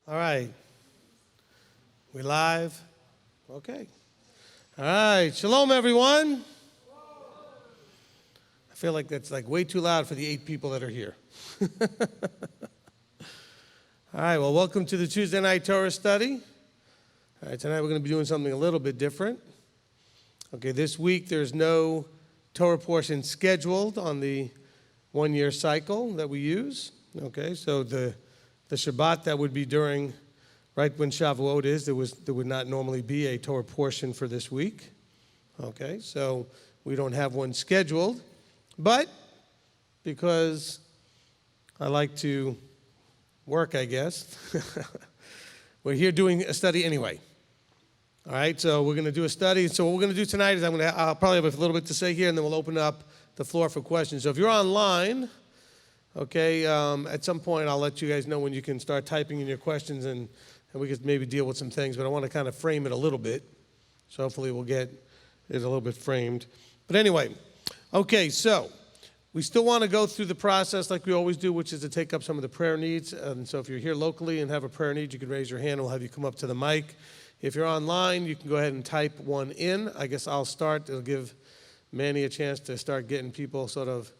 All right. We live? Okay. All right. Shalom, everyone. I feel like that's like way too loud for the 8 people that are here. All right. Well, welcome to the Tuesday night Torah study. All right. Tonight we're going to be doing something a little bit different. Okay. This week there's no Torah portion scheduled on the one-year cycle that we use. Okay. So the Shabbat that would be during, right when Shavuot is, there would not normally be a Torah portion for this week. Okay, so we don't have one scheduled, but because I like to work, I guess, we're here doing a study anyway. All right, so we're going to do a study. So what we're going to do tonight is I'll probably have a little bit to say here, and then we'll open up the floor for questions. So if you're online, okay, at some point I'll let you guys know when you can start typing in your questions and we could maybe deal with some things, but I want to kind of frame it a little bit. So hopefully we'll get it a little bit framed. But anyway, okay, so we still want to go through the process like we always do, which is to take up some of the prayer needs. And so if you're here locally and have a prayer need, you can raise your hand and we'll have you come up to the mic. If you're online, you can go ahead and type one in. I guess I'll start. It'll give Manny a chance to start getting people sort of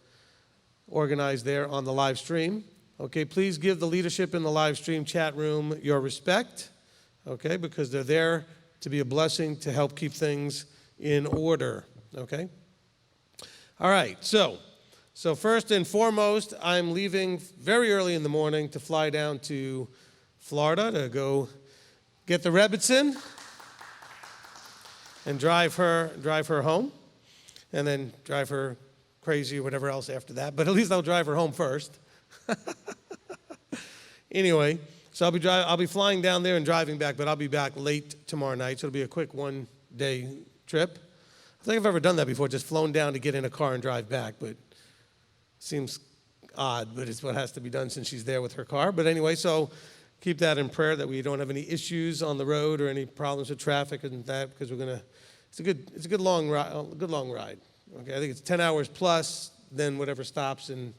organized there on the live stream. Okay, please give the leadership in the live stream chat room your respect, okay, because they're there to be a blessing to help keep things in order, okay? All right, so first and foremost, I'm leaving very early in the morning to fly down to Florida to go get the Rebbitzin and drive her home, and then drive her crazy or whatever else after that, but at least I'll drive her home first. Anyway, so I'll be flying down there and driving back, but I'll be back late tomorrow night, so it'll be a quick one-day trip. I think I've ever done that before, just flown down to get in a car and drive back, but it seems odd, but it's what has to be done since she's there with her car. But anyway, so keep that in prayer that we don't have any issues on the road or any problems with traffic and that, because it's a good long ride. Okay, I think it's 10 hours plus, then whatever stops and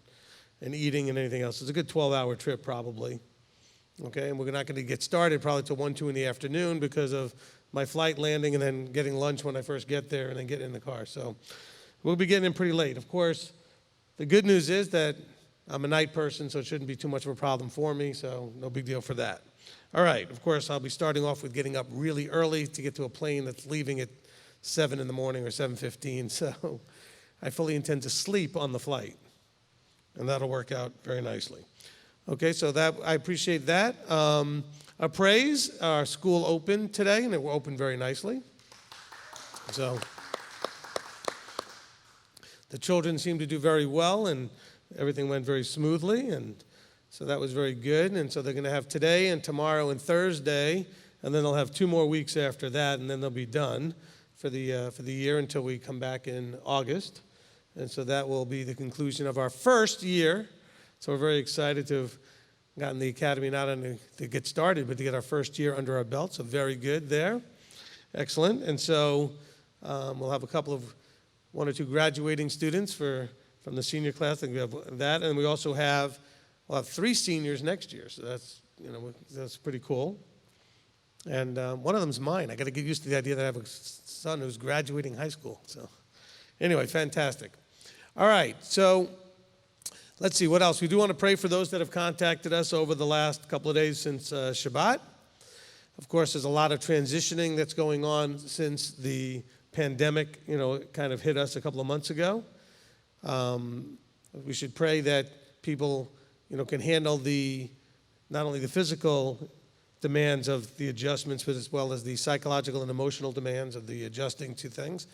eating and anything else. It's a good 12-hour trip probably. Okay, and we're not going to get started probably till 1, 2 in the afternoon because of my flight landing and then getting lunch when I first get there and then getting in the car. So we'll be getting in pretty late. Of course, the good news is that I'm a night person, so it shouldn't be too much of a problem for me, so no big deal for that. All right, of course, I'll be starting off with getting up really early to get to a plane that's leaving at 7 in the morning or 7:15, so I fully intend to sleep on the flight, and that'll work out very nicely. Okay, so that I appreciate that. Our praise, our school opened today, and it opened very nicely. So the children seemed to do very well, and everything went very smoothly, and so that was very good. And so they're going to have today and tomorrow and Thursday, and then they'll have 2 more weeks after that, and then they'll be done for the year until we come back in August. And so that will be the conclusion of our first year. So we're very excited to have gotten the academy not only to get started, but to get our first year under our belt. So very good there. Excellent. And so we'll have 1 or 2 graduating students from the senior class. I think we have that. And we'll have 3 seniors next year. So that's pretty cool. And one of them's mine. I got to get used to the idea that I have a son who's graduating high school. So anyway, fantastic. All right, so let's see, what else? We do want to pray for those that have contacted us over the last couple of days since Shabbat. Of course, there's a lot of transitioning that's going on since the pandemic, kind of hit us a couple of months ago. We should pray that people, can handle not only the physical demands of the adjustments, but as well as the psychological and emotional demands of the adjusting to things.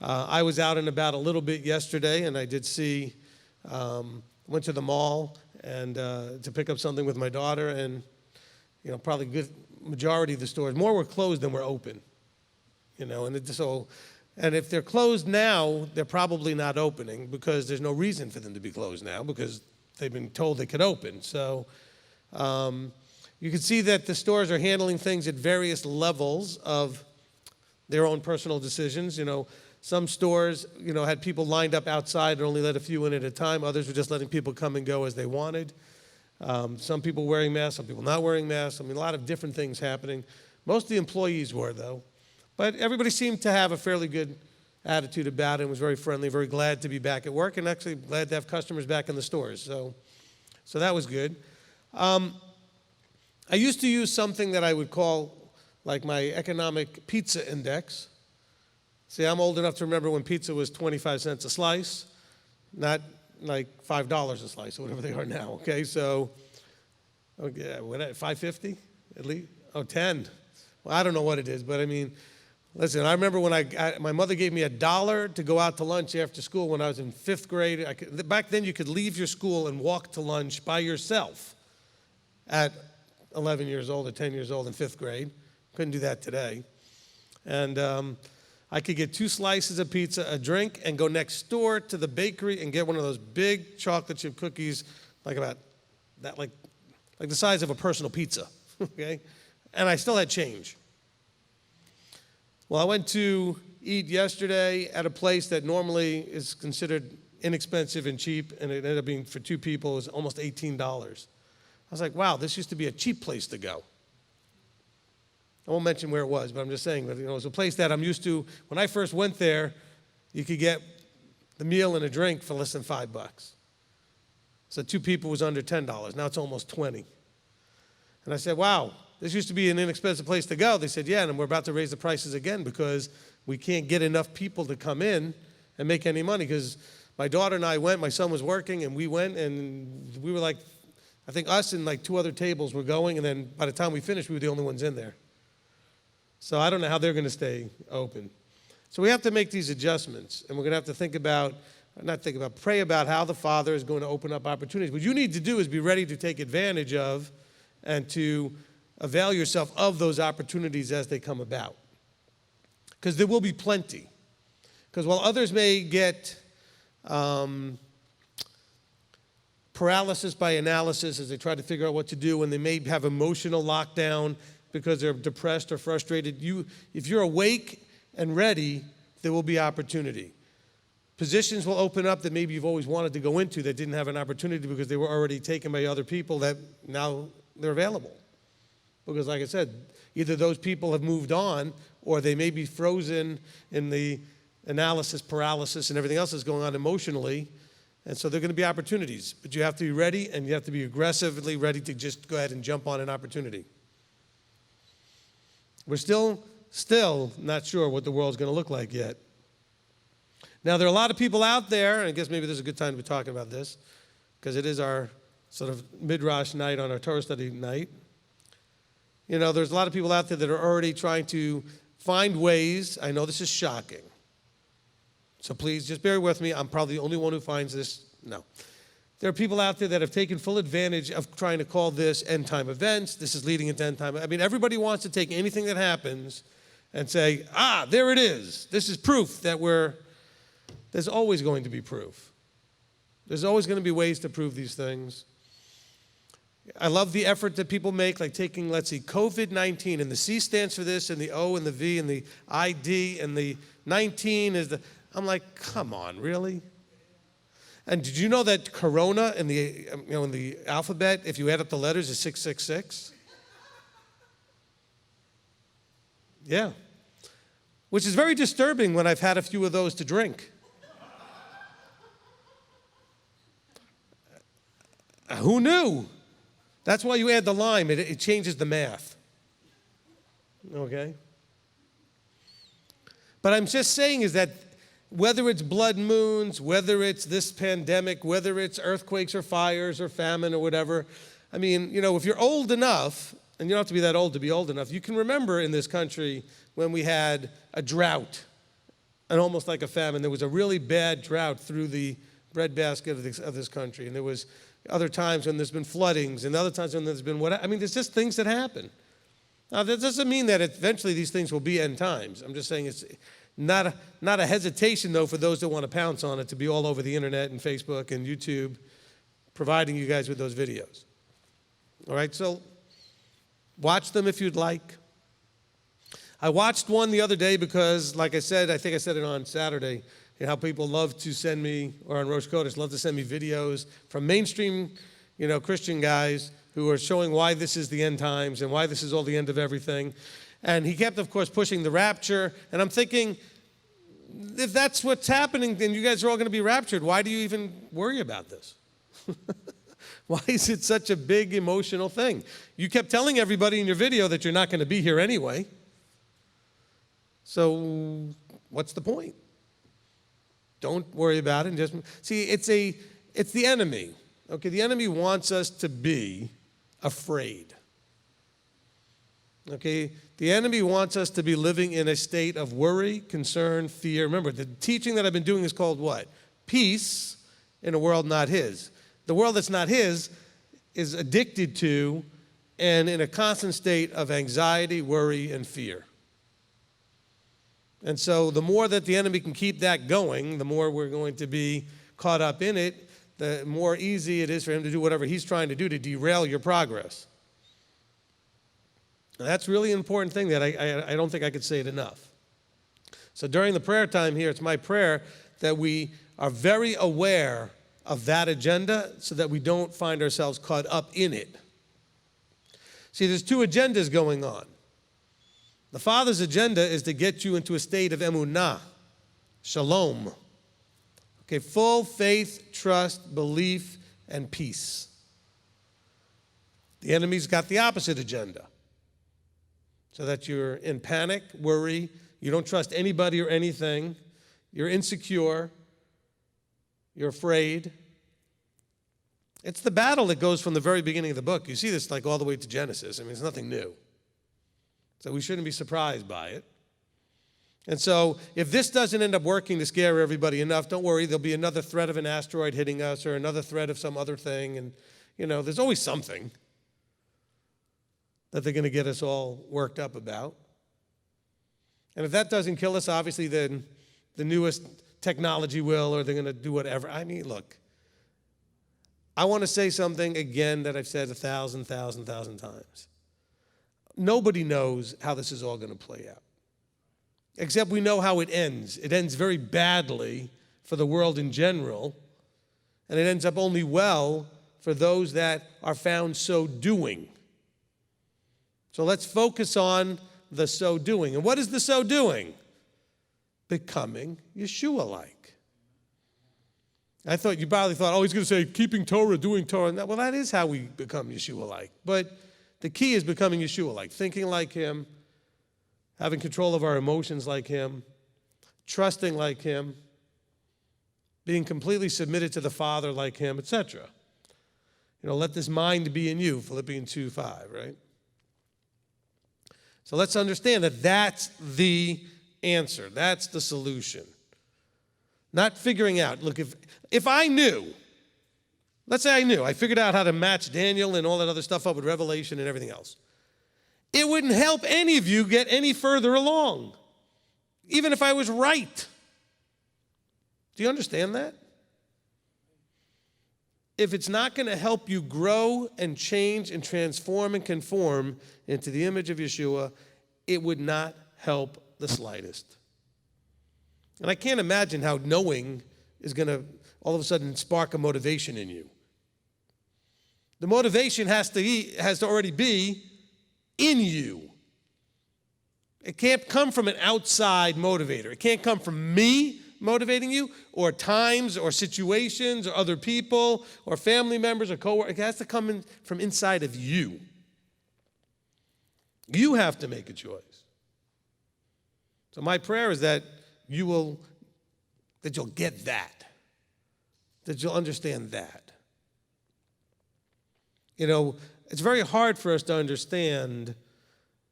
I was out and about a little bit yesterday, and I did see, went to the mall and to pick up something with my daughter, and probably a good majority of the stores, more were closed than were open. And if they're closed now, they're probably not opening because there's no reason for them to be closed now because they've been told they could open. So you can see that the stores are handling things at various levels of their own personal decisions. Some stores, had people lined up outside and only let a few in at a time. Others were just letting people come and go as they wanted. Some people wearing masks, some people not wearing masks. I mean, a lot of different things happening. Most of the employees were, though. But everybody seemed to have a fairly good attitude about it and was very friendly, very glad to be back at work, and actually glad to have customers back in the stores. So that was good. I used to use something that I would call like my economic pizza index. See, I'm old enough to remember when pizza was 25 cents a slice, not like $5 a slice or whatever they are now, okay? So, okay, what, $5.50 at least? Oh, 10. Well, I don't know what it is, but I mean, listen, I remember when my mother gave me $1 to go out to lunch after school when I was in 5th grade. Back then you could leave your school and walk to lunch by yourself at 11 years old or 10 years old in 5th grade. Couldn't do that today. And I could get 2 slices of pizza, a drink, and go next door to the bakery and get one of those big chocolate chip cookies, like about that, like the size of a personal pizza, okay? And I still had change. Well, I went to eat yesterday at a place that normally is considered inexpensive and cheap, and it ended up being, for 2 people, it was almost $18. I was like, wow, this used to be a cheap place to go. I won't mention where it was, but I'm just saying that, it was a place that I'm used to. When I first went there, you could get the meal and a drink for less than $5. So 2 people was under $10. Now it's almost 20. And I said, wow, this used to be an inexpensive place to go. They said, yeah, and we're about to raise the prices again because we can't get enough people to come in and make any money. Because my daughter and I went, my son was working, and we went, and we were like, I think us and like 2 other tables were going, and then by the time we finished, we were the only ones in there. So I don't know how they're going to stay open. So we have to make these adjustments, and we're going to have to pray about how the Father is going to open up opportunities. What you need to do is be ready to take advantage of and to avail yourself of those opportunities as they come about. Because there will be plenty. Because while others may get paralysis by analysis as they try to figure out what to do, and they may have emotional lockdown because they're depressed or frustrated, if you're awake and ready, there will be opportunity. Positions will open up that maybe you've always wanted to go into that didn't have an opportunity because they were already taken by other people that now they're available. Because like I said, either those people have moved on or they may be frozen in the analysis paralysis and everything else that's going on emotionally. And so there are going to be opportunities. But you have to be ready, and you have to be aggressively ready to just go ahead and jump on an opportunity. We're still not sure what the world's going to look like yet. Now, there are a lot of people out there, and I guess maybe this is a good time to be talking about this, because it is our sort of midrash night on our Torah study night. There's a lot of people out there that are already trying to find ways. I know this is shocking. So please, just bear with me. I'm probably the only one who finds this. No. There are people out there that have taken full advantage of trying to call this end-time events. This is leading into end-time. I mean, everybody wants to take anything that happens and say, there it is. This is proof that there's always going to be proof. There's always going to be ways to prove these things. I love the effort that people make, like taking, let's see, COVID-19, and the C stands for this, and the O and the V and the ID, and the 19 is the, I'm like, come on, really? And did you know that Corona in the alphabet, if you add up the letters, is 666? Yeah. Which is very disturbing when I've had a few of those to drink. Who knew? That's why you add the lime. It changes the math. Okay? But I'm just saying is that whether it's blood moons, whether it's this pandemic, whether it's earthquakes or fires or famine or whatever, I mean, if you're old enough, and you don't have to be that old to be old enough, you can remember in this country when we had a drought, and almost like a famine. There was a really bad drought through the breadbasket of this country, and there was other times when there's been floodings, and other times when there's been whatever. I mean, there's just things that happen. Now, that doesn't mean that eventually these things will be end times. I'm just saying it's not a hesitation, though, for those that want to pounce on it to be all over the internet and Facebook and YouTube, providing you guys with those videos. All right, so watch them if you'd like. I watched one the other day because, like I said, I think I said it on Saturday, how people love to send me, or on Rosh Chodesh, love to send me videos from mainstream Christian guys who are showing why this is the end times and why this is all the end of everything. And he kept, of course, pushing the rapture. And I'm thinking, if that's what's happening, then you guys are all going to be raptured. Why do you even worry about this? Why is it such a big emotional thing? You kept telling everybody in your video that you're not going to be here anyway. So what's the point? Don't worry about it. And just see, it's the enemy. Okay, the enemy wants us to be afraid. Okay, the enemy wants us to be living in a state of worry, concern, fear. Remember, the teaching that I've been doing is called what? Peace in a world not his. The world that's not his is addicted to and in a constant state of anxiety, worry, and fear. And so the more that the enemy can keep that going, the more we're going to be caught up in it, the more easy it is for him to do whatever he's trying to do to derail your progress. And that's really an important thing that I don't think I could say it enough. So during the prayer time here, it's my prayer that we are very aware of that agenda so that we don't find ourselves caught up in it. See, there's two agendas going on. The Father's agenda is to get you into a state of emunah, shalom. Okay, full faith, trust, belief, and peace. The enemy's got the opposite agenda. So that you're in panic, worry, you don't trust anybody or anything, you're insecure, you're afraid. It's the battle that goes from the very beginning of the book. You see this like all the way to Genesis. I mean, it's nothing new. So we shouldn't be surprised by it. And so if this doesn't end up working to scare everybody enough, don't worry, there'll be another threat of an asteroid hitting us or another threat of some other thing. And, there's always something that they're going to get us all worked up about. And if that doesn't kill us, obviously, then the newest technology will, or they're going to do whatever. I mean, look, I want to say something again that I've said 1,000 times. Nobody knows how this is all going to play out, except we know how it ends. It ends very badly for the world in general, and it ends up only well for those that are found so doing. So let's focus on the so doing. And what is the so doing? Becoming Yeshua-like. You probably thought, he's going to say keeping Torah, doing Torah. Well, that is how we become Yeshua-like. But the key is becoming Yeshua-like, thinking like him, having control of our emotions like him, trusting like him, being completely submitted to the Father like him, etc. Let this mind be in you, Philippians 2:5, right? So let's understand that that's the answer. That's the solution. Not figuring out. Look, if I knew, let's say I figured out how to match Daniel and all that other stuff up with Revelation and everything else. It wouldn't help any of you get any further along, even if I was right. Do you understand that? If it's not going to help you grow and change and transform and conform into the image of Yeshua, it would not help the slightest. And I can't imagine how knowing is going to all of a sudden spark a motivation in you. The motivation has to already be in you. It can't come from an outside motivator. It can't come from me motivating you, or times, or situations, or other people, or family members, or coworkers. It has to come from inside of you. You have to make a choice. So my prayer is that you'll get that you'll understand that. It's very hard for us to understand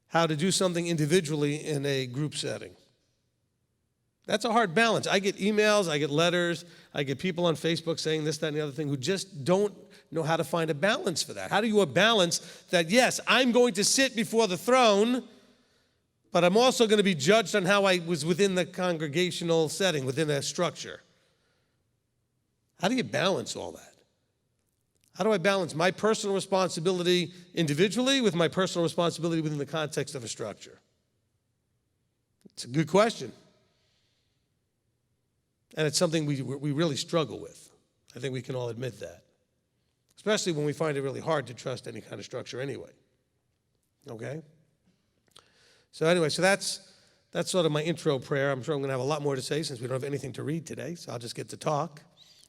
how to do something individually in a group setting. That's a hard balance. I get emails, I get letters, I get people on Facebook saying this, that, and the other thing who just don't know how to find a balance for that. How do you balance that, yes, I'm going to sit before the throne, but I'm also going to be judged on how I was within the congregational setting, within a structure. How do you balance all that? How do I balance my personal responsibility individually with my personal responsibility within the context of a structure? It's a good question. And it's something we really struggle with. I think we can all admit that. especially when we find it really hard to trust any kind of structure anyway. Okay? So anyway, so that's sort of my intro prayer. I'm sure I'm going to have a lot more to say since we don't have anything to read today, so I'll just get to talk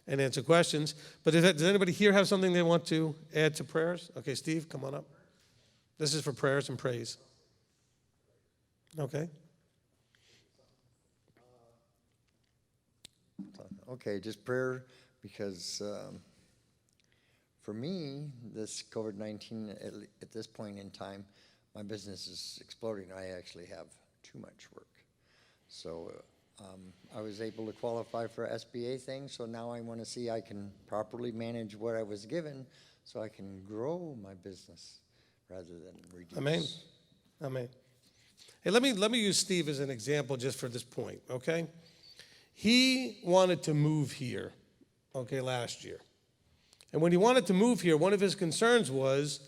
and answer questions. But does anybody here have something they want to add to prayers? Okay, Steve, come on up. This is for prayers and praise. Okay. Okay, just prayer because for me, this COVID-19, at this point in time, my business is exploding. I actually have too much work. So I was able to qualify for SBA thing, so now I want to see I can properly manage what I was given so I can grow my business rather than reduce. Amen. Amen. Hey, let me use Steve as an example just for this point, okay? He wanted to move here, okay, last year. And when he wanted to move here, one of his concerns was,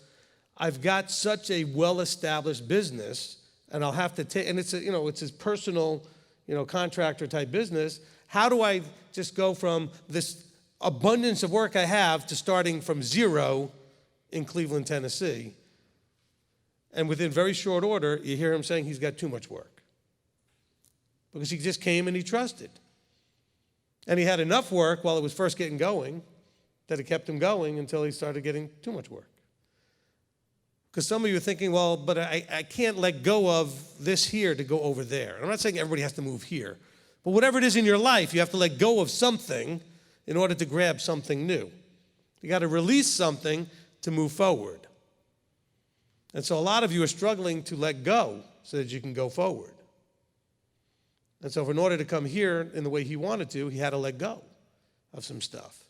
I've got such a well-established business, and I'll have to take, and it's his personal, contractor type business. How do I just go from this abundance of work I have to starting from zero in Cleveland, Tennessee? And within very short order, you hear him saying he's got too much work. Because he just came and he trusted. And he had enough work while it was first getting going that it kept him going until he started getting too much work. Because some of you are thinking, well, but I can't let go of this here to go over there. And I'm not saying everybody has to move here. But whatever it is in your life, you have to let go of something in order to grab something new. You got to release something to move forward. And so a lot of you are struggling to let go so that you can go forward. And so in order to come here in the way he wanted to, he had to let go of some stuff.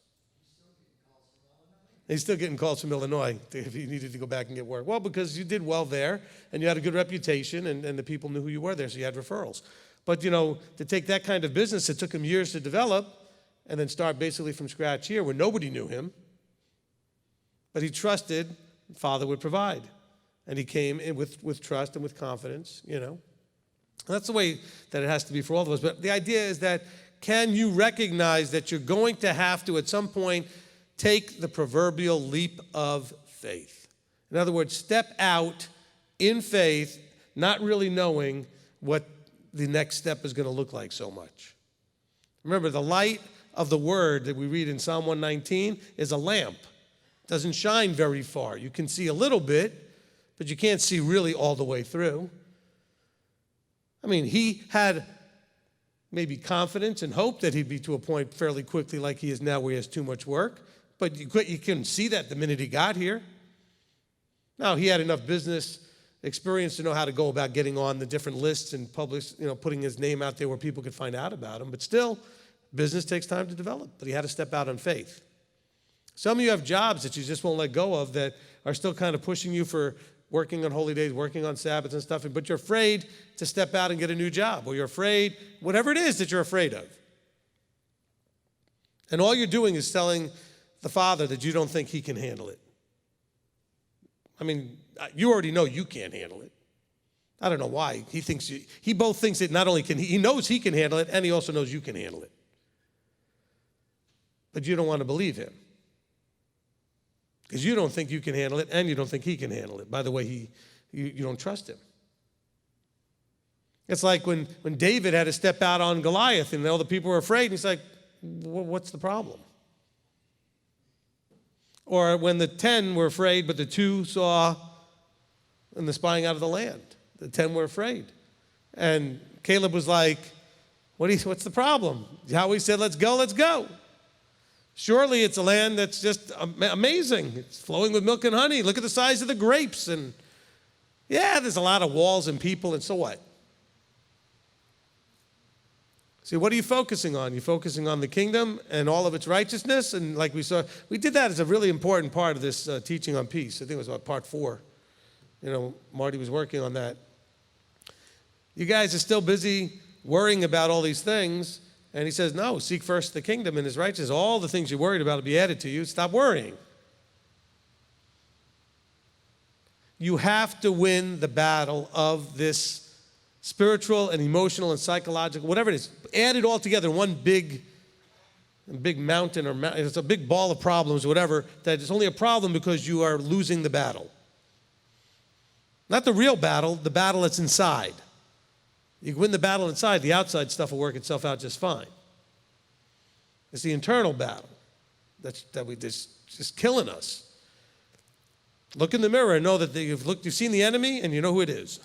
He's still getting calls from Illinois if he needed to go back and get work. Well, because you did well there, and you had a good reputation, and the people knew who you were there, so you had referrals. But, to take that kind of business, it took him years to develop, and then start basically from scratch here where nobody knew him. But he trusted Father would provide. And he came in with trust and with confidence, And that's the way that it has to be for all of us. But the idea is that, can you recognize that you're going to have to, at some point, take the proverbial leap of faith? In other words, step out in faith, not really knowing what the next step is going to look like so much. Remember, the light of the word that we read in Psalm 119 is a lamp. It doesn't shine very far. You can see a little bit, but you can't see really all the way through. I mean, he had maybe confidence and hope that he'd be to a point fairly quickly like he is now where he has too much work. But you couldn't see that the minute he got here. Now, he had enough business experience to know how to go about getting on the different lists and putting his name out there where people could find out about him. But still, business takes time to develop. But he had to step out on faith. Some of you have jobs that you just won't let go of that are still kind of pushing you for working on holy days, working on Sabbaths and stuff, but you're afraid to step out and get a new job, or you're afraid, whatever it is that you're afraid of. And all you're doing is telling the Father that you don't think he can handle it. I mean, you already know you can't handle it. I don't know why. He both thinks that not only can he knows he can handle it, and he also knows you can handle it. But you don't want to believe him. Because you don't think you can handle it, and you don't think he can handle it. By the way, you don't trust him. It's like when David had to step out on Goliath, and all the people were afraid, and he's like, what's the problem? Or when the 10 were afraid, but the 2 saw in the spying out of the land. The 10 were afraid. And Caleb was like, what's the problem? Yahweh said, let's go, let's go. Surely it's a land that's just amazing. It's flowing with milk and honey. Look at the size of the grapes. And yeah, there's a lot of walls and people, and so what? See, what are you focusing on? You're focusing on the kingdom and all of its righteousness. And like we saw, we did that as a really important part of this teaching on peace. I think it was about part 4. Marty was working on that. You guys are still busy worrying about all these things. And he says, no, seek first the kingdom and his righteousness. All the things you're worried about will be added to you. Stop worrying. You have to win the battle of this spiritual and emotional and psychological, whatever it is. Add it all together in one big a big mountain, or it's a big ball of problems, or whatever, that it's only a problem because you are losing the battle. Not the real battle, the battle that's inside. You can win the battle inside, the outside stuff will work itself out just fine. It's the internal battle that's just killing us. Look in the mirror and know that you've seen the enemy and you know who it is.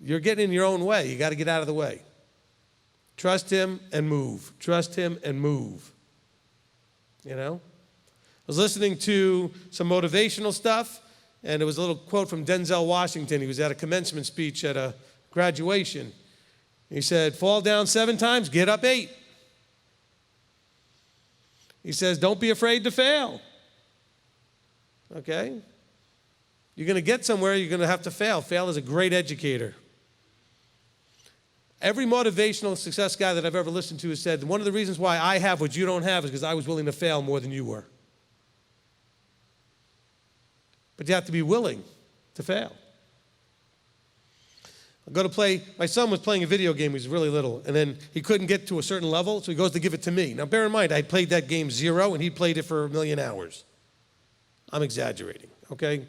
You're getting in your own way. You got to get out of the way. Trust him and move. Trust him and move. You know? I was listening to some motivational stuff, and there was a little quote from Denzel Washington. He was at a commencement speech at a graduation. He said, fall down 7 times, get up 8. He says, don't be afraid to fail. Okay? You're going to get somewhere, you're going to have to fail. Fail is a great educator. Every motivational success guy that I've ever listened to has said, one of the reasons why I have what you don't have is because I was willing to fail more than you were. But you have to be willing to fail. My son was playing a video game, he was really little, and then he couldn't get to a certain level, so he goes to give it to me. Now bear in mind, I played that game 0, and he played it for 1,000,000 hours. I'm exaggerating, okay?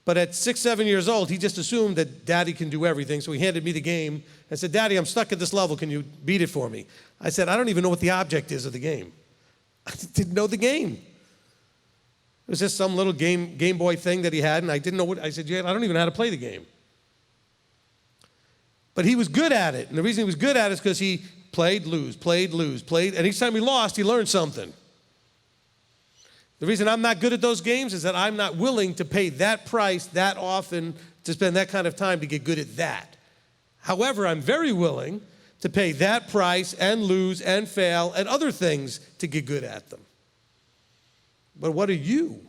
But at 6, 7 years old, he just assumed that Daddy can do everything, so he handed me the game and said, Daddy, I'm stuck at this level, can you beat it for me? I said, I don't even know what the object is of the game. I didn't know the game. It was just some little Game Boy thing that he had, and I didn't know what, I said, yeah, I don't even know how to play the game. But he was good at it, and the reason he was good at it is because he played, lose, and each time he lost, he learned something. The reason I'm not good at those games is that I'm not willing to pay that price that often to spend that kind of time to get good at that. However, I'm very willing to pay that price and lose and fail and other things to get good at them. But what are you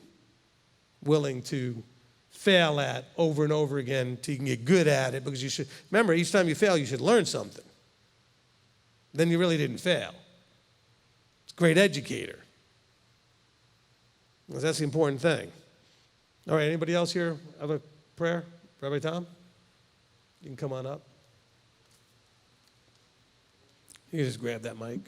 willing to fail at over and over again till you can get good at it? Because you should, remember, each time you fail, you should learn something. Then you really didn't fail. It's a great educator. Because that's the important thing. All right, anybody else here have a prayer? Rabbi Tom? You can come on up. You can just grab that mic.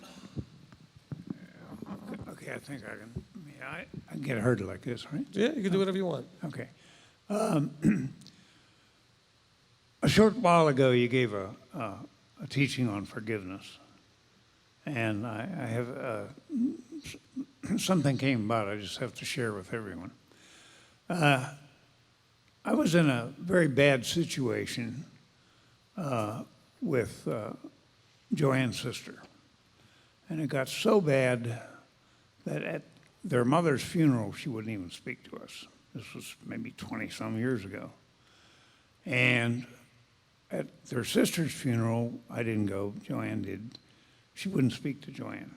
Okay, I think I can. I can get heard like this, right? Yeah, you can do whatever you want. Okay. A short while ago, you gave a teaching on forgiveness, and I have something came about. I just have to share with everyone. I was in a very bad situation with Joanne's sister, and it got so bad that at their mother's funeral, she wouldn't even speak to us. This was maybe 20-some years ago. And at their sister's funeral, I didn't go, Joanne did. She wouldn't speak to Joanne.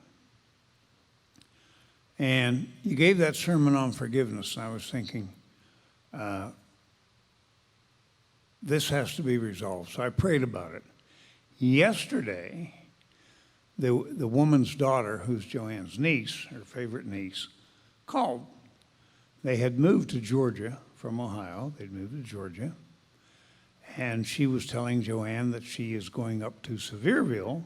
And you gave that sermon on forgiveness, and I was thinking, this has to be resolved. So I prayed about it. Yesterday, the woman's daughter, who's Joanne's niece, her favorite niece, called. They had moved to Georgia from Ohio. They'd moved to Georgia. And she was telling Joanne that she is going up to Sevierville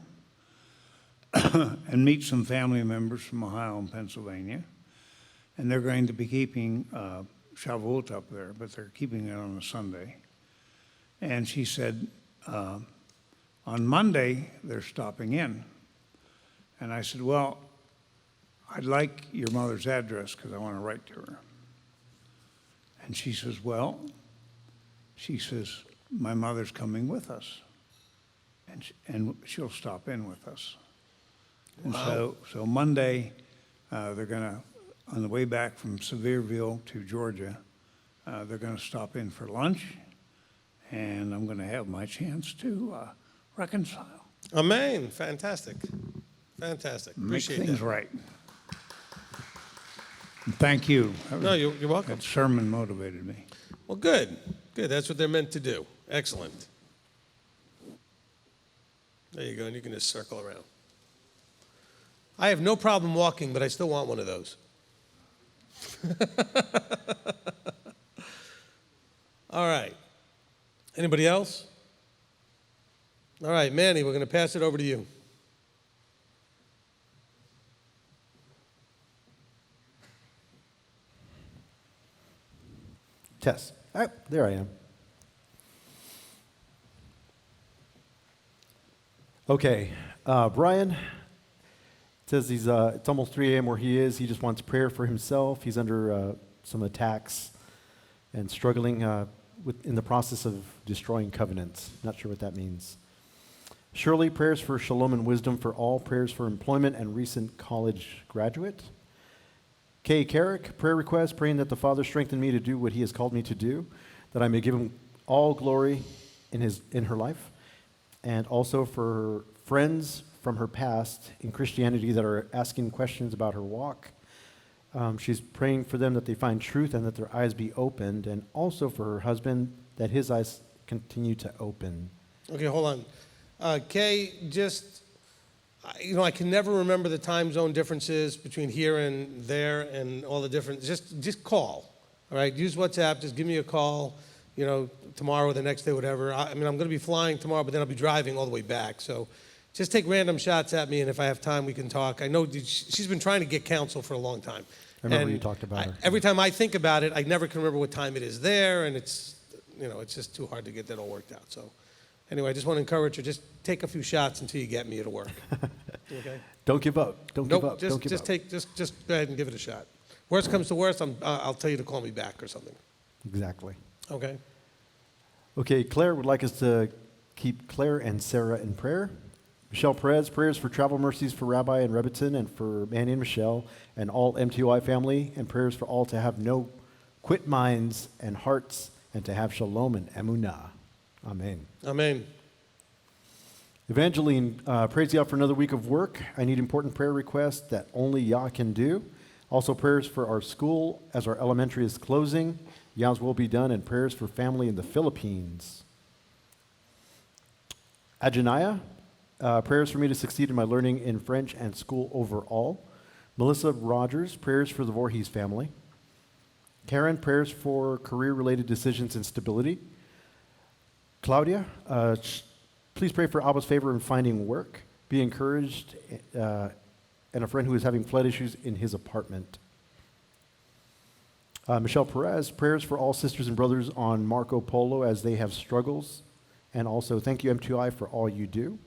and meet some family members from Ohio and Pennsylvania. And they're going to be keeping Shavuot up there, but they're keeping it on a Sunday. And she said, on Monday, they're stopping in. And I said, well, I'd like your mother's address because I want to write to her. And she says, well, my mother's coming with us. And she'll stop in with us. And Wow. so Monday, they're going to, on the way back from Sevierville to Georgia, they're going to stop in for lunch. And I'm going to have my chance to reconcile. Amen. Fantastic. Fantastic. Appreciate Make things that. right. And thank you. No, you're welcome. That sermon motivated me. Well, good. Good. That's what they're meant to do. Excellent. There you go. And you can just circle around. I have no problem walking, but I still want one of those. All right. Anybody else? All right, Manny, we're going to pass it over to you. Test. All right, there I am. Okay, Brian says it's almost 3 a.m. where he is. He just wants prayer for himself. He's under some attacks and struggling in the process of destroying covenants. Not sure what that means. Shirley, prayers for shalom and wisdom for all. Prayers for employment and recent college graduate. Kay Carrick, prayer request, praying that the Father strengthen me to do what he has called me to do, that I may give him all glory in her life, and also for friends from her past in Christianity that are asking questions about her walk. She's praying for them that they find truth and that their eyes be opened, and also for her husband that his eyes continue to open. Okay, hold on. Kay, just, I can never remember the time zone differences between here and there and all the different, just call, all right? Use WhatsApp, just give me a call, tomorrow or the next day, whatever. I'm going to be flying tomorrow, but then I'll be driving all the way back. So just take random shots at me, and if I have time, we can talk. I know she's been trying to get counsel for a long time. I remember you talked about her. Every time I think about it, I never can remember what time it is there, and it's just too hard to get that all worked out. So anyway, I just want to encourage her, just take a few shots until you get me. It'll work. Okay? Don't give up. Don't give up. Don't give up. Just go ahead and give it a shot. Worst comes to worst, I'll tell you to call me back or something. Exactly. Okay? Okay, Claire would like us to keep Claire and Sarah in prayer. Michelle Perez, prayers for travel mercies for Rabbi and Rebbitzin and for Manny and Michelle and all MTOI family, and prayers for all to have no quit minds and hearts and to have shalom and emunah. Amen. Amen. Evangeline, praise God for another week of work. I need important prayer requests that only Yah can do. Also prayers for our school as our elementary is closing. Yah's will be done, and prayers for family in the Philippines. Ajaniah, prayers for me to succeed in my learning in French and school overall. Melissa Rogers, prayers for the Voorhees family. Karen, prayers for career-related decisions and stability. Claudia, please pray for Abba's favor in finding work. Be encouraged, and a friend who is having flood issues in his apartment. Michelle Perez, prayers for all sisters and brothers on Marco Polo as they have struggles. And also, thank you, MTOI, for all you do.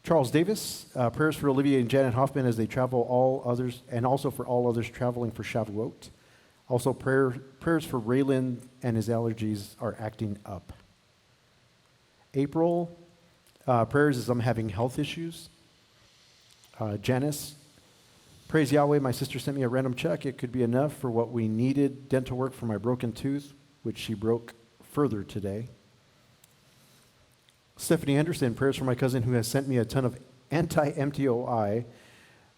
Charles Davis, prayers for Olivia and Janet Hoffman as they travel all others, and also for all others traveling for Shavuot. Also, prayers for Raylan and his allergies are acting up. April, prayers as I'm having health issues. Janice, praise Yahweh, my sister sent me a random check. It could be enough for what we needed. Dental work for my broken tooth, which she broke further today. Stephanie Henderson, prayers for my cousin who has sent me a ton of anti-MTOI.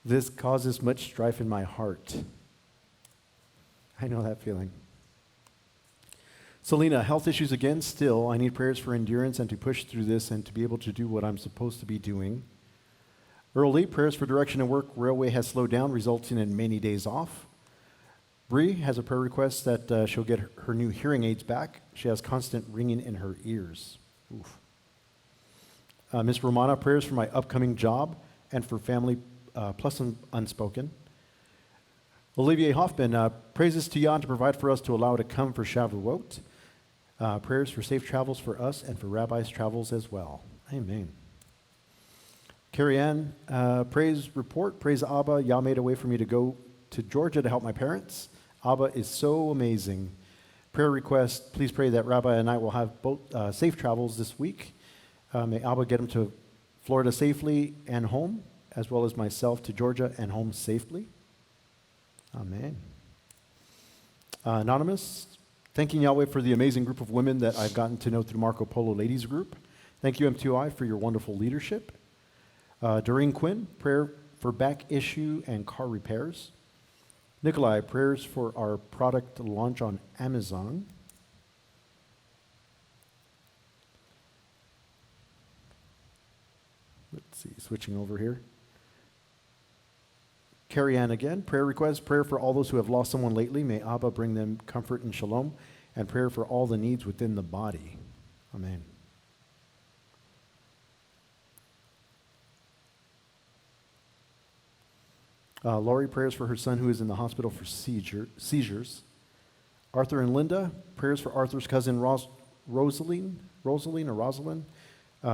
This causes much strife in my heart. I know that feeling. Selena, health issues again still. I need prayers for endurance and to push through this and to be able to do what I'm supposed to be doing. Early, prayers for direction and work. Railway has slowed down, resulting in many days off. Bree has a prayer request that she'll get her new hearing aids back. She has constant ringing in her ears. Oof. Ms. Romana, prayers for my upcoming job and for family plus unspoken. Olivier Hoffman, praises to Yah to provide for us to allow to come for Shavuot. Prayers for safe travels for us and for Rabbi's travels as well. Amen. Carrie Ann, praise report, praise Abba. Yah made a way for me to go to Georgia to help my parents. Abba is so amazing. Prayer request, please pray that Rabbi and I will have both safe travels this week. May Abba get him to Florida safely and home, as well as myself to Georgia and home safely. Amen. Anonymous, thanking Yahweh for the amazing group of women that I've gotten to know through Marco Polo Ladies Group. Thank you, MTOI, for your wonderful leadership. Doreen Quinn, prayer for back issue and car repairs. Nikolai, prayers for our product launch on Amazon. Let's see, switching over here. Carrie Ann again, prayer request, prayer for all those who have lost someone lately. May Abba bring them comfort and shalom, and prayer for all the needs within the body. Amen. Lori, prayers for her son who is in the hospital for seizures. Arthur and Linda, prayers for Arthur's cousin Rosalind.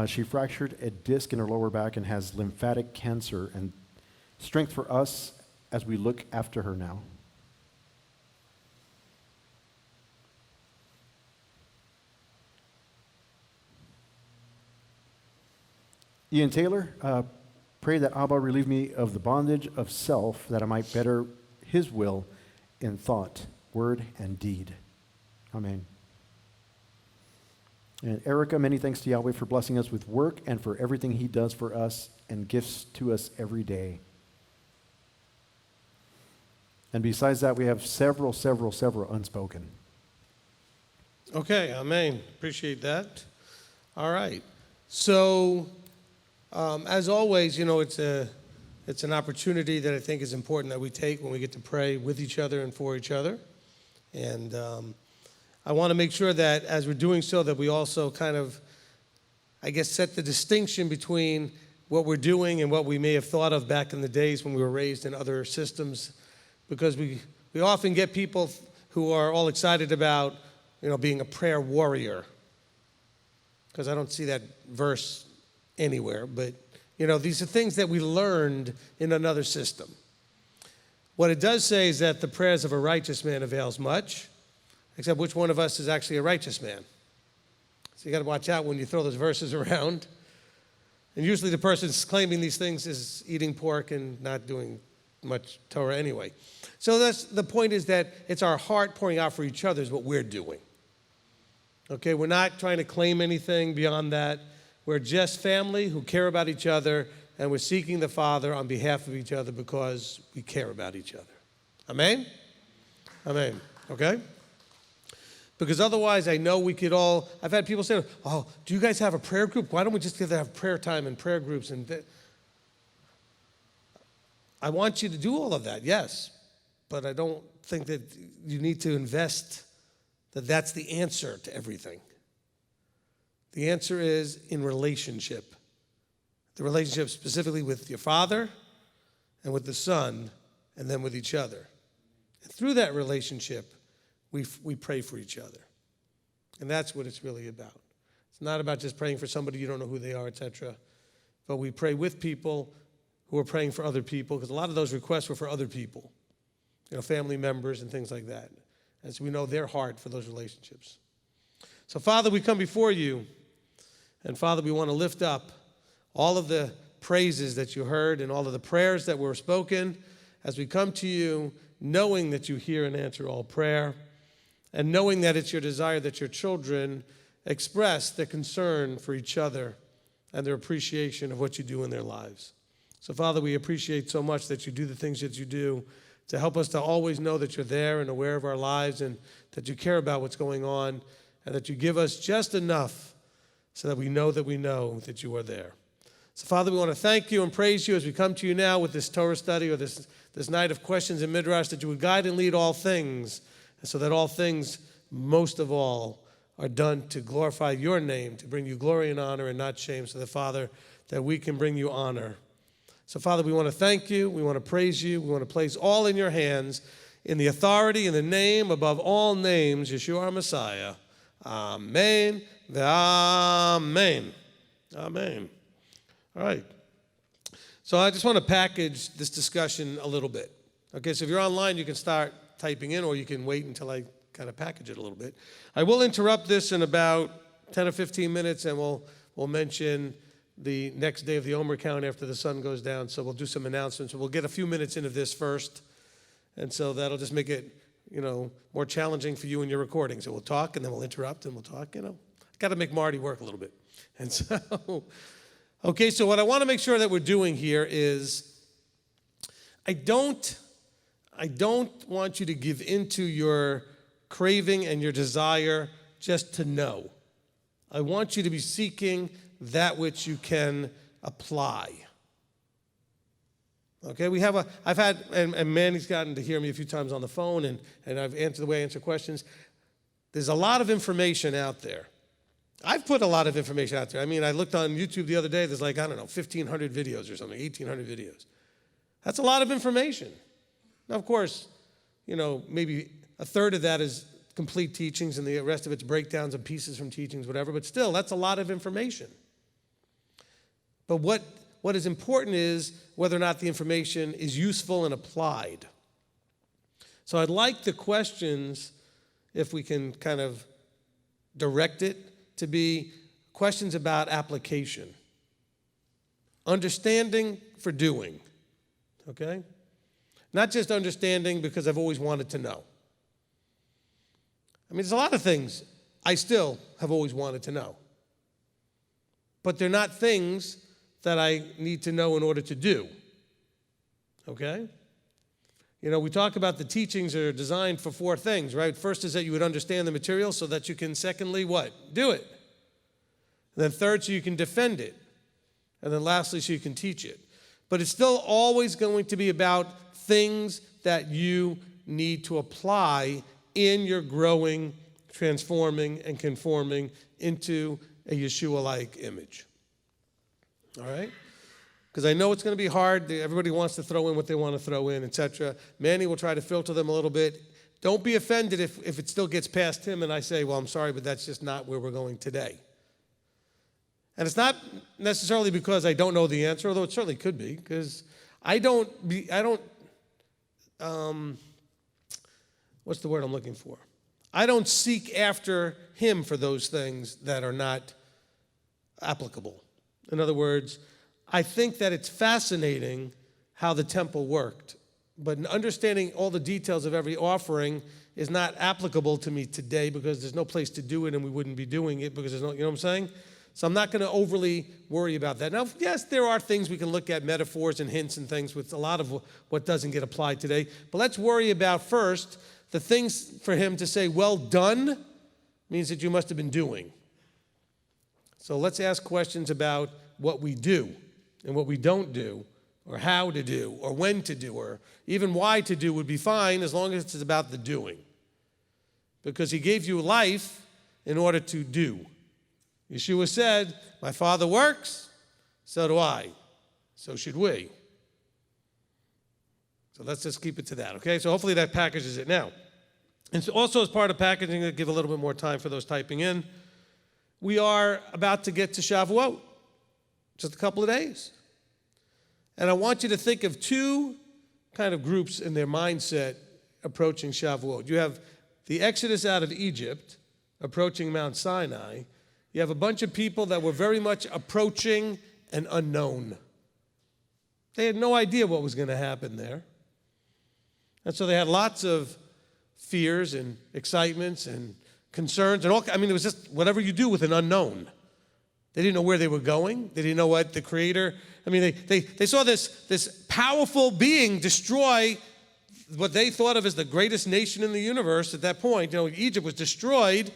She fractured a disc in her lower back and has lymphatic cancer, and strength for us as we look after her now. Ian Taylor, pray that Abba relieve me of the bondage of self, that I might better his will in thought, word, and deed. Amen. And Erica, many thanks to Yahweh for blessing us with work and for everything he does for us and gifts to us every day. And besides that, we have several unspoken. Okay, amen. Appreciate that. All right. So, as always, it's an opportunity that I think is important that we take when we get to pray with each other and for each other. And I want to make sure that as we're doing so, that we also kind of, set the distinction between what we're doing and what we may have thought of back in the days when we were raised in other systems. Because we often get people who are all excited about, being a prayer warrior. Because I don't see that verse anywhere. But, these are things that we learned in another system. What it does say is that the prayers of a righteous man avails much, except which one of us is actually a righteous man? So you got to watch out when you throw those verses around. And usually the person claiming these things is eating pork and not doing much Torah anyway. So the point is that it's our heart pouring out for each other is what we're doing. Okay, we're not trying to claim anything beyond that. We're just family who care about each other, and we're seeking the Father on behalf of each other because we care about each other. Amen? Amen. Okay? Because otherwise, I know we could all, I've had people say, oh, do you guys have a prayer group? Why don't we just get to have prayer time and prayer groups? I want you to do all of that, yes. But I don't think that you need to invest that that's the answer to everything. The answer is in relationship. The relationship specifically with your Father and with the Son and then with each other. And through that relationship, we pray for each other. And that's what it's really about. It's not about just praying for somebody you don't know who they are, etc. But we pray with people who are praying for other people, because a lot of those requests were for other people, family members and things like that. As we know their heart for those relationships. So, Father, we come before you. And, Father, we want to lift up all of the praises that you heard and all of the prayers that were spoken as we come to you, knowing that you hear and answer all prayer, and knowing that it's your desire that your children express their concern for each other and their appreciation of what you do in their lives. So, Father, we appreciate so much that you do the things that you do to help us to always know that you're there and aware of our lives and that you care about what's going on and that you give us just enough so that we know that you are there. So, Father, we want to thank you and praise you as we come to you now with this Torah study or this night of questions and midrash, that you would guide and lead all things, and so that all things, most of all, are done to glorify your name, to bring you glory and honor and not shame, so that, Father, that we can bring you honor. So, Father, we want to thank you, we want to praise you, we want to place all in your hands, in the authority, in the name above all names, Yeshua our Messiah. Amen. Amen. Amen. All right. So I just want to package this discussion a little bit. Okay, so if you're online, you can start typing in, or you can wait until I kind of package it a little bit. I will interrupt this in about 10 or 15 minutes, and we'll mention the next day of the Omer count after the sun goes down. So we'll do some announcements. We'll get a few minutes into this first, and so that'll just make it, more challenging for you in your recording. So we'll talk, and then we'll interrupt, and we'll talk. Got to make Marty work a little bit. And so, okay, so what I want to make sure that we're doing here is I don't want you to give into your craving and your desire just to know. I want you to be seeking that which you can apply. Okay, I've had, and Manny's gotten to hear me a few times on the phone, and I've answered the way I answer questions. There's a lot of information out there. I've put a lot of information out there. I mean, I looked on YouTube the other day, there's 1,500 videos or something, 1,800 videos. That's a lot of information. Now, of course, maybe a third of that is complete teachings, and the rest of it's breakdowns and pieces from teachings, whatever. But still, that's a lot of information. But what is important is whether or not the information is useful and applied. So I'd like the questions, if we can kind of direct it, to be questions about application. Understanding for doing, okay? Not just understanding because I've always wanted to know. I mean, there's a lot of things I still have always wanted to know. But they're not things that I need to know in order to do, okay? You know, we talk about the teachings are designed for 4 things, right? First is that you would understand the material so that you can, secondly, what? Do it. And then third, so you can defend it. And then lastly, so you can teach it. But it's still always going to be about things that you need to apply in your growing, transforming, and conforming into a Yeshua-like image. All right? Because I know it's going to be hard. Everybody wants to throw in what they want to throw in, etc. Manny will try to filter them a little bit. Don't be offended if it still gets past him and I say, well, I'm sorry, but that's just not where we're going today. And it's not necessarily because I don't know the answer, although it certainly could be, because what's the word I'm looking for? I don't seek after him for those things that are not applicable. In other words, I think that it's fascinating how the temple worked, but understanding all the details of every offering is not applicable to me today because there's no place to do it and we wouldn't be doing it because there's no, you know what I'm saying? So I'm not going to overly worry about that. Now, yes, there are things we can look at, metaphors and hints and things with a lot of what doesn't get applied today, but let's worry about first the things for him to say, well done, means that you must have been doing. So let's ask questions about what we do and what we don't do, or how to do, or when to do, or even why to do would be fine as long as it's about the doing. Because he gave you life in order to do. Yeshua said, my Father works, so do I. So should we. So let's just keep it to that, okay? So hopefully that packages it now. And so also as part of packaging, to give a little bit more time for those typing in, we are about to get to Shavuot, just a couple of days. And I want you to think of 2 kind of groups in their mindset approaching Shavuot. You have the Exodus out of Egypt, approaching Mount Sinai. You have a bunch of people that were very much approaching an unknown. They had no idea what was going to happen there. And so they had lots of fears and excitements and concerns and all. I mean, it was just whatever you do with an unknown. They didn't know where they were going. They didn't know what the Creator. I mean, they saw this powerful being destroy what they thought of as the greatest nation in the universe at that point. You know, Egypt was destroyed,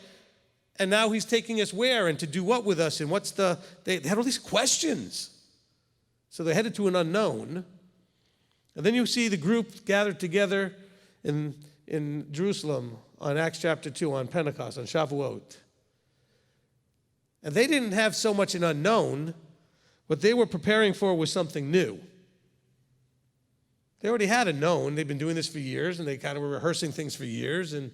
and now he's taking us where and to do what with us and what's the. They had all these questions. So they headed to an unknown. And then you see the group gathered together in Jerusalem on Acts chapter 2, on Pentecost, on Shavuot. And they didn't have so much an unknown. What they were preparing for was something new. They already had a known. They've been doing this for years, and they kind of were rehearsing things for years. And,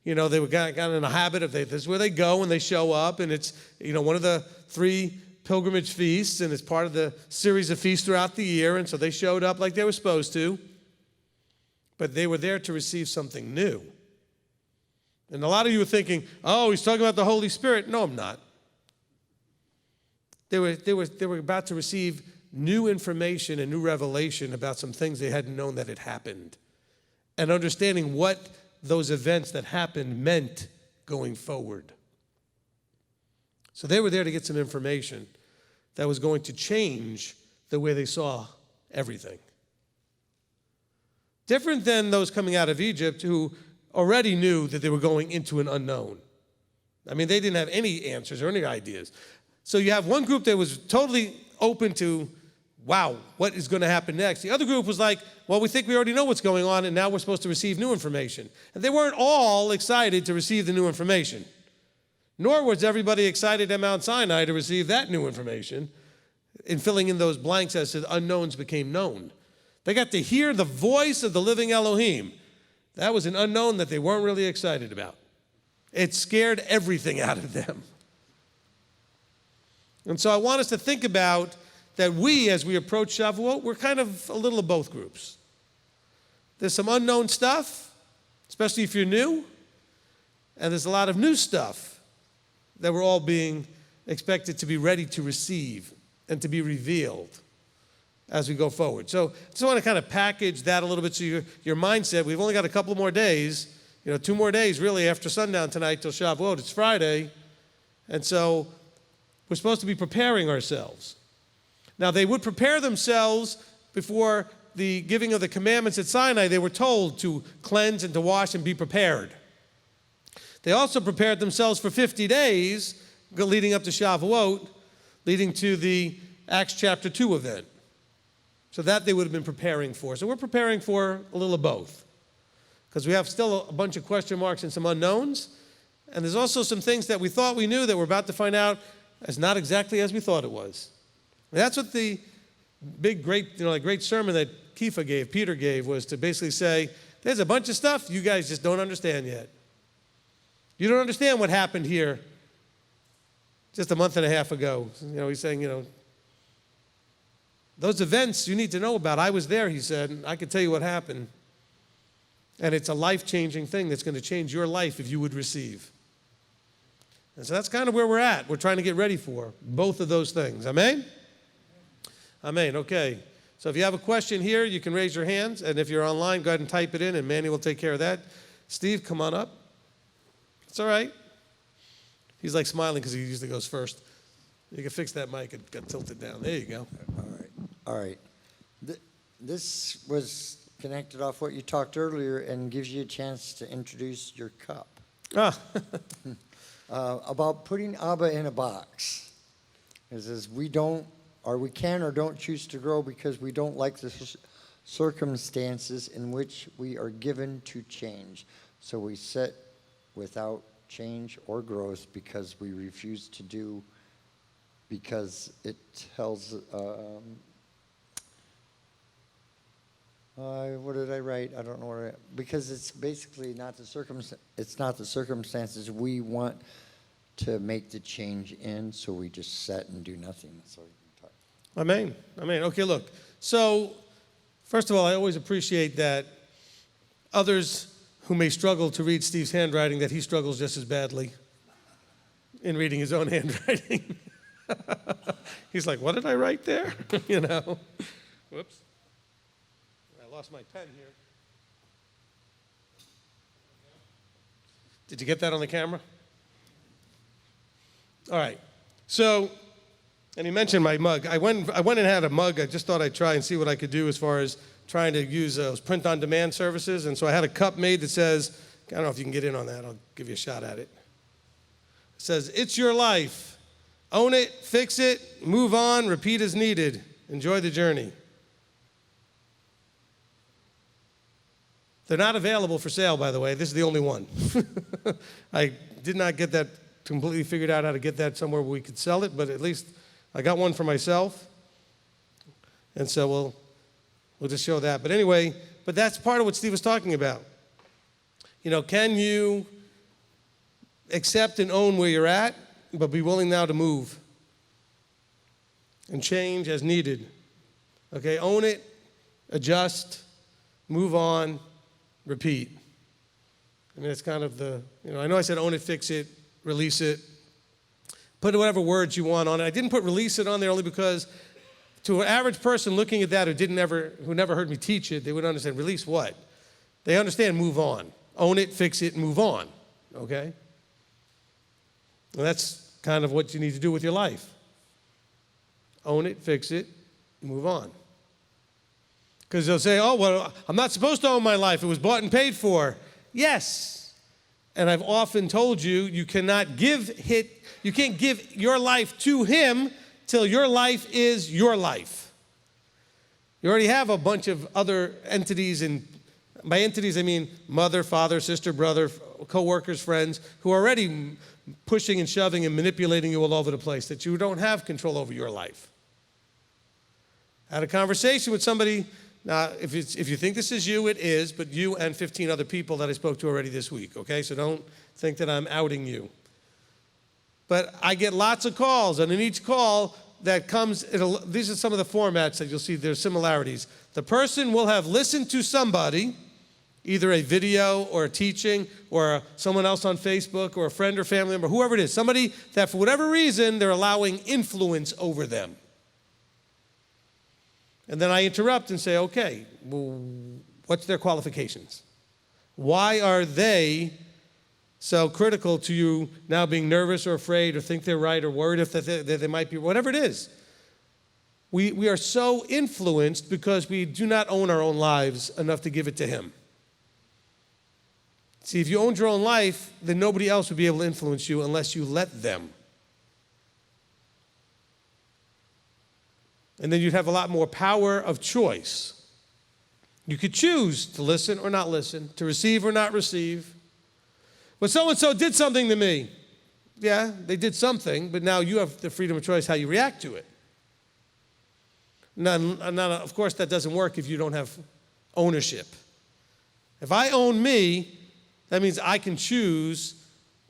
you know, they were got in a habit of this is where they go and they show up, and it's, you know, one of the 3 pilgrimage feasts, and it's part of the series of feasts throughout the year. And so they showed up like they were supposed to. But they were there to receive something new. And a lot of you are thinking, oh, he's talking about the Holy Spirit. No, I'm not. They were about to receive new information and new revelation about some things they hadn't known that had happened. And understanding what those events that happened meant going forward. So they were there to get some information that was going to change the way they saw everything. Different than those coming out of Egypt who already knew that they were going into an unknown. I mean, they didn't have any answers or any ideas. So you have one group that was totally open to, wow, what is going to happen next? The other group was like, well, we think we already know what's going on, and now we're supposed to receive new information. And they weren't all excited to receive the new information. Nor was everybody excited at Mount Sinai to receive that new information in filling in those blanks as the unknowns became known. They got to hear the voice of the living Elohim. That was an unknown that they weren't really excited about. It scared everything out of them. And so I want us to think about that we, as we approach Shavuot, we're kind of a little of both groups. There's some unknown stuff, especially if you're new, and there's a lot of new stuff that we're all being expected to be ready to receive and to be revealed as we go forward. So I just want to kind of package that a little bit so your mindset, we've only got a couple more days, 2 more days really after sundown tonight till Shavuot. It's Friday. And so we're supposed to be preparing ourselves. Now, they would prepare themselves before the giving of the commandments at Sinai. They were told to cleanse and to wash and be prepared. They also prepared themselves for 50 days leading up to Shavuot, leading to the Acts chapter 2 event. So that they would have been preparing for. So we're preparing for a little of both, because we have still a bunch of question marks and some unknowns. And there's also some things that we thought we knew that we're about to find out as not exactly as we thought it was. And that's what the big, great sermon that Peter gave, was to basically say, there's a bunch of stuff you guys just don't understand yet. You don't understand what happened here just a month and a half ago. He's saying, those events you need to know about. I was there, he said, and I could tell you what happened. And it's a life-changing thing that's going to change your life if you would receive. And so that's kind of where we're at. We're trying to get ready for both of those things. Amen? Amen. Okay. So if you have a question here, you can raise your hands. And if you're online, go ahead and type it in, and Manny will take care of that. Steve, come on up. It's all right. He's like smiling because he usually goes first. You can fix that mic. It got tilted down. There you go. All right. This was connected off what you talked earlier and gives you a chance to introduce your cup. About putting Abba in a box. It says we don't, or we can or don't choose to grow because we don't like the circumstances in which we are given to change. So we sit without change or growth because we refuse to do, because it tells, what did I write? I don't know because it's basically not the circumstances we want to make the change in, so we just sit and do nothing. So Amen. Amen. Okay, look. So, first of all, I always appreciate that others who may struggle to read Steve's handwriting, that he struggles just as badly in reading his own handwriting. He's like, what did I write there? Whoops. I lost my pen here. Did you get that on the camera? All right. So, and he mentioned my mug. I went and had a mug. I just thought I'd try and see what I could do as far as trying to use those print-on-demand services. And so I had a cup made that says, I don't know if you can get in on that. I'll give you a shot at it. It says, it's your life. Own it, fix it, move on, repeat as needed. Enjoy the journey. They're not available for sale, by the way. This is the only one. I did not get that completely figured out how to get that somewhere where we could sell it, but at least I got one for myself. And so we'll just show that. But anyway, but that's part of what Steve was talking about. Can you accept and own where you're at, but be willing now to move and change as needed? Okay, own it, adjust, move on, repeat. I mean, it's kind of the, I know I said own it, fix it, release it, put whatever words you want on it. I didn't put release it on there only because to an average person looking at that who never heard me teach it, they would understand release what? They understand move on. Own it, fix it, and move on. Okay? And that's kind of what you need to do with your life. Own it, fix it, move on. Because they'll say, oh, well, I'm not supposed to own my life. It was bought and paid for. Yes. And I've often told you, you can't give your life to him till your life is your life. You already have a bunch of other entities, and by entities I mean mother, father, sister, brother, co-workers, friends, who are already pushing and shoving and manipulating you all over the place, that you don't have control over your life. I had a conversation with somebody Now, if you think this is you, it is, but you and 15 other people that I spoke to already this week, okay? So don't think that I'm outing you. But I get lots of calls, and in each call that comes, these are some of the formats that you'll see there's similarities. The person will have listened to somebody, either a video or a teaching or someone else on Facebook or a friend or family member, whoever it is, somebody that for whatever reason they're allowing influence over them. And then I interrupt and say, okay, well, what's their qualifications? Why are they so critical to you now being nervous or afraid or think they're right or worried if they might be, whatever it is? We are so influenced because we do not own our own lives enough to give it to him. See, if you owned your own life, then nobody else would be able to influence you unless you let them. And then you'd have a lot more power of choice. You could choose to listen or not listen, to receive or not receive. But so-and-so did something to me. Yeah, they did something, but now you have the freedom of choice how you react to it. Of course, that doesn't work if you don't have ownership. If I own me, that means I can choose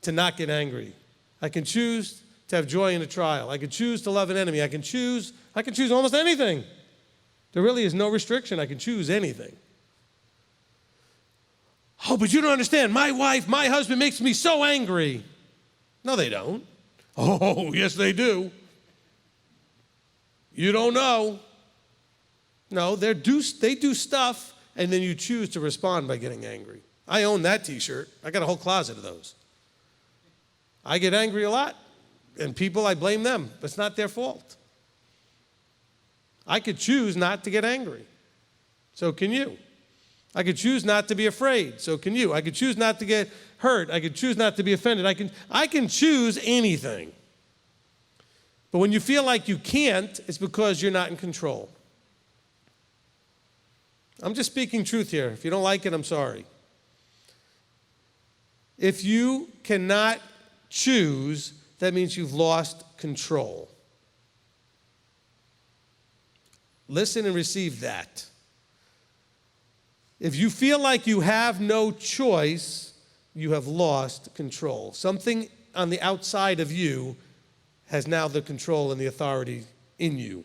to not get angry. I can choose to have joy in a trial. I can choose to love an enemy. I can choose almost anything. There really is no restriction. I can choose anything. Oh, but you don't understand. My wife, my husband makes me so angry. No, they don't. Oh, yes, they do. You don't know. No, they do stuff, and then you choose to respond by getting angry. I own that t-shirt. I got a whole closet of those. I get angry a lot, and people, I blame them. It's not their fault. I could choose not to get angry. So can you. I could choose not to be afraid. So can you. I could choose not to get hurt. I could choose not to be offended. I can choose anything. But when you feel like you can't, it's because you're not in control. I'm just speaking truth here. If you don't like it, I'm sorry. If you cannot choose, that means you've lost control. Listen and receive that. If you feel like you have no choice, you have lost control. Something on the outside of you has now the control and the authority in you.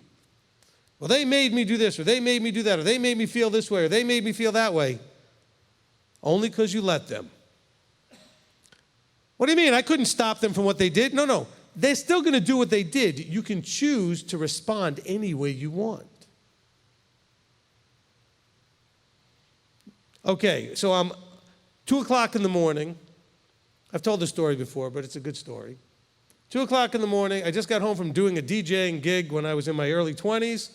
Well, they made me do this, or they made me do that, or they made me feel this way, or they made me feel that way. Only because you let them. What do you mean? I couldn't stop them from what they did? No. They're still going to do what they did. You can choose to respond any way you want. Okay, so I'm 2 o'clock in the morning. I've told this story before, but it's a good story. 2 o'clock in the morning, I just got home from doing a DJing gig when I was in my early 20s.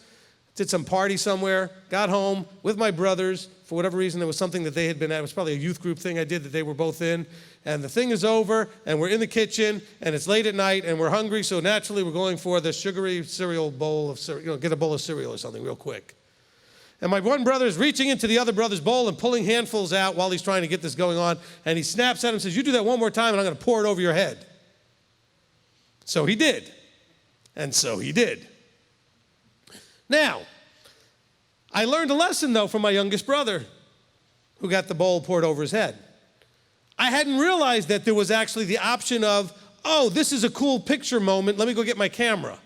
Did some party somewhere, got home with my brothers. For whatever reason, there was something that they had been at. It was probably a youth group thing I did that they were both in. And the thing is over, and we're in the kitchen, and it's late at night, and we're hungry, so naturally we're going for the sugary cereal bowl of cereal, get a bowl of cereal or something real quick. And my one brother is reaching into the other brother's bowl and pulling handfuls out while he's trying to get this going on, and he snaps at him and says, "You do that one more time, and I'm going to pour it over your head." So he did. And so he did. Now, I learned a lesson, though, from my youngest brother, who got the bowl poured over his head. I hadn't realized that there was actually the option of, oh, this is a cool picture moment, let me go get my camera.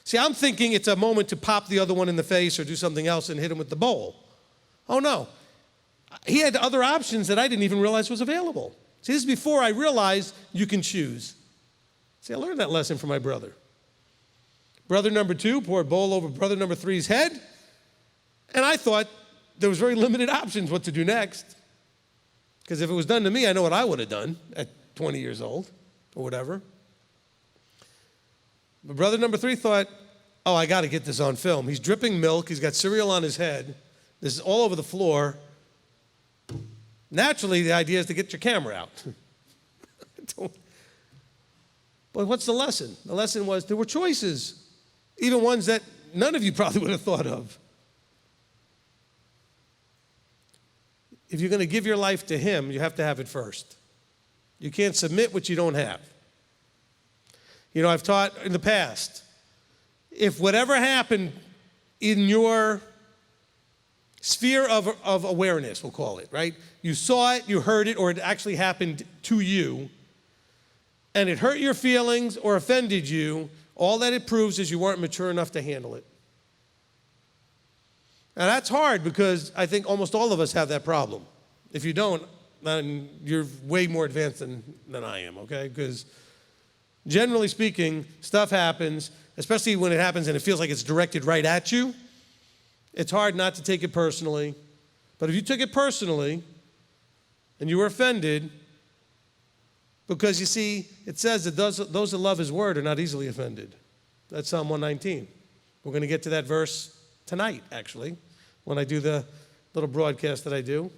See, I'm thinking it's a moment to pop the other one in the face or do something else and hit him with the bowl. Oh, no. He had other options that I didn't even realize was available. See, this is before I realized you can choose. See, I learned that lesson from my brother. Brother number 2 poured bowl over brother number 3's head, and I thought there was very limited options what to do next. Because if it was done to me, I know what I would have done at 20 years old or whatever. But brother number 3 thought, oh, I got to get this on film. He's dripping milk. He's got cereal on his head. This is all over the floor. Naturally, the idea is to get your camera out. But what's the lesson? The lesson was there were choices, even ones that none of you probably would have thought of. If you're going to give your life to him, you have to have it first. You can't submit what you don't have. You know, I've taught in the past, if whatever happened in your sphere of awareness, we'll call it, right? You saw it, you heard it, or it actually happened to you, and it hurt your feelings or offended you, all that it proves is you weren't mature enough to handle it. Now that's hard because I think almost all of us have that problem. If you don't, then you're way more advanced than I am, okay? Because generally speaking, stuff happens, especially when it happens and it feels like it's directed right at you. It's hard not to take it personally. But if you took it personally and you were offended, because you see, it says that those that love his word are not easily offended. That's Psalm 119. We're going to get to that verse tonight, actually, when I do the little broadcast that I do.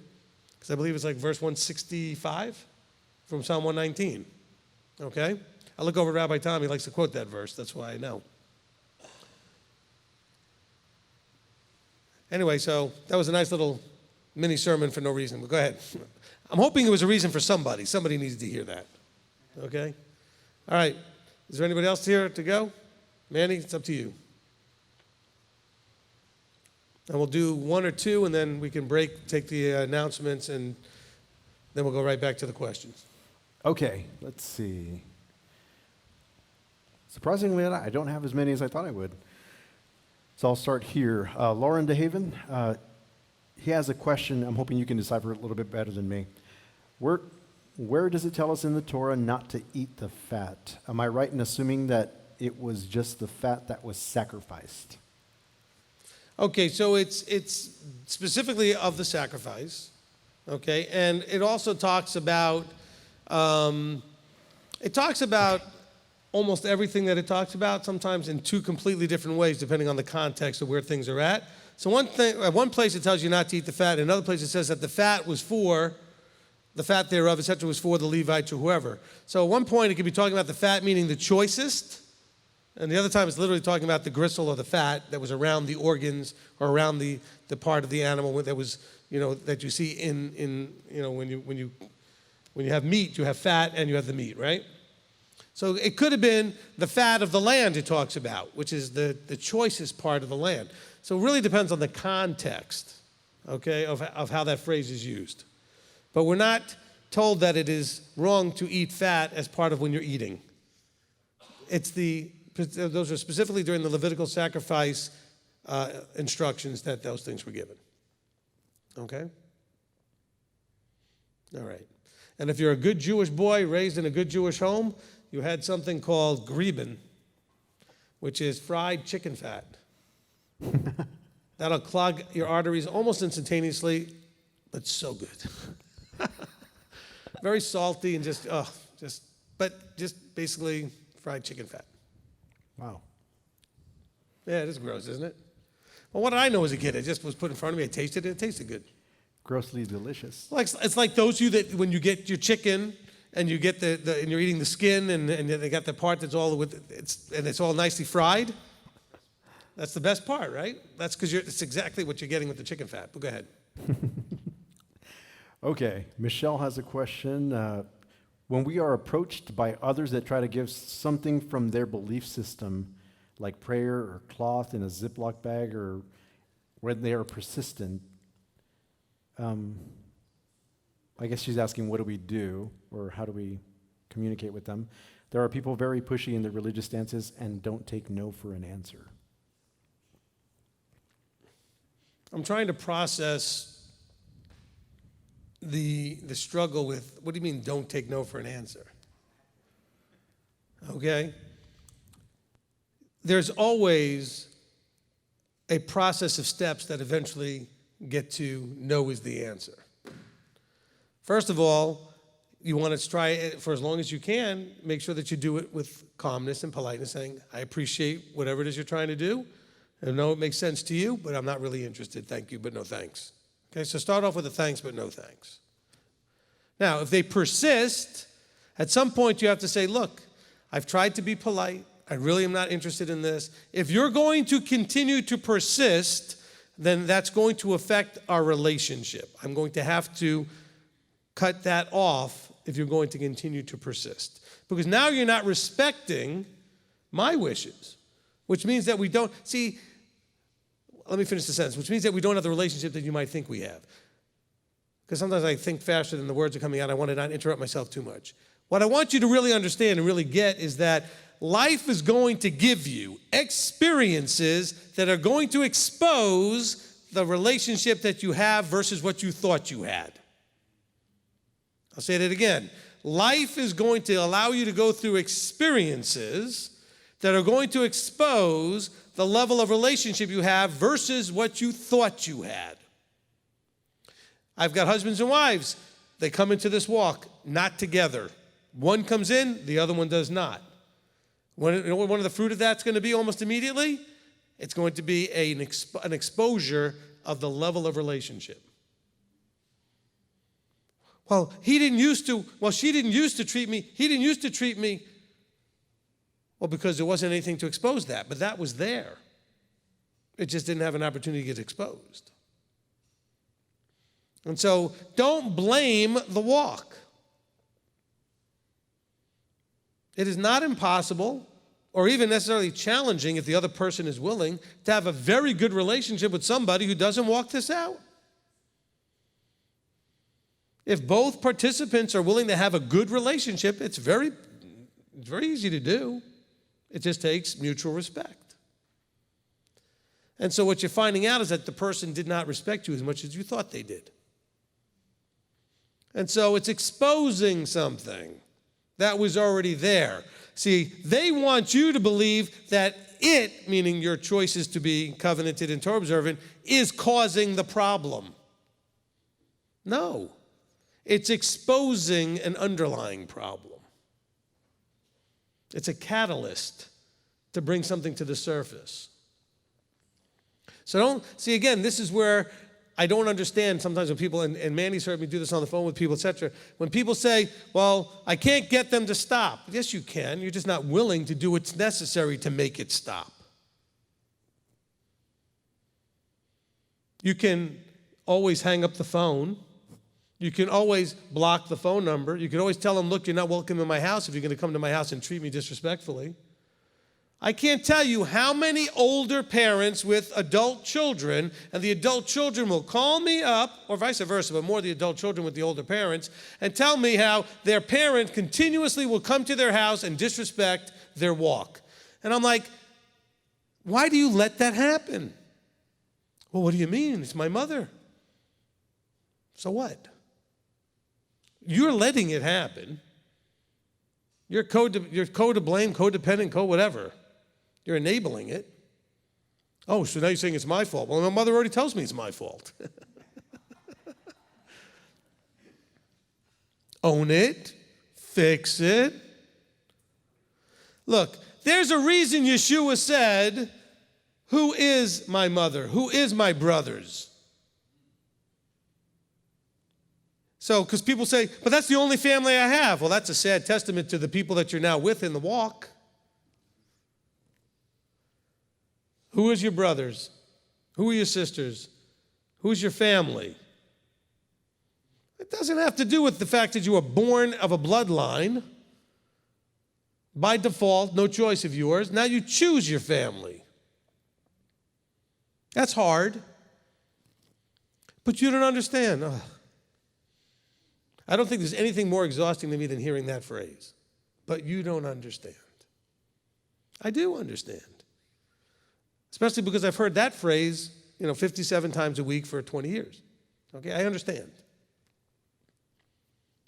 Because I believe it's like verse 165 from Psalm 119. Okay? I look over at Rabbi Tom, he likes to quote that verse. That's why I know. Anyway, so that was a nice little mini sermon for no reason. But go ahead. I'm hoping it was a reason for somebody. Somebody needs to hear that. Okay? All right. Is there anybody else here to go? Manny, it's up to you. And we'll do one or two, and then we can take the announcements, and then we'll go right back to the questions. Okay, let's see. Surprisingly, I don't have as many as I thought I would. So I'll start here. Lauren DeHaven, he has a question. I'm hoping you can decipher it a little bit better than me. Where does it tell us in the Torah not to eat the fat? Am I right in assuming that it was just the fat that was sacrificed? Okay, so it's specifically of the sacrifice, okay, and it also talks about almost everything that it talks about, sometimes in two completely different ways, depending on the context of where things are at. So at one place it tells you not to eat the fat, in another place it says that the fat thereof, etc., was for the Levites or whoever. So at one point it could be talking about the fat meaning the choicest, and the other time it's literally talking about the gristle or the fat that was around the organs or around the part of the animal that was, that you see in when you have meat, you have fat and you have the meat, right? So it could have been the fat of the land it talks about, which is the choicest part of the land. So it really depends on the context, okay, of how that phrase is used. But we're not told that it is wrong to eat fat as part of when you're eating. Those are specifically during the Levitical sacrifice instructions that those things were given. Okay? All right. And if you're a good Jewish boy raised in a good Jewish home, you had something called grieben, which is fried chicken fat. That'll clog your arteries almost instantaneously, but so good. Very salty and just basically fried chicken fat. Wow. Yeah, it is gross, isn't it? Well, what did I know as a kid? It just was put in front of me. I tasted it. It tasted good. Grossly delicious. It's like those of you that when you get your chicken and you get and you're eating the skin and they got the part that's all it's all nicely fried. That's the best part, right? That's because it's exactly what you're getting with the chicken fat. But go ahead. Okay, Michelle has a question. When we are approached by others that try to give something from their belief system, like prayer or cloth in a Ziploc bag, or when they are persistent, I guess she's asking, what do we do, or how do we communicate with them? There are people very pushy in their religious stances and don't take no for an answer. I'm trying to process the struggle with, what do you mean don't take no for an answer? Okay? There's always a process of steps that eventually get to no is the answer. First of all, you want to try it for as long as you can, make sure that you do it with calmness and politeness, saying, I appreciate whatever it is you're trying to do. I know it makes sense to you, but I'm not really interested. Thank you, but no thanks. Okay, so start off with a thanks, but no thanks. Now, if they persist, at some point you have to say, look, I've tried to be polite. I really am not interested in this. If you're going to continue to persist, then that's going to affect our relationship. I'm going to have to cut that off if you're going to continue to persist. Because now you're not respecting my wishes, which means that we don't. See, let me finish the sentence, which means that we don't have the relationship that you might think we have. Because sometimes I think faster than the words are coming out. I want to not interrupt myself too much. What I want you to really understand and really get is that life is going to give you experiences that are going to expose the relationship that you have versus what you thought you had. I'll say that again. Life is going to allow you to go through experiences that are going to expose the level of relationship you have versus what you thought you had. I've got husbands and wives. They come into this walk not together. One comes in, the other one does not. One of the fruit of that's going to be almost immediately? It's going to be an exposure of the level of relationship. Well, she didn't used to treat me. Well, because there wasn't anything to expose that, but that was there. It just didn't have an opportunity to get exposed. And so don't blame the walk. It is not impossible or even necessarily challenging if the other person is willing to have a very good relationship with somebody who doesn't walk this out. If both participants are willing to have a good relationship, it's very easy to do. It just takes mutual respect. And so what you're finding out is that the person did not respect you as much as you thought they did. And so it's exposing something that was already there. See, they want you to believe that it, meaning your choices to be covenanted and Torah observant, is causing the problem. No. It's exposing an underlying problem. It's a catalyst to bring something to the surface. So again, this is where I don't understand sometimes when people, and Manny's heard me do this on the phone with people, etc. When people say, well, I can't get them to stop. Yes, you can. You're just not willing to do what's necessary to make it stop. You can always hang up the phone. You can always block the phone number. You can always tell them, look, you're not welcome in my house if you're going to come to my house and treat me disrespectfully. I can't tell you how many older parents with adult children, and the adult children will call me up, or vice versa, but more the adult children with the older parents, and tell me how their parent continuously will come to their house and disrespect their walk. And I'm like, why do you let that happen? Well, what do you mean? It's my mother. So what? You're letting it happen. You're co-to-blame, codependent, co-whatever. You're enabling it. Oh, so now you're saying it's my fault. Well, my mother already tells me it's my fault. Own it. Fix it. Look, there's a reason Yeshua said, who is my mother? Who is my brothers? So, because people say, but that's the only family I have. Well, that's a sad testament to the people that you're now with in the walk. Who is your brothers? Who are your sisters? Who's your family? It doesn't have to do with the fact that you were born of a bloodline. By default, no choice of yours. Now you choose your family. That's hard. But you don't understand. Oh. I don't think there's anything more exhausting to me than hearing that phrase. But you don't understand. I do understand. Especially because I've heard that phrase, 57 times a week for 20 years. Okay, I understand.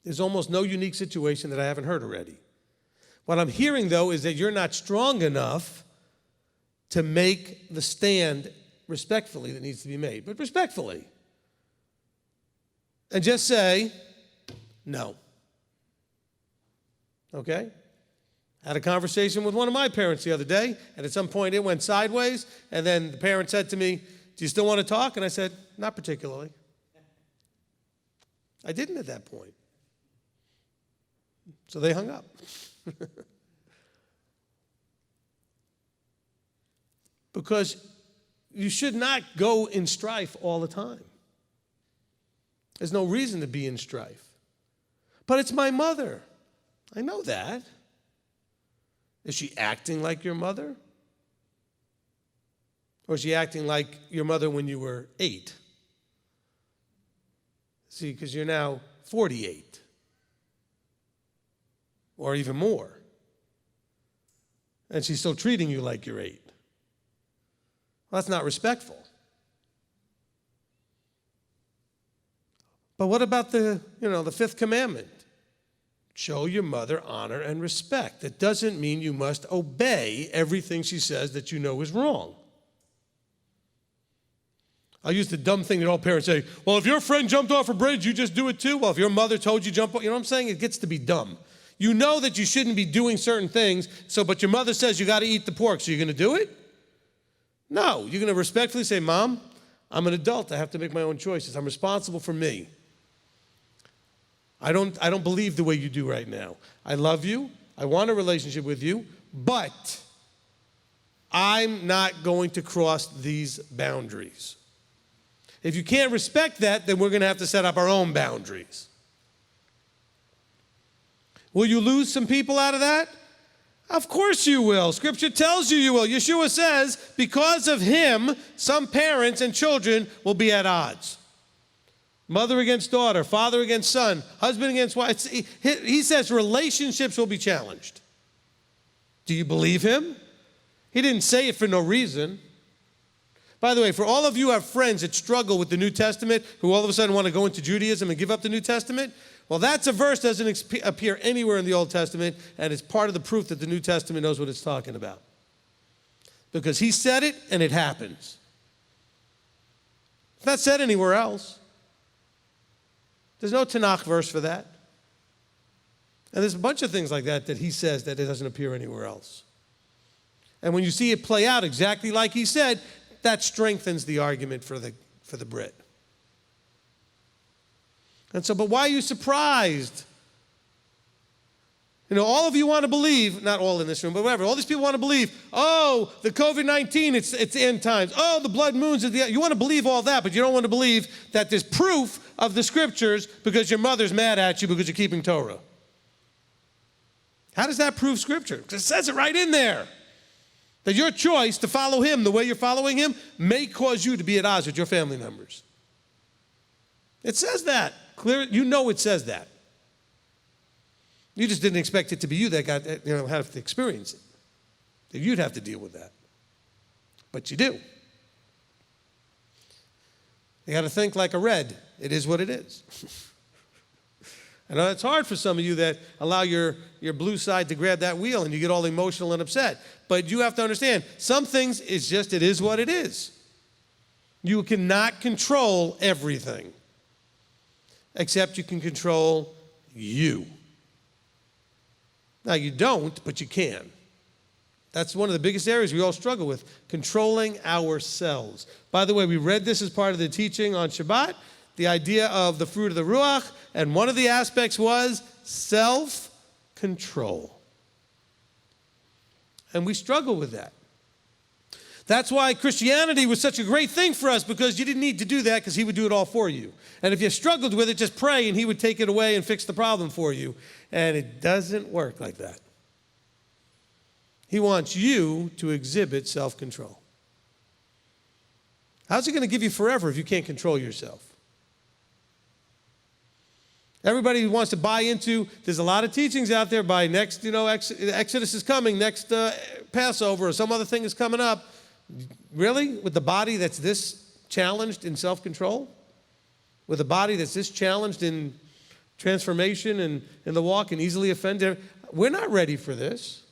There's almost no unique situation that I haven't heard already. What I'm hearing, though, is that you're not strong enough to make the stand respectfully that needs to be made. But respectfully. And just say, no. Okay? I had a conversation with one of my parents the other day, and at some point it went sideways, and then the parent said to me, do you still want to talk? And I said, not particularly. I didn't at that point. So they hung up. Because you should not go in strife all the time. There's no reason to be in strife. But it's my mother. I know that. Is she acting like your mother? Or is she acting like your mother when you were 8? See, because you're now 48. Or even more. And she's still treating you like you're 8. Well, that's not respectful. But what about the fifth commandment? Show your mother honor and respect. That doesn't mean you must obey everything she says that you know is wrong. I'll use the dumb thing that all parents say, well, if your friend jumped off a bridge, you just do it too. Well, if your mother told you jump off, you know what I'm saying? It gets to be dumb. You know that you shouldn't be doing certain things, but your mother says you got to eat the pork, so you're going to do it? No, you're going to respectfully say, Mom, I'm an adult. I have to make my own choices. I'm responsible for me. I don't believe the way you do right now. I love you. I want a relationship with you, but I'm not going to cross these boundaries. If you can't respect that, then we're going to have to set up our own boundaries. Will you lose some people out of that? Of course you will. Scripture tells you will. Yeshua says, because of him, some parents and children will be at odds. Mother against daughter, father against son, husband against wife. He says relationships will be challenged. Do you believe him? He didn't say it for no reason. By the way, for all of you who have friends that struggle with the New Testament, who all of a sudden want to go into Judaism and give up the New Testament, well, that's a verse that doesn't appear anywhere in the Old Testament, and it's part of the proof that the New Testament knows what it's talking about. Because he said it, and it happens. It's not said anywhere else. There's no Tanakh verse for that. And there's a bunch of things like that he says that it doesn't appear anywhere else. And when you see it play out exactly like he said, that strengthens the argument for the Brit. And so, but why are you surprised? All of you want to believe, not all in this room, but whatever, all these people want to believe, oh, the COVID-19, it's end times. Oh, the blood moons, you want to believe all that, but you don't want to believe that there's proof of the scriptures because your mother's mad at you because you're keeping Torah. How does that prove scripture? Because it says it right in there. That your choice to follow him the way you're following him may cause you to be at odds with your family members. It says that. Clear. It says that. You just didn't expect it to be you that have to experience it. That you'd have to deal with that. But you do. You got to think like a red. It is what it is. I know it's hard for some of you that allow your blue side to grab that wheel and you get all emotional and upset. But you have to understand, some things it is what it is. You cannot control everything. Except you can control you. Now you don't, but you can. That's one of the biggest areas we all struggle with, controlling ourselves. By the way, we read this as part of the teaching on Shabbat, the idea of the fruit of the Ruach, and one of the aspects was self-control. And we struggle with that. That's why Christianity was such a great thing for us, because you didn't need to do that because he would do it all for you. And if you struggled with it, just pray and he would take it away and fix the problem for you. And it doesn't work like that. He wants you to exhibit self-control. How's he going to give you forever if you can't control yourself? Everybody wants to buy into, there's a lot of teachings out there by next, Exodus is coming, next Passover or some other thing is coming up. Really? With the body that's this challenged in self-control? With a body that's this challenged in transformation and in the walk and easily offended? We're not ready for this.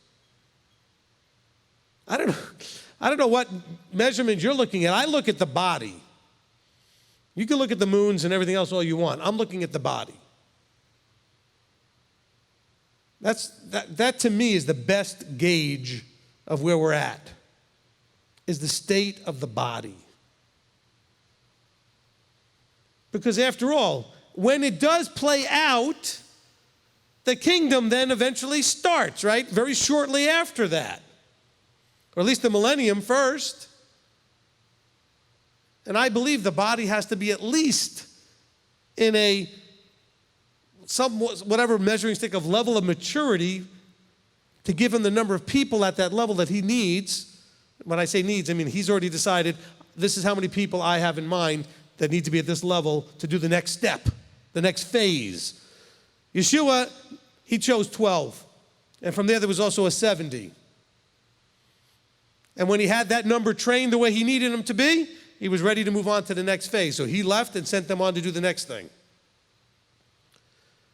I don't know what measurement you're looking at. I look at the body. You can look at the moons and everything else all you want. I'm looking at the body. That to me is the best gauge of where we're at, is the state of the body. Because after all, when it does play out, the kingdom then eventually starts, right? Very shortly after that. Or at least the millennium first. And I believe the body has to be at least in a whatever measuring stick of level of maturity to give him the number of people at that level that he needs. When I say needs, I mean he's already decided this is how many people I have in mind that need to be at this level to do the next step, the next phase. Yeshua, he chose 12. And from there was also a 70. And when he had that number trained the way he needed them to be, he was ready to move on to the next phase. So he left and sent them on to do the next thing.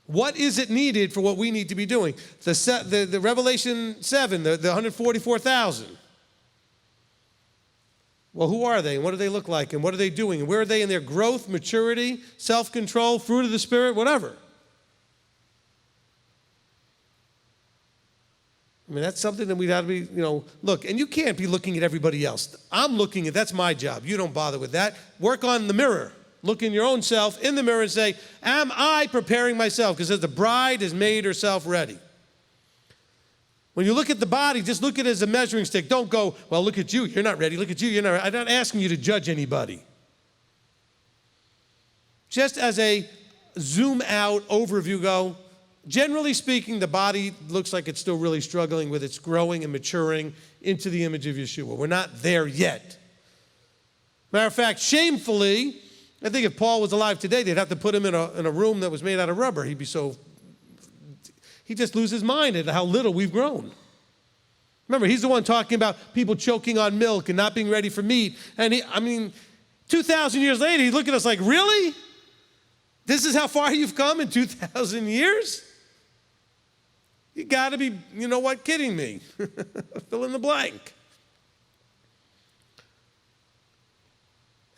What is it needed for what we need to be doing? The Revelation 7, the 144,000. Well, who are they, and what do they look like, and what are they doing, and where are they in their growth, maturity, self-control, fruit of the Spirit, whatever? I mean, that's something that we'd have to be, look, and you can't be looking at everybody else. I'm looking at, that's my job. You don't bother with that. Work on the mirror. Look in your own self in the mirror and say, am I preparing myself? Because it says the bride has made herself ready. When you look at the body, just look at it as a measuring stick. Don't go, well, look at you, you're not ready. Look at you, you're not ready. I'm not asking you to judge anybody. Just as a zoom out overview go, generally speaking, the body looks like it's still really struggling with its growing and maturing into the image of Yeshua. We're not there yet. Matter of fact, shamefully, I think if Paul was alive today, they'd have to put him in a room that was made out of rubber. He'd just lose his mind at how little we've grown. Remember, he's the one talking about people choking on milk and not being ready for meat. And 2,000 years later, he's looking at us like, really? This is how far you've come in 2,000 years? You got to be, kidding me. Fill in the blank.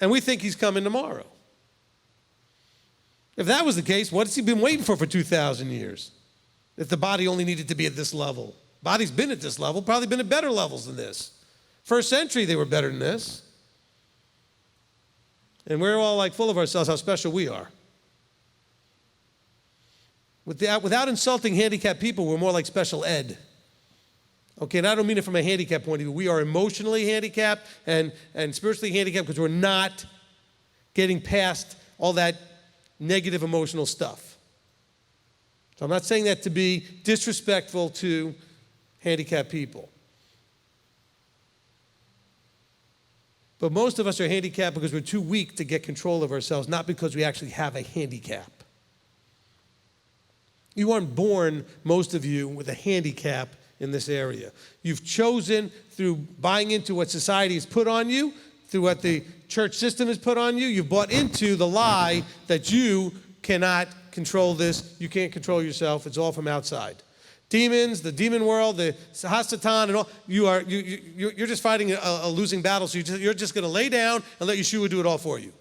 And we think he's coming tomorrow. If that was the case, what has he been waiting for 2,000 years? If the body only needed to be at this level. Body's been at this level, probably been at better levels than this. First century, they were better than this. And we're all full of ourselves, how special we are. Without insulting handicapped people, we're more like special ed. Okay, and I don't mean it from a handicap point of view. We are emotionally handicapped and spiritually handicapped because we're not getting past all that negative emotional stuff. So I'm not saying that to be disrespectful to handicapped people. But most of us are handicapped because we're too weak to get control of ourselves, not because we actually have a handicap. You aren't born, most of you, with a handicap in this area. You've chosen through buying into what society has put on you, through what the church system has put on you, you've bought into the lie that you cannot control this, you can't control yourself, it's all from outside. Demons, the demon world, the Hasatan, and all, you're just fighting a losing battle, so you're just going to lay down and let Yeshua do it all for you.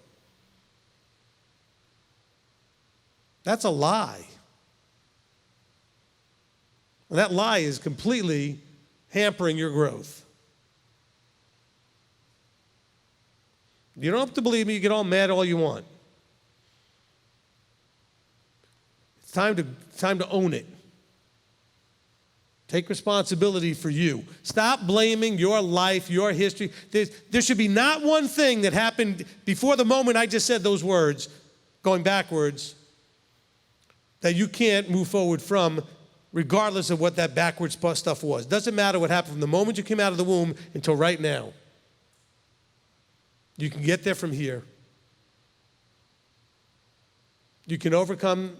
That's a lie. And that lie is completely hampering your growth. You don't have to believe me, you get all mad all you want. It's time to own it. Take responsibility for you. Stop blaming your life, your history. There should be not one thing that happened before the moment I just said those words, going backwards, that you can't move forward from, regardless of what that backwards stuff was. Doesn't matter what happened from the moment you came out of the womb until right now. You can get there from here. You can overcome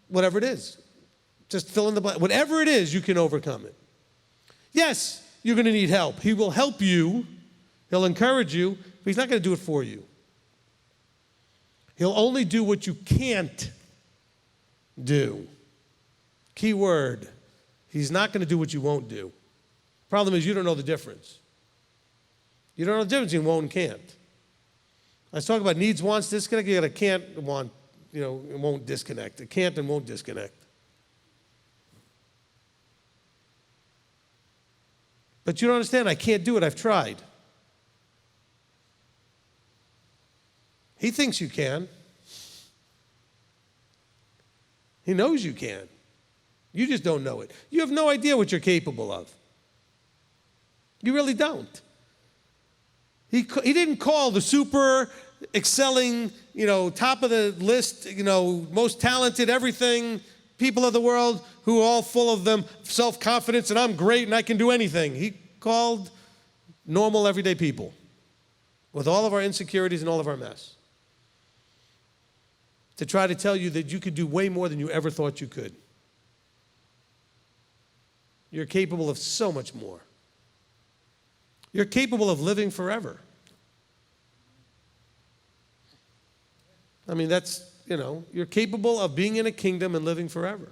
whatever it is. Just fill in the blank. Whatever it is, you can overcome it. Yes, you're going to need help. He will help you. He'll encourage you, but he's not going to do it for you. He'll only do what you can't do. Key word, he's not going to do what you won't do. Problem is you don't know the difference. You don't know the difference between won't and can't. I was talking about needs, wants, disconnect. You got a can't, want, it won't disconnect. A can't and won't disconnect. But you don't understand, I can't do it, I've tried. He thinks you can. He knows you can. You just don't know it. You have no idea what you're capable of. You really don't. He didn't call the super excelling, top of the list, most talented everything people of the world who are all full of them self-confidence and I'm great and I can do anything. He called normal, everyday people with all of our insecurities and all of our mess to try to tell you that you could do way more than you ever thought you could. You're capable of so much more. You're capable of living forever. I mean, that's, you're capable of being in a kingdom and living forever.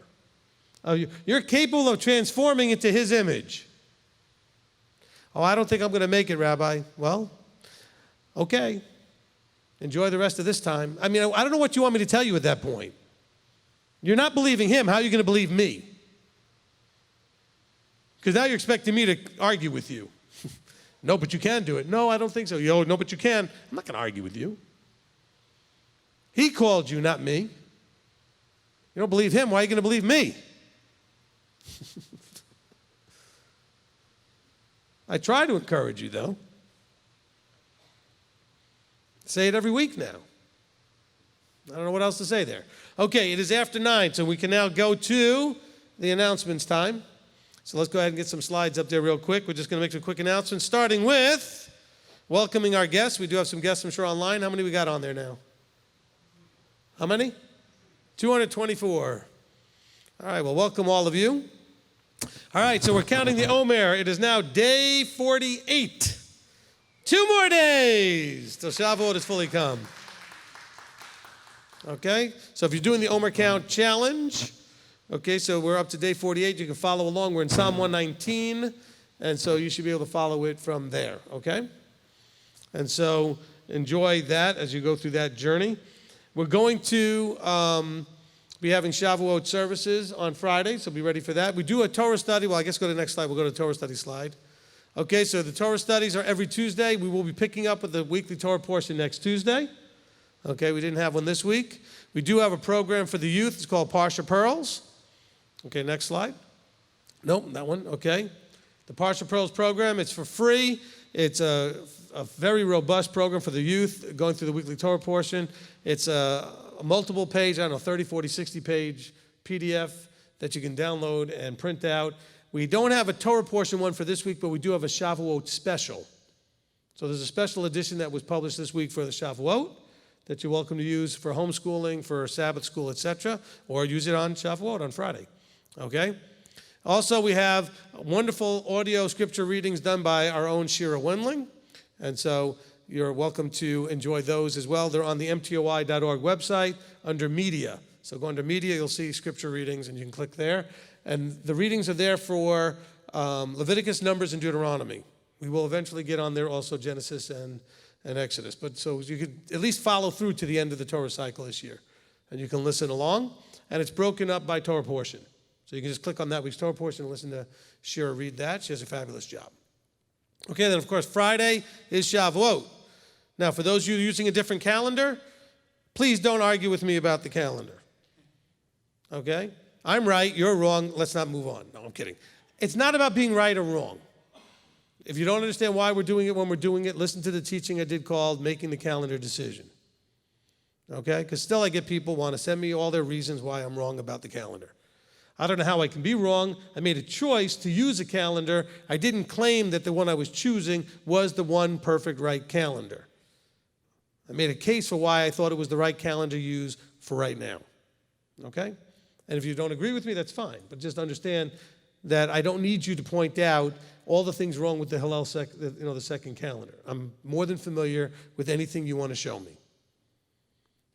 You're capable of transforming into His image. Oh, I don't think I'm going to make it, Rabbi. Well, okay. Enjoy the rest of this time. I mean, I don't know what you want me to tell you at that point. You're not believing Him. How are you going to believe me? Because now you're expecting me to argue with you. No, but you can do it. No, I don't think so. No, but you can. I'm not going to argue with you. He called you, not me. You don't believe Him. Why are you going to believe me? I try to encourage you, though. Say it every week now. I don't know what else to say there. Okay, it is after 9, so we can now go to the announcements time. So let's go ahead and get some slides up there real quick. We're just going to make some quick announcements, starting with welcoming our guests. We do have some guests, I'm sure, online. How many we got on there now? How many? 224. All right, well, welcome all of you. All right, so we're counting the Omer. It is now day 48. 2 more days till Shavuot is fully come. Okay, so if you're doing the Omer Count Challenge, okay, so we're up to day 48. You can follow along. We're in Psalm 119, and so you should be able to follow it from there, okay? And so enjoy that as you go through that journey. We're going to be having Shavuot services on Friday, so be ready for that. We do a Torah study. Well, I guess go to the next slide. We'll go to the Torah study slide. Okay, so the Torah studies are every Tuesday. We will be picking up with the weekly Torah portion next Tuesday. Okay, we didn't have one this week. We do have a program for the youth. It's called Parsha Pearls. Okay, next slide. Nope, that one. Okay. The Parsha Pearls program, it's for free. It's a very robust program for the youth going through the weekly Torah portion. It's a multiple page, 30, 40, 60 page PDF that you can download and print out. We don't have a Torah portion one for this week, but we do have a Shavuot special. So there's a special edition that was published this week for the Shavuot that you're welcome to use for homeschooling, for Sabbath school, etc., or use it on Shavuot on Friday. Okay? Also, we have wonderful audio scripture readings done by our own Shira Wendling, and so you're welcome to enjoy those as well. They're on the MTOI.org website under Media. So go under Media, you'll see scripture readings, and you can click there. And the readings are there for Leviticus, Numbers, and Deuteronomy. We will eventually get on there also Genesis and Exodus. But so you could at least follow through to the end of the Torah cycle this year. And you can listen along. And it's broken up by Torah portion. So you can just click on that week's Torah portion and listen to Shira read that. She has a fabulous job. Okay, then of course Friday is Shavuot. Now for those of you using a different calendar, please don't argue with me about the calendar. Okay? I'm right, you're wrong, let's not move on. No, I'm kidding. It's not about being right or wrong. If you don't understand why we're doing it when we're doing it, listen to the teaching I did called Making the Calendar Decision. Okay? Because still I get people want to send me all their reasons why I'm wrong about the calendar. I don't know how I can be wrong. I made a choice to use a calendar. I didn't claim that the one I was choosing was the one perfect right calendar. I made a case for why I thought it was the right calendar to use for right now. Okay? And if you don't agree with me, that's fine. But just understand that I don't need you to point out all the things wrong with the Hillel the second calendar. I'm more than familiar with anything you want to show me.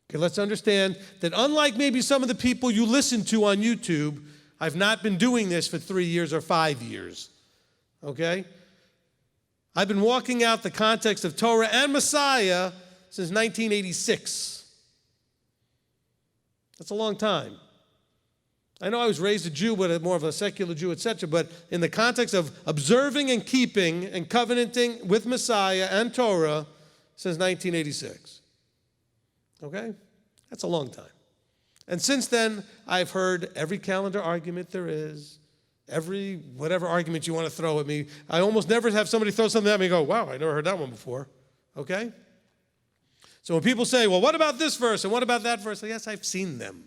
Okay, let's understand that unlike maybe some of the people you listen to on YouTube, I've not been doing this for 3 years or 5 years. Okay? I've been walking out the context of Torah and Messiah since 1986. That's a long time. I know I was raised a Jew, but more of a secular Jew, etc., but in the context of observing and keeping and covenanting with Messiah and Torah since 1986. Okay? That's a long time. And since then, I've heard every calendar argument there is, every whatever argument you want to throw at me. I almost never have somebody throw something at me and go, wow, I never heard that one before. Okay? So when people say, well, what about this verse and what about that verse? Yes, I've seen them.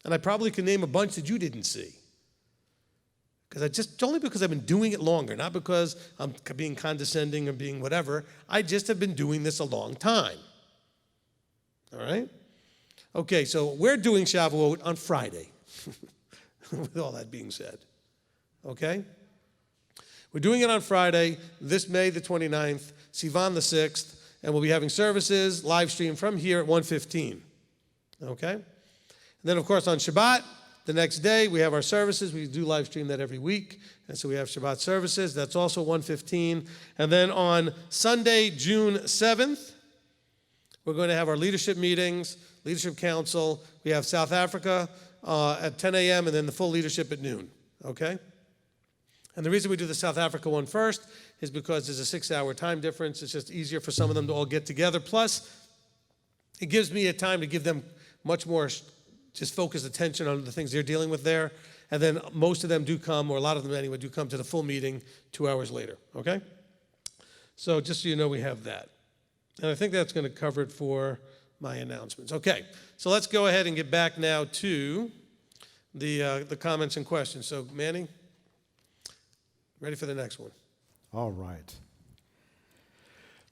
And I probably can name a bunch that you didn't see. Only because I've been doing it longer, not because I'm being condescending or being whatever. I just have been doing this a long time. All right? Okay, so we're doing Shavuot on Friday, with all that being said. Okay? We're doing it on Friday, this May the 29th, Sivan the 6th, and we'll be having services, live stream from here at 1:15. Okay? And then, of course, on Shabbat, the next day, we have our services. We do live stream that every week. And so we have Shabbat services. That's also 1:15. And then on Sunday, June 7th, we're going to have our leadership meetings, leadership council. We have South Africa at 10 a.m. and then the full leadership at noon. Okay? And the reason we do the South Africa one first is because there's a 6-hour time difference. It's just easier for some of them to all get together. Plus, it gives me a time to give them much more just focused attention on the things they're dealing with there. And then most of them do come, or a lot of them anyway, do come to the full meeting 2 hours later. Okay? So just so you know, we have that. And I think that's going to cover it for my announcements. Okay, so let's go ahead and get back now to the comments and questions. So, Manny, ready for the next one? All right.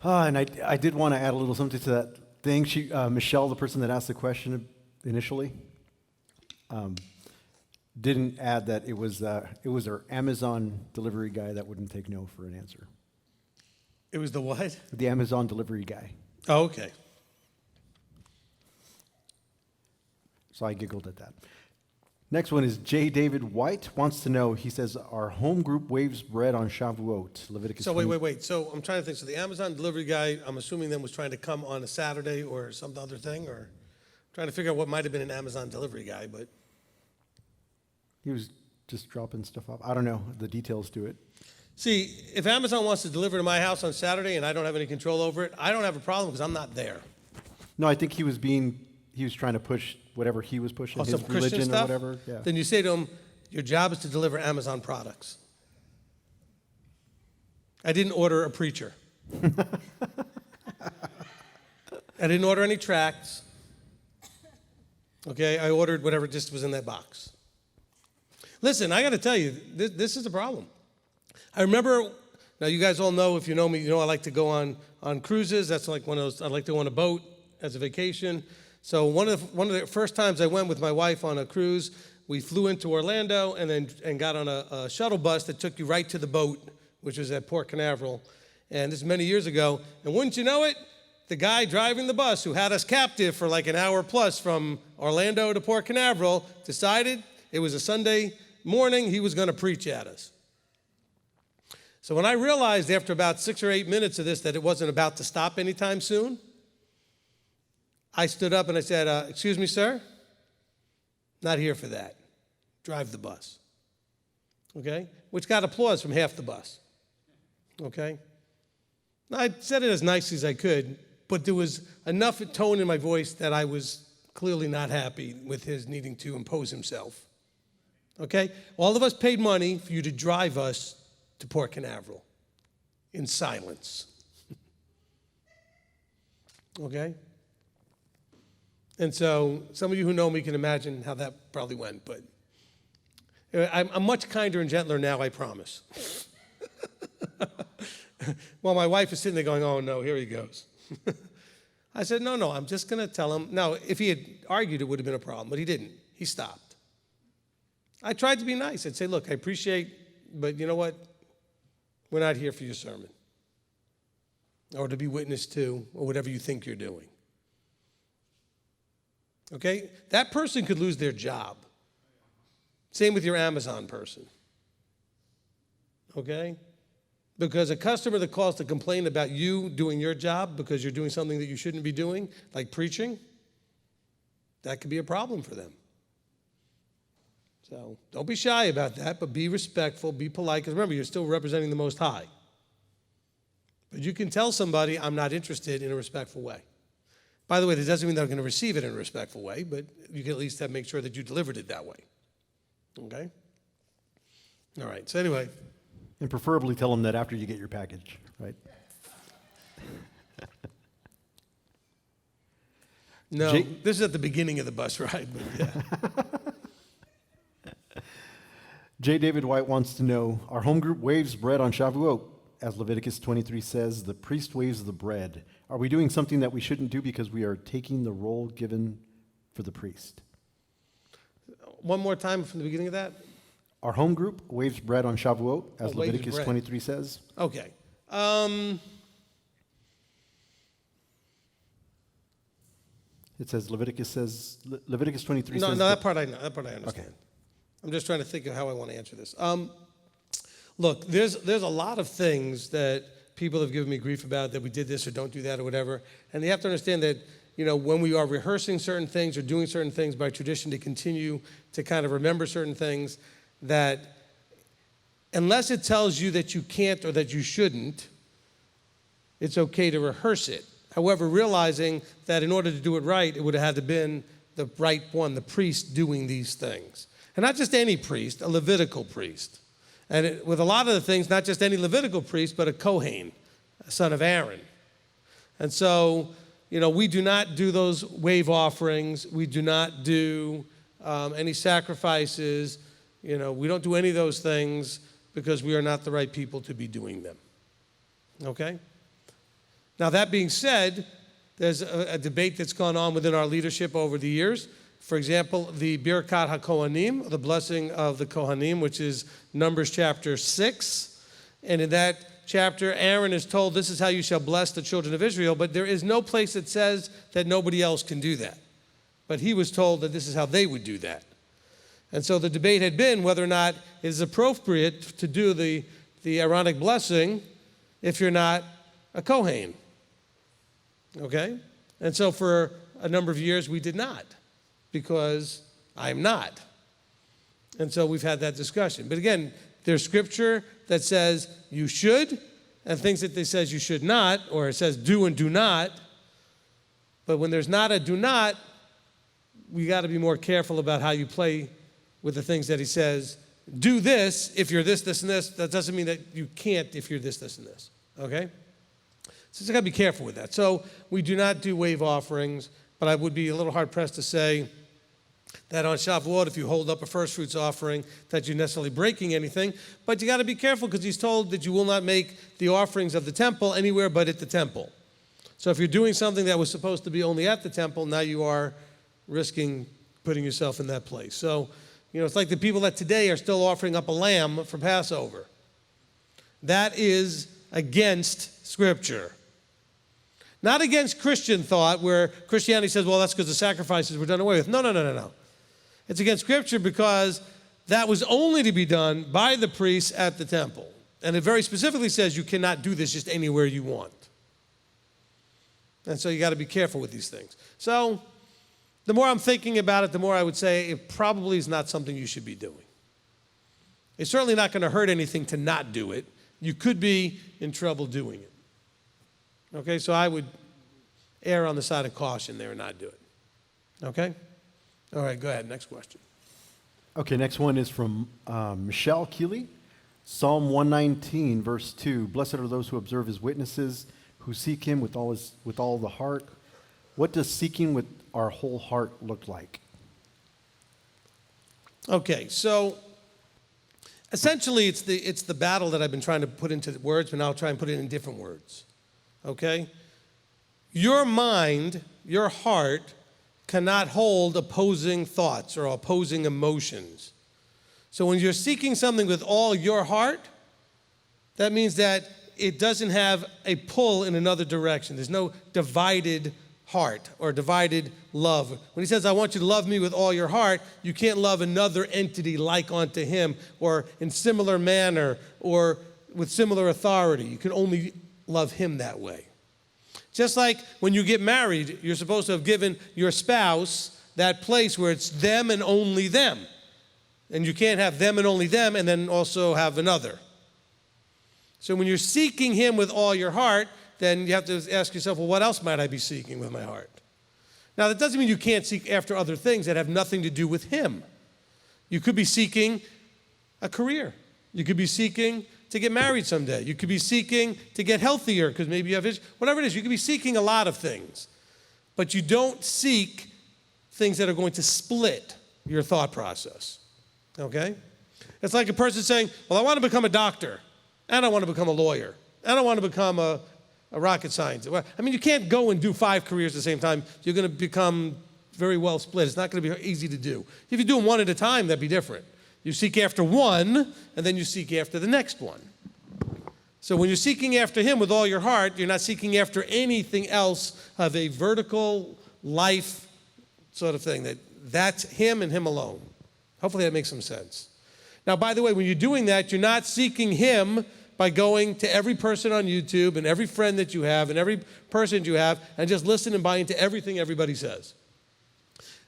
And I did want to add a little something to that thing. Michelle, the person that asked the question initially, didn't add that it was our Amazon delivery guy that wouldn't take no for an answer. It was the what? The Amazon delivery guy. Oh, okay. So I giggled at that. Next one is J. David White wants to know, he says, our home group waves bread on Shavuot, Leviticus So 20. wait. So I'm trying to think. So the Amazon delivery guy, I'm assuming then was trying to come on a Saturday or some other thing, or trying to figure out what might have been an Amazon delivery guy, but He was just dropping stuff off. I don't know the details to it. see, if Amazon wants to deliver to my house on Saturday and I don't have any control over it, I don't have a problem because I'm not there. No, I think he was trying to push whatever he was pushing, Oh, his some Christian religion stuff? or whatever. Yeah. Then you say to him, your job is to deliver Amazon products. I didn't order a preacher. I didn't order any tracts. Okay, I ordered whatever just was in that box. Listen, I got to tell you, this is a problem. I remember, now you guys all know, if you know me, you know I like to go on cruises. That's like one of those, I like to go on a boat as a vacation. So one of the first times I went with my wife on a cruise, we flew into Orlando and got on a shuttle bus that took you right to the boat, which was at Port Canaveral. And this is many years ago. And wouldn't you know it, the guy driving the bus who had us captive for like an hour plus from Orlando to Port Canaveral decided it was a Sunday morning, he was going to preach at us. So when I realized after about 6 or 8 minutes of this that it wasn't about to stop anytime soon, I stood up and I said, excuse me, sir, not here for that. Drive the bus. Okay? Which got applause from half the bus. Okay? I said it as nice as I could, but there was enough tone in my voice that I was clearly not happy with his needing to impose himself. Okay? All of us paid money for you to drive us to Port Canaveral in silence. Okay? And so some of you who know me can imagine how that probably went, but I'm much kinder and gentler now, I promise. Well, my wife is sitting there going, oh no, here he goes. I said, no, I'm just going to tell him. Now, if he had argued, it would have been a problem, but he didn't. He stopped. I tried to be nice. I'd say, look, I appreciate, but you know what? We're not here for your sermon or to be witness to or whatever you think you're doing. Okay? That person could lose their job. Same with your Amazon person. Okay? Because a customer that calls to complain about you doing your job because you're doing something that you shouldn't be doing, like preaching, that could be a problem for them. So don't be shy about that, but be respectful, be polite, because remember, you're still representing the Most High. But you can tell somebody, I'm not interested, in a respectful way. By the way, that doesn't mean they're going to receive it in a respectful way, but you can at least make sure that you delivered it that way. Okay? All right, so anyway. And preferably tell them that after you get your package, right? No, this is at the beginning of the bus ride, but yeah. J. David White wants to know, our home group waves bread on Shavuot. As Leviticus 23 says, the priest waves the bread. Are we doing something that we shouldn't do because we are taking the role given for the priest? One more time from the beginning of that? Our home group waves bread on Shavuot, as waves Leviticus bread. 23 says. Okay. It says, Leviticus 23 No, says. that part I know. That part I understand. Okay. I'm just trying to think of how I want to answer this. Look, there's a lot of things that people have given me grief about, that we did this or don't do that or whatever. And you have to understand that, when we are rehearsing certain things or doing certain things by tradition to continue to kind of remember certain things, that unless it tells you that you can't or that you shouldn't, it's okay to rehearse it. However, realizing that in order to do it right, it would have had to been the right one, the priest doing these things. And not just any priest, a Levitical priest. And with a lot of the things, not just any Levitical priest, but a Kohen, a son of Aaron. And so, we do not do those wave offerings. We do not do any sacrifices. We don't do any of those things because we are not the right people to be doing them. Okay? Now, that being said, there's a debate that's gone on within our leadership over the years. For example, the Birkat HaKohanim, the blessing of the Kohanim, which is Numbers chapter 6. And in that chapter, Aaron is told, this is how you shall bless the children of Israel, but there is no place that says that nobody else can do that. But he was told that this is how they would do that. And so the debate had been whether or not it is appropriate to do the Aaronic blessing if you're not a Kohen. Okay? And so for a number of years, we did not, because I'm not. And so we've had that discussion. But again, there's scripture that says you should, and things that it says you should not, or it says do and do not. But when there's not a do not, we got to be more careful about how you play with the things that he says. Do this if you're this, this, and this. That doesn't mean that you can't if you're this, this, and this. Okay? So you got to be careful with that. So we do not do wave offerings, but I would be a little hard-pressed to say that on Shavuot, if you hold up a first fruits offering, that you're necessarily breaking anything. But you got to be careful, because he's told that you will not make the offerings of the temple anywhere but at the temple. So if you're doing something that was supposed to be only at the temple, now you are risking putting yourself in that place. So, it's like the people that today are still offering up a lamb for Passover. That is against Scripture. Not against Christian thought, where Christianity says, well, that's because the sacrifices were done away with. No. It's against Scripture because that was only to be done by the priests at the temple. And it very specifically says you cannot do this just anywhere you want. And so you got to be careful with these things. So the more I'm thinking about it, the more I would say it probably is not something you should be doing. It's certainly not going to hurt anything to not do it. You could be in trouble doing it. Okay, so I would err on the side of caution there and not do it. Okay? All right, go ahead. Next question. Okay, next one is from Michelle Keeley. Psalm 119, verse 2. Blessed are those who observe his witnesses, who seek him with all the heart. What does seeking with our whole heart look like? Okay, so essentially it's the battle that I've been trying to put into words, but now I'll try and put it in different words. Okay? Your mind, your heart, cannot hold opposing thoughts or opposing emotions. So when you're seeking something with all your heart, that means that it doesn't have a pull in another direction. There's no divided heart or divided love. When he says, I want you to love me with all your heart, you can't love another entity like unto him or in similar manner or with similar authority. You can only love him that way. Just like when you get married, you're supposed to have given your spouse that place where it's them and only them. And you can't have them and only them and then also have another. So when you're seeking him with all your heart, then you have to ask yourself, well, what else might I be seeking with my heart? Now, that doesn't mean you can't seek after other things that have nothing to do with him. You could be seeking a career. You could be seeking to get married someday. You could be seeking to get healthier because maybe you have issues. Whatever it is, you could be seeking a lot of things. But you don't seek things that are going to split your thought process. Okay? It's like a person saying, well, I want to become a doctor, and I want to become a lawyer, and I want to become a rocket scientist. Well, I mean, you can't go and do 5 careers at the same time. You're going to become very well split. It's not going to be easy to do. If you do them one at a time, that'd be different. You seek after one, and then you seek after the next one. So when you're seeking after him with all your heart, you're not seeking after anything else of a vertical life sort of thing. That's him and him alone. Hopefully that makes some sense. Now, by the way, when you're doing that, you're not seeking him by going to every person on YouTube and every friend that you have and every person you have and just listen and buy into everything everybody says.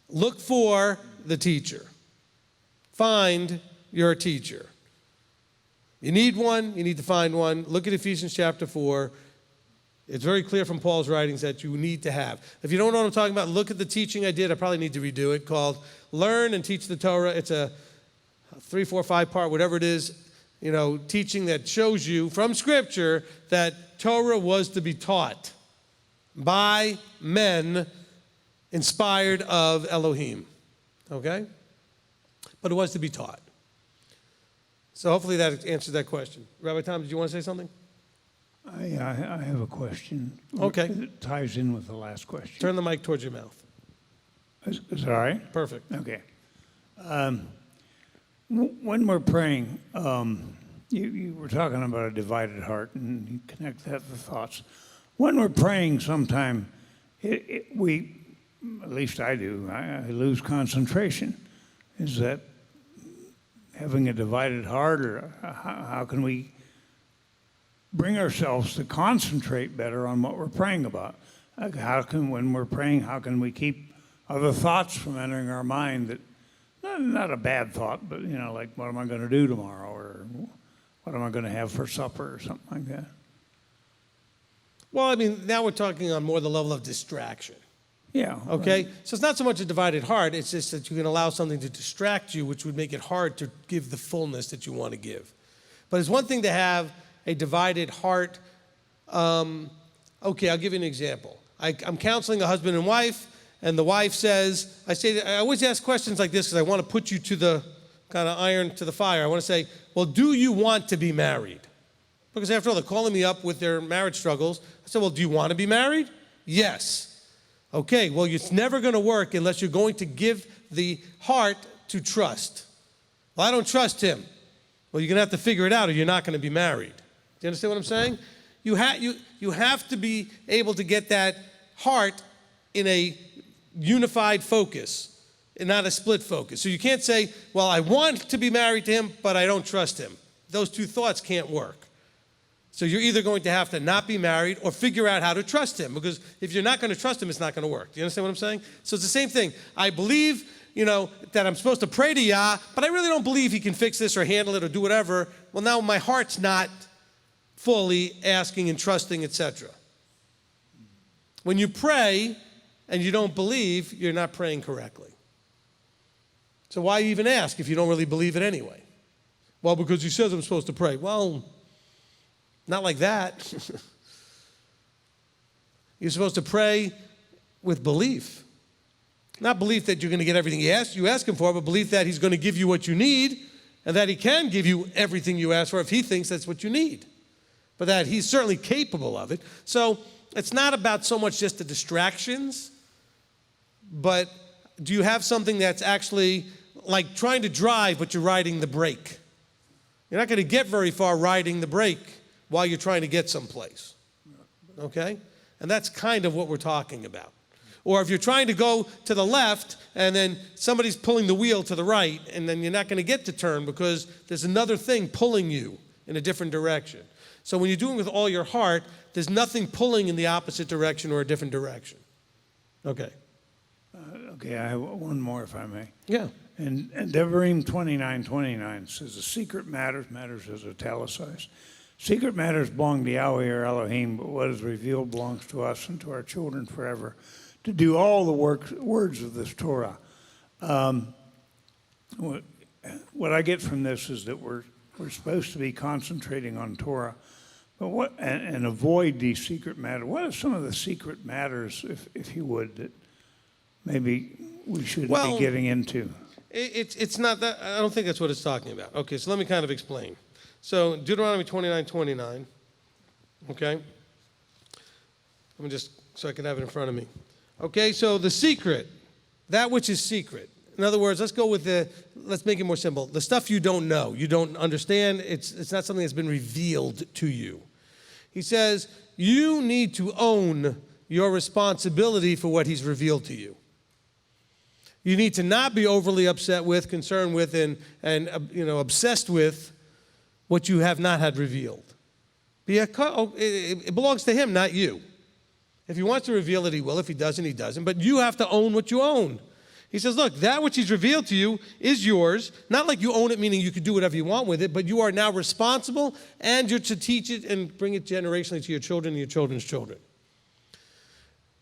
Look for the teacher. Find your teacher. You need one, you need to find one. Look at Ephesians chapter 4. It's very clear from Paul's writings that you need to have. If you don't know what I'm talking about, look at the teaching I did. I probably need to redo it, called Learn and Teach the Torah. It's a 3, 4, 5 part, whatever it is, teaching that shows you from Scripture that Torah was to be taught by men inspired of Elohim. Okay? But it was to be taught. So hopefully that answers that question. Rabbi Tom, did you want to say something? I have a question. Okay. It ties in with the last question. Turn the mic towards your mouth. Is that all right? Perfect. Okay. When we're praying, you were talking about a divided heart, and you connect that to thoughts. When we're praying, sometime we, at least I do, I lose concentration. Is that having a divided heart, or how can we bring ourselves to concentrate better on what we're praying about? When we're praying, how can we keep other thoughts from entering our mind that, not a bad thought, but, like, what am I going to do tomorrow, or what am I going to have for supper, or something like that? Well, I mean, now we're talking on more the level of distraction. Yeah. Okay? So it's not so much a divided heart, it's just that you can allow something to distract you, which would make it hard to give the fullness that you want to give. But it's one thing to have a divided heart. Okay, I'll give you an example. I'm counseling a husband and wife, and the wife says, I always ask questions like this because I want to put you to the kind of iron to the fire. I want to say, well, do you want to be married? Because after all, they're calling me up with their marriage struggles. I said, well, do you want to be married? Yes. Okay, well, it's never going to work unless you're going to give the heart to trust. Well, I don't trust him. Well, you're going to have to figure it out or you're not going to be married. Do you understand what I'm saying? You have to be able to get that heart in a unified focus and not a split focus. So you can't say, well, I want to be married to him, but I don't trust him. Those two thoughts can't work. So you're either going to have to not be married or figure out how to trust him, because if you're not going to trust him, it's not going to work. Do you understand what I'm saying? So it's the same thing. I believe, that I'm supposed to pray to Yah, but I really don't believe he can fix this or handle it or do whatever. Well, now my heart's not fully asking and trusting, etc. When you pray and you don't believe, you're not praying correctly. So why even ask if you don't really believe it anyway? Well, because he says I'm supposed to pray. Well, not like that. You're supposed to pray with belief. Not belief that you're going to get everything you ask him for, but belief that he's going to give you what you need and that he can give you everything you ask for if he thinks that's what you need. But that he's certainly capable of it. So it's not about so much just the distractions, but do you have something that's actually like trying to drive, but you're riding the brake? You're not going to get very far riding the brake while you're trying to get someplace. Okay? And that's kind of what we're talking about. Or if you're trying to go to the left and then somebody's pulling the wheel to the right, and then you're not going to get to turn because there's another thing pulling you in a different direction. So when you're doing it with all your heart, there's nothing pulling in the opposite direction or a different direction. Okay. Okay, I have one more, if I may. Yeah. And Devarim 29:29 says, the secret matters is italicized. Secret matters belong to Yahweh or Elohim, but what is revealed belongs to us and to our children forever, to do all the words of this Torah. What I get from this is that we're supposed to be concentrating on Torah, but and avoid these secret matters. What are some of the secret matters, if you would, that maybe we should be getting into? It's not that, I don't think that's what it's talking about. Okay, so let me kind of explain. So Deuteronomy 29:29, okay? Let me just, so I can have it in front of me. Okay, so the secret, that which is secret. In other words, let's go with let's make it more simple. The stuff you don't know, you don't understand, it's not something that's been revealed to you. He says, you need to own your responsibility for what he's revealed to you. You need to not be overly upset with, concerned with, and obsessed with what you have not had revealed. It belongs to him, not you. If he wants to reveal it, he will. If he doesn't, he doesn't. But you have to own what you own. He says, look, that which he's revealed to you is yours. Not like you own it, meaning you can do whatever you want with it, but you are now responsible, and you're to teach it and bring it generationally to your children and your children's children.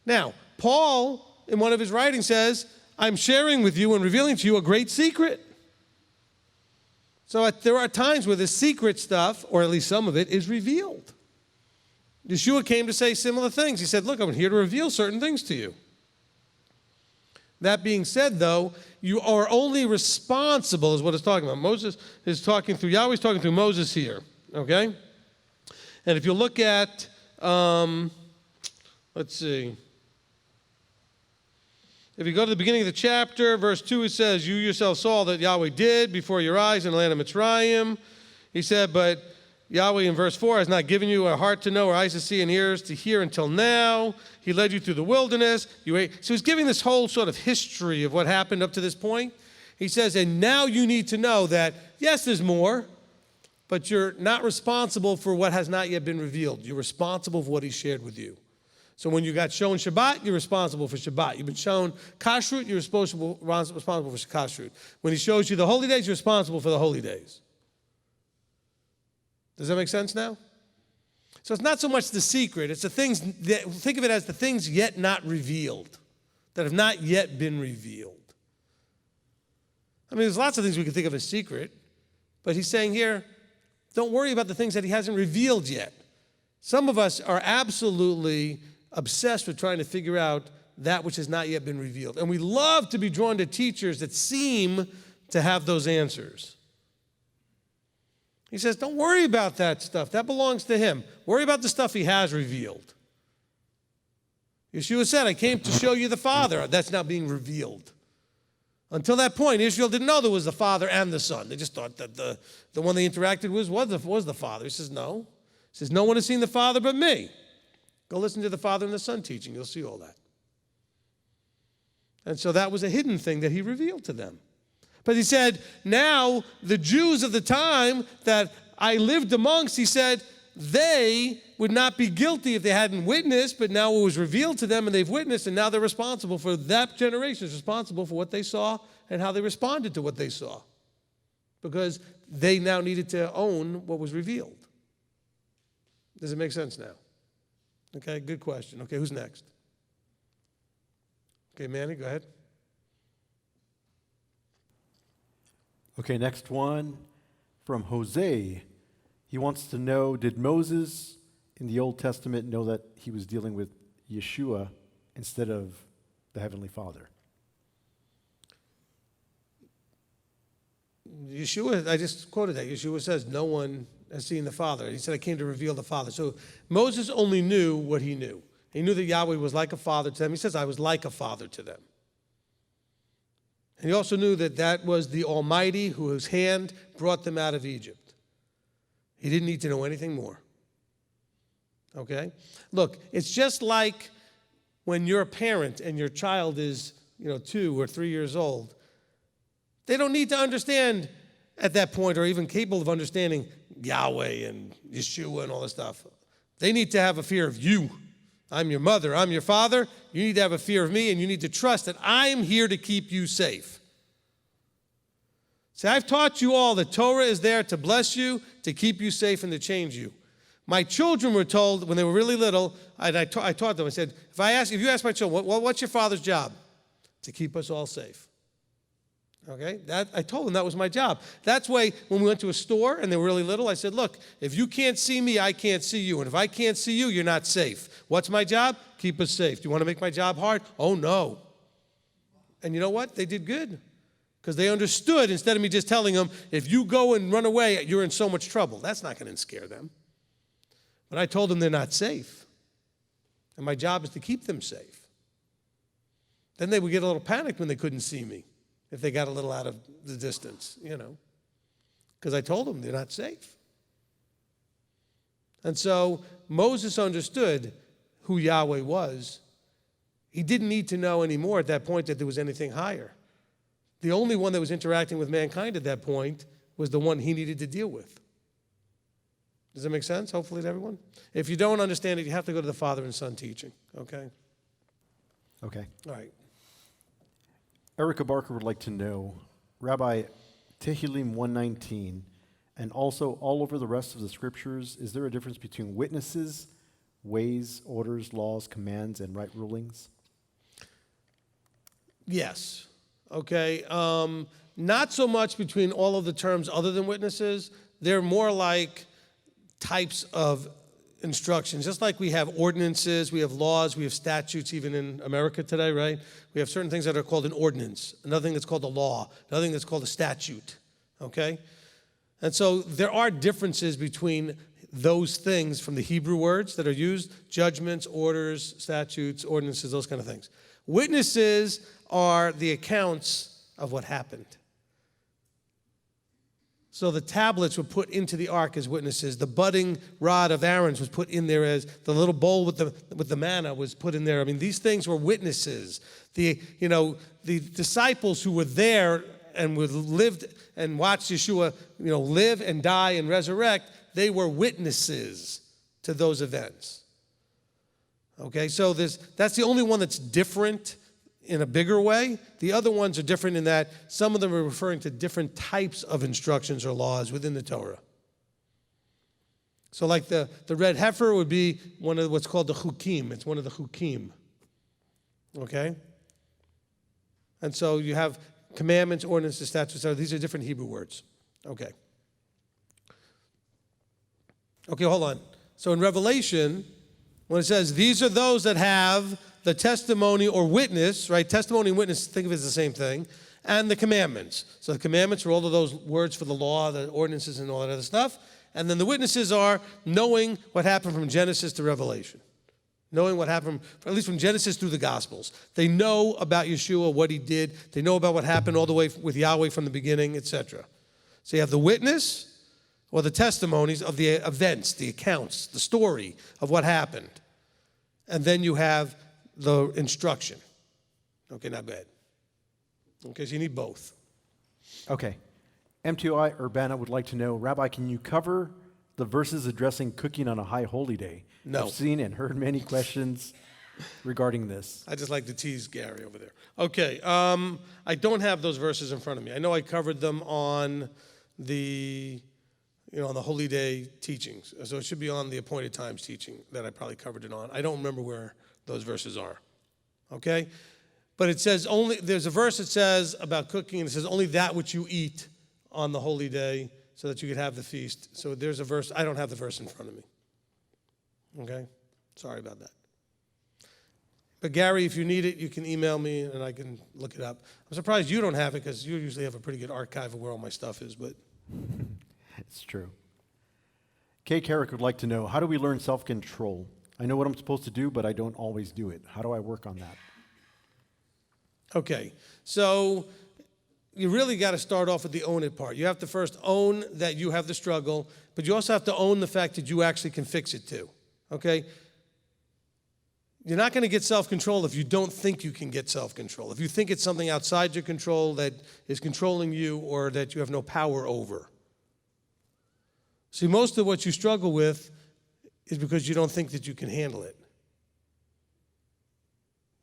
Now, Paul, in one of his writings, says, I'm sharing with you and revealing to you a great secret. So there are times where the secret stuff, or at least some of it, is revealed. Yeshua came to say similar things. He said, look, I'm here to reveal certain things to you. That being said, though, you are only responsible, is what it's talking about. Moses is talking through, Yahweh's talking through Moses here, okay? And if you look at, let's see. If you go to the beginning of the chapter, verse 2, it says, you yourself saw that Yahweh did before your eyes in the land of Mitzrayim. He said, but Yahweh in verse 4 has not given you a heart to know or eyes to see and ears to hear until now. He led you through the wilderness. You ate. So he's giving this whole sort of history of what happened up to this point. He says, and now you need to know that, yes, there's more, but you're not responsible for what has not yet been revealed. You're responsible for what he shared with you. So when you got shown Shabbat, you're responsible for Shabbat. You've been shown Kashrut, you're responsible for Kashrut. When he shows you the holy days, you're responsible for the holy days. Does that make sense now? So it's not so much the secret, it's the things, think of it as the things yet not revealed, that have not yet been revealed. I mean, there's lots of things we can think of as secret, but he's saying here, don't worry about the things that he hasn't revealed yet. Some of us are absolutely obsessed with trying to figure out that which has not yet been revealed. And we love to be drawn to teachers that seem to have those answers. He says, don't worry about that stuff. That belongs to him. Worry about the stuff he has revealed. Yeshua said, I came to show you the Father. That's not being revealed. Until that point, Israel didn't know there was the Father and the Son. They just thought that the one they interacted with was the Father. He says, no. He says, no one has seen the Father but me. Go listen to the Father and the Son teaching. You'll see all that. And so that was a hidden thing that he revealed to them. But he said, now the Jews of the time that I lived amongst, he said, they would not be guilty if they hadn't witnessed, but now it was revealed to them and they've witnessed, and now they're responsible for that generation is responsible for what they saw and how they responded to what they saw. Because they now needed to own what was revealed. Does it make sense now? Okay, good question. Okay, who's next? Okay, Manny, go ahead. Okay, next one from Jose. He wants to know, did Moses in the Old Testament know that he was dealing with Yeshua instead of the Heavenly Father? Yeshua, I just quoted that. Yeshua says, no one has seen the Father. He said, I came to reveal the Father. So Moses only knew what he knew. He knew that Yahweh was like a father to them. He says, I was like a father to them. And he also knew that that was the Almighty whose hand brought them out of Egypt. He didn't need to know anything more. Okay? Look, it's just like when you're a parent and your child is, 2 or 3 years old. They don't need to understand at that point or even capable of understanding Yahweh and Yeshua and all this stuff. They need to have a fear of you. I'm your mother. I'm your father. You need to have a fear of me, and you need to trust that I'm here to keep you safe. See, I've taught you all that Torah is there to bless you, to keep you safe, and to change you. My children were told when they were really little, I taught them, I said, if you ask my children, what's your father's job? To keep us all safe. Okay? I told them that was my job. That's why when we went to a store and they were really little, I said, look, if you can't see me, I can't see you. And if I can't see you, you're not safe. What's my job? Keep us safe. Do you want to make my job hard? Oh, no. And you know what? They did good. Because they understood, instead of me just telling them, if you go and run away, you're in so much trouble. That's not going to scare them. But I told them they're not safe. And my job is to keep them safe. Then they would get a little panicked when they couldn't see me, if they got a little out of the distance, because I told them they're not safe. And so Moses understood who Yahweh was. He didn't need to know anymore at that point that there was anything higher. The only one that was interacting with mankind at that point was the one he needed to deal with. Does that make sense, hopefully, to everyone? If you don't understand it, you have to go to the Father and Son teaching, okay? Okay. All right. Erica Barker would like to know, Rabbi, Tehillim 119, and also all over the rest of the scriptures, is there a difference between witnesses, ways, orders, laws, commands, and right rulings? Yes. Okay. Not so much between all of the terms other than witnesses. They're more like types of instructions. Just like we have ordinances, we have laws, we have statutes, even in America today, right? We have certain things that are called an ordinance, another thing that's called a law, another thing that's called a statute. Okay? And so there are differences between those things from the Hebrew words that are used: judgments, orders, statutes, ordinances, those kind of things. Witnesses are the accounts of what happened. So the tablets were put into the ark as witnesses. The budding rod of Aaron's was put in there, as the little bowl with the manna was put in there. I mean, these things were witnesses. The disciples who were there and lived and watched Yeshua, live and die and resurrect, they were witnesses to those events. Okay, so that's the only one that's different in a bigger way. The other ones are different in that some of them are referring to different types of instructions or laws within the Torah. So like the red heifer would be one of what's called the chukim. It's one of the chukim. Okay? And so you have commandments, ordinances, statutes. These are different Hebrew words. Okay. Okay, hold on. So in Revelation, when it says, these are those that have the testimony or witness, right? Testimony and witness, think of it as the same thing, and the commandments. So the commandments are all of those words for the law, the ordinances, and all that other stuff. And then the witnesses are knowing what happened from Genesis to Revelation. Knowing what happened, at least from Genesis through the Gospels. They know about Yeshua, what he did. They know about what happened all the way with Yahweh from the beginning, etc. So you have the witness, or the testimonies of the events, the accounts, the story of what happened. And then you have the instruction. Okay, now go ahead. Okay, so you need both. Okay. MTOI Urbana would like to know, Rabbi, can you cover the verses addressing cooking on a high holy day? No. I've seen and heard many questions regarding this. I just like to tease Gary over there. Okay, I don't have those verses in front of me. I know I covered them on the holy day teachings. So it should be on the appointed times teaching that I probably covered it on. I don't remember where those verses are. Okay? But it says there's a verse that says about cooking, and it says only that which you eat on the holy day so that you could have the feast. So there's a verse. I don't have the verse in front of me. Okay? Sorry about that. But Gary, if you need it, you can email me and I can look it up. I'm surprised you don't have it because you usually have a pretty good archive of where all my stuff is, but It's true. Kay Carrick would like to know, how do we learn self-control? I know what I'm supposed to do, but I don't always do it. How do I work on that? okay. So you really got to start off with the own it part. You have to first own that you have the struggle, but you also have to own the fact that you actually can fix it too. Okay? You're not going to get self-control if you don't think you can get self-control. If you think it's something outside your control that is controlling you or that you have no power over. See, most of what you struggle with is because you don't think that you can handle it.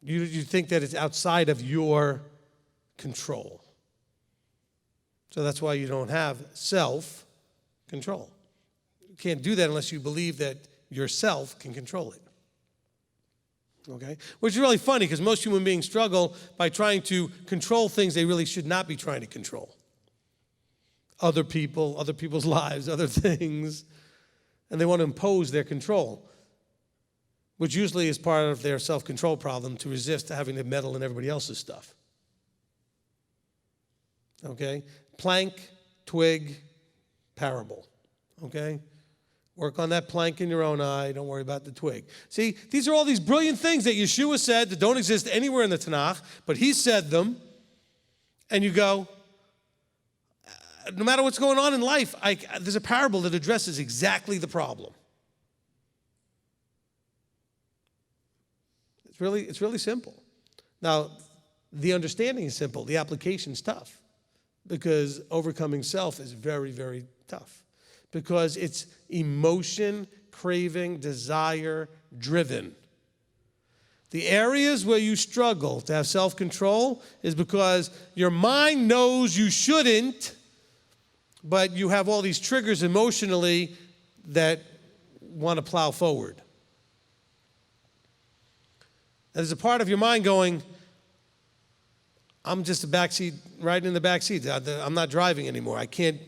You think that it's outside of your control. So that's why you don't have self-control. You can't do that unless you believe that yourself can control it. Okay? Which is really funny because most human beings struggle by trying to control things they really should not be trying to control. Other people, other people's lives, other things. And they want to impose their control, which usually is part of their self-control problem to resist having to meddle in everybody else's stuff. Okay? Plank, twig, parable. Okay? Work on that plank in your own eye. Don't worry about the twig. See, these are all these brilliant things that Yeshua said that don't exist anywhere in the Tanakh, but he said them. And you go, no matter what's going on in life, there's a parable that addresses exactly the problem. It's really simple. Now, the understanding is simple. The application is tough because overcoming self is very, very tough because it's emotion, craving, desire driven. The areas where you struggle to have self-control is because your mind knows you shouldn't, but you have all these triggers emotionally that want to plow forward. And there's a part of your mind going, I'm just a backseat, riding in the backseat. I'm not driving anymore. I can't,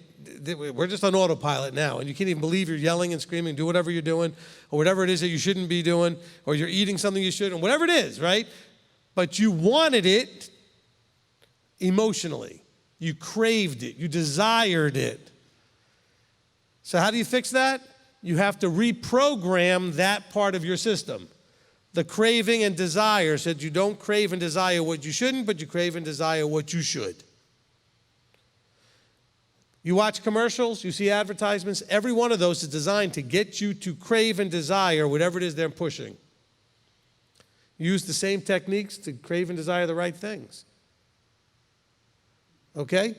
we're just on autopilot now. And you can't even believe you're yelling and screaming, do whatever you're doing, or whatever it is that you shouldn't be doing, or you're eating something you shouldn't, whatever it is, right? But you wanted it emotionally. You craved it. You desired it. So how do you fix that? You have to reprogram that part of your system. The craving and desire said you don't crave and desire what you shouldn't, but you crave and desire what you should. You watch commercials, you see advertisements, every one of those is designed to get you to crave and desire whatever it is they're pushing. Use the same techniques to crave and desire the right things. Okay?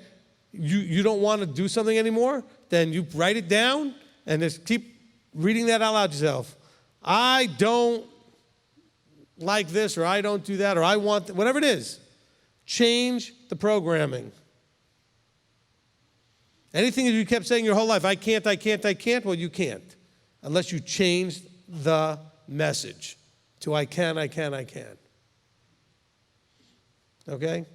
You don't want to do something anymore? Then you write it down and just keep reading that out loud yourself. I don't like this, or I don't do that, or I want, whatever it is. Change the programming. Anything that you kept saying your whole life, I can't, well, you can't. Unless you change the message to I can. Okay?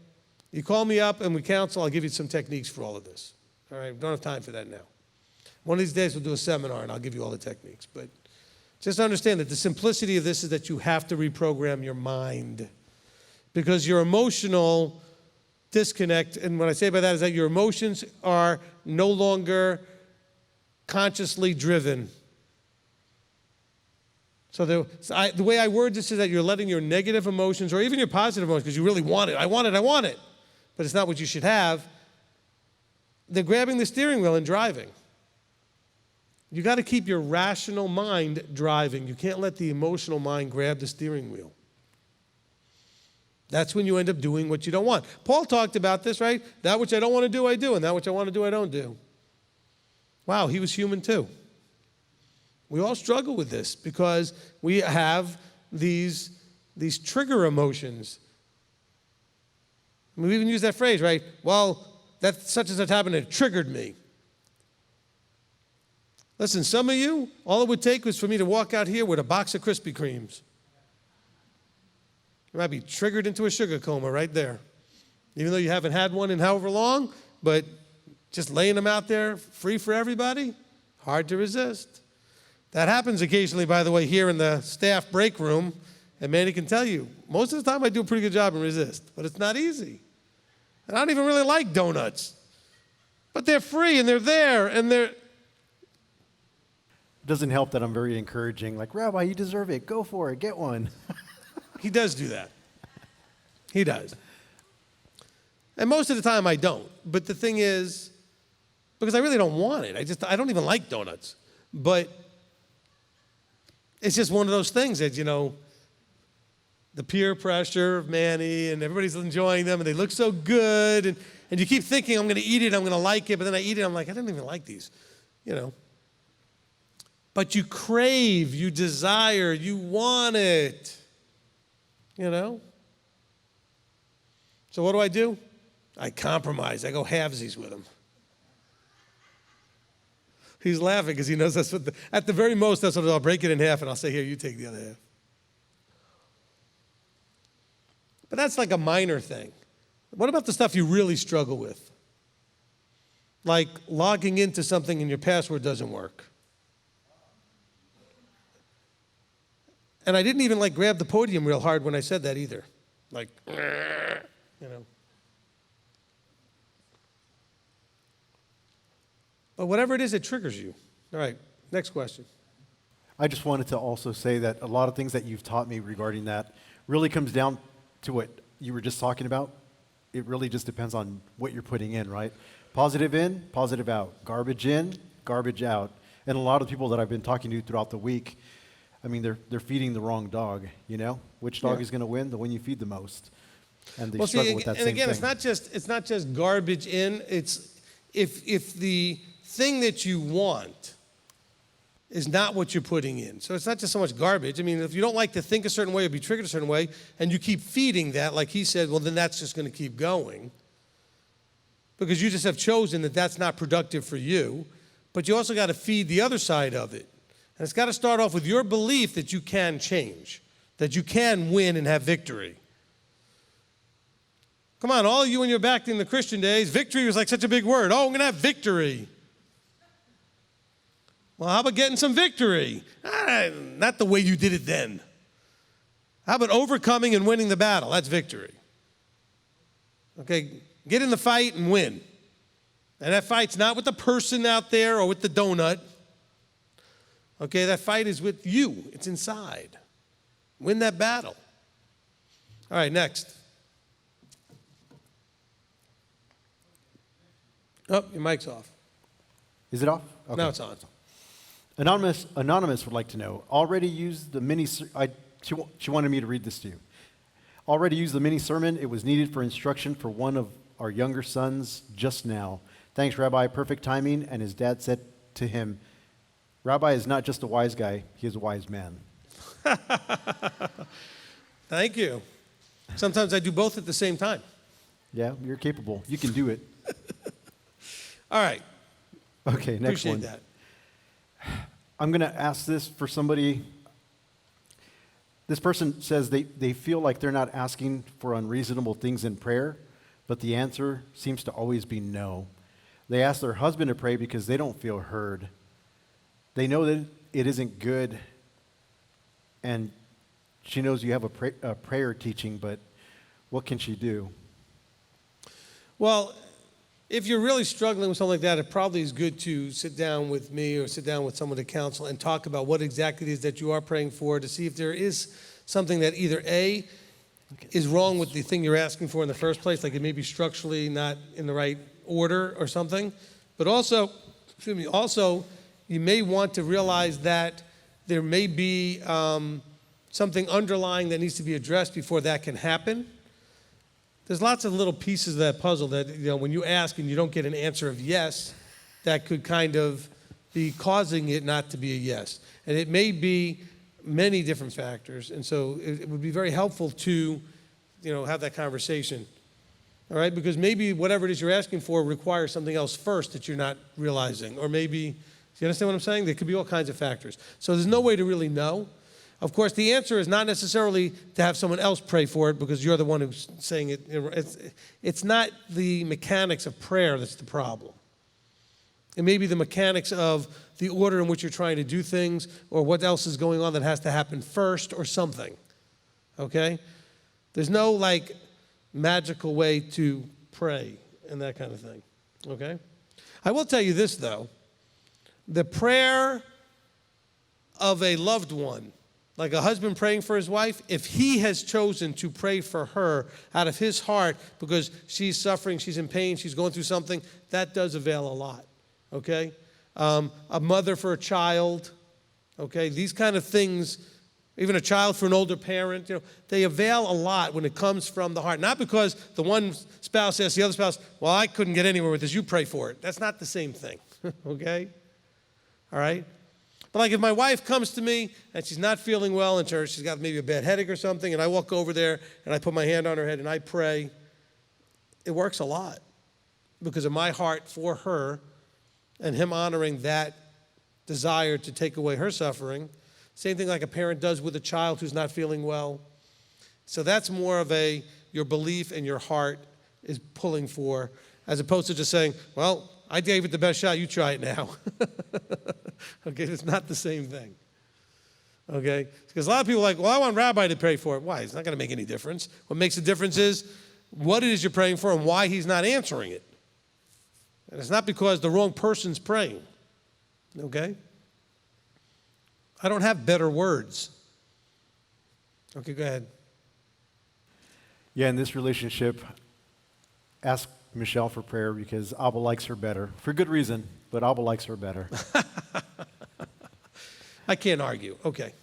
You call me up and we counsel, I'll give you some techniques for all of this. All right? We don't have time for that now. One of these days we'll do a seminar and I'll give you all the techniques. But just understand that the simplicity of this is that you have to reprogram your mind. Because your emotional disconnect, and what I say by that is that your emotions are no longer consciously driven. So the way I word this is that you're letting your negative emotions, or even your positive emotions, because you really want it, I want it, but it's not what you should have, they're grabbing the steering wheel and driving. You got to keep your rational mind driving. You can't let the emotional mind grab the steering wheel. That's when you end up doing what you don't want. Paul talked about this, right? That which I don't want to do, I do, and that which I want to do, I don't do. Wow, he was human too. We all struggle with this because we have these trigger emotions. We even use that phrase, right? Well, that such and such happened, it triggered me. Listen, some of you, all it would take was for me to walk out here with a box of Krispy Kremes. You might be triggered into a sugar coma right there. Even though you haven't had one in however long, but just laying them out there free for everybody, hard to resist. That happens occasionally, by the way, here in the staff break room, and Manny can tell you, most of the time I do a pretty good job and resist, but it's not easy. And I don't even really like donuts. But they're free, and they're there, and they're... It doesn't help that I'm very encouraging, like, Rabbi, you deserve it. Go for it. Get one. He does do that. He does. And most of the time I don't. But the thing is, because I really don't want it. I don't even like donuts. But it's just one of those things that, the peer pressure of Manny and everybody's enjoying them and they look so good. And you keep thinking, I'm going to eat it, I'm going to like it. But then I eat it, I'm like, I don't even like these, But you crave, you desire, you want it. So what do? I compromise. I go halvesies with him. He's laughing because he knows that's what, at the very most, that's what I'll break it in half and I'll say, here, you take the other half. But that's like a minor thing. What about the stuff you really struggle with? Like logging into something and your password doesn't work. And I didn't even grab the podium real hard when I said that either. But whatever it is, it triggers you. All right, next question. I just wanted to also say that a lot of things that you've taught me regarding that really comes down to what you were just talking about. It really just depends on what you're putting in, right? Positive in, positive out. Garbage in, garbage out. And a lot of people that I've been talking to throughout the week, I mean, they're feeding the wrong dog, you know? Which dog is going to win? The one you feed the most. And they struggle with that same thing. And again, it's not just garbage in. It's if the thing that you want is not what you're putting in. So it's not just so much garbage. I mean, if you don't like to think a certain way or be triggered a certain way, and you keep feeding that, like he said, well, then that's just going to keep going. Because you just have chosen that that's not productive for you. But you also got to feed the other side of it. And it's got to start off with your belief that you can change, that you can win and have victory. Come on, all of you when you're back in the Christian days, victory was like such a big word. Oh, I'm going to have victory. Well, how about getting some victory? Not the way you did it then. How about overcoming and winning the battle? That's victory. Okay, get in the fight and win. And that fight's not with the person out there or with the donut. Okay, that fight is with you. It's inside. Win that battle. All right, next. Oh, your mic's off. Is it off? Okay. Now it's on. Anonymous would like to know, already used the mini, she wanted me to read this to you. Already used the mini sermon. It was needed for instruction for one of our younger sons just now. Thanks, Rabbi. Perfect timing. And his dad said to him, Rabbi is not just a wise guy, he is a wise man. Thank you. Sometimes I do both at the same time. Yeah, you're capable. You can do it. All right. Okay, next Appreciate one. that. I'm going to ask this for somebody. This person says they feel like they're not asking for unreasonable things in prayer, but the answer seems to always be no. They ask their husband to pray because they don't feel heard. They know that it isn't good, and she knows you have a prayer teaching, but what can she do? Well, if you're really struggling with something like that, it probably is good to sit down with me or sit down with someone to counsel and talk about what exactly it is that you are praying for to see if there is something that either A, is wrong with the thing you're asking for in the first place, like it may be structurally not in the right order or something, but also, you may want to realize that there may be something underlying that needs to be addressed before that can happen. There's lots of little pieces of that puzzle that, when you ask and you don't get an answer of yes, that could kind of be causing it not to be a yes. And it may be many different factors. And so it would be very helpful to, have that conversation. All right? Because maybe whatever it is you're asking for requires something else first that you're not realizing. Or maybe, do you understand what I'm saying? There could be all kinds of factors. So there's no way to really know. Of course, the answer is not necessarily to have someone else pray for it because you're the one who's saying it. It's not the mechanics of prayer that's the problem. It may be the mechanics of the order in which you're trying to do things or what else is going on that has to happen first or something. Okay? There's no, magical way to pray and that kind of thing. Okay? I will tell you this, though. The prayer of a loved one, like a husband praying for his wife, if he has chosen to pray for her out of his heart because she's suffering, she's in pain, she's going through something, that does avail a lot, okay? A mother for a child, okay? These kind of things, even a child for an older parent, they avail a lot when it comes from the heart. Not because the one spouse asks the other spouse, well, I couldn't get anywhere with this, you pray for it. That's not the same thing, okay? All right? But if my wife comes to me and she's not feeling well and she's got maybe a bad headache or something, and I walk over there and I put my hand on her head and I pray, it works a lot because of my heart for her and him honoring that desire to take away her suffering. Same thing like a parent does with a child who's not feeling well. So that's more of your belief and your heart is pulling for, as opposed to just saying, well, I gave it the best shot, you try it now. Okay, it's not the same thing. Okay? Because a lot of people are like, well, I want Rabbi to pray for it. Why? It's not going to make any difference. What makes a difference is what it is you're praying for and why he's not answering it. And it's not because the wrong person's praying, okay? I don't have better words. Okay, go ahead. Yeah, in this relationship, ask Michelle for prayer because Abba likes her better. For good reason, but Abba likes her better. I can't argue. Okay.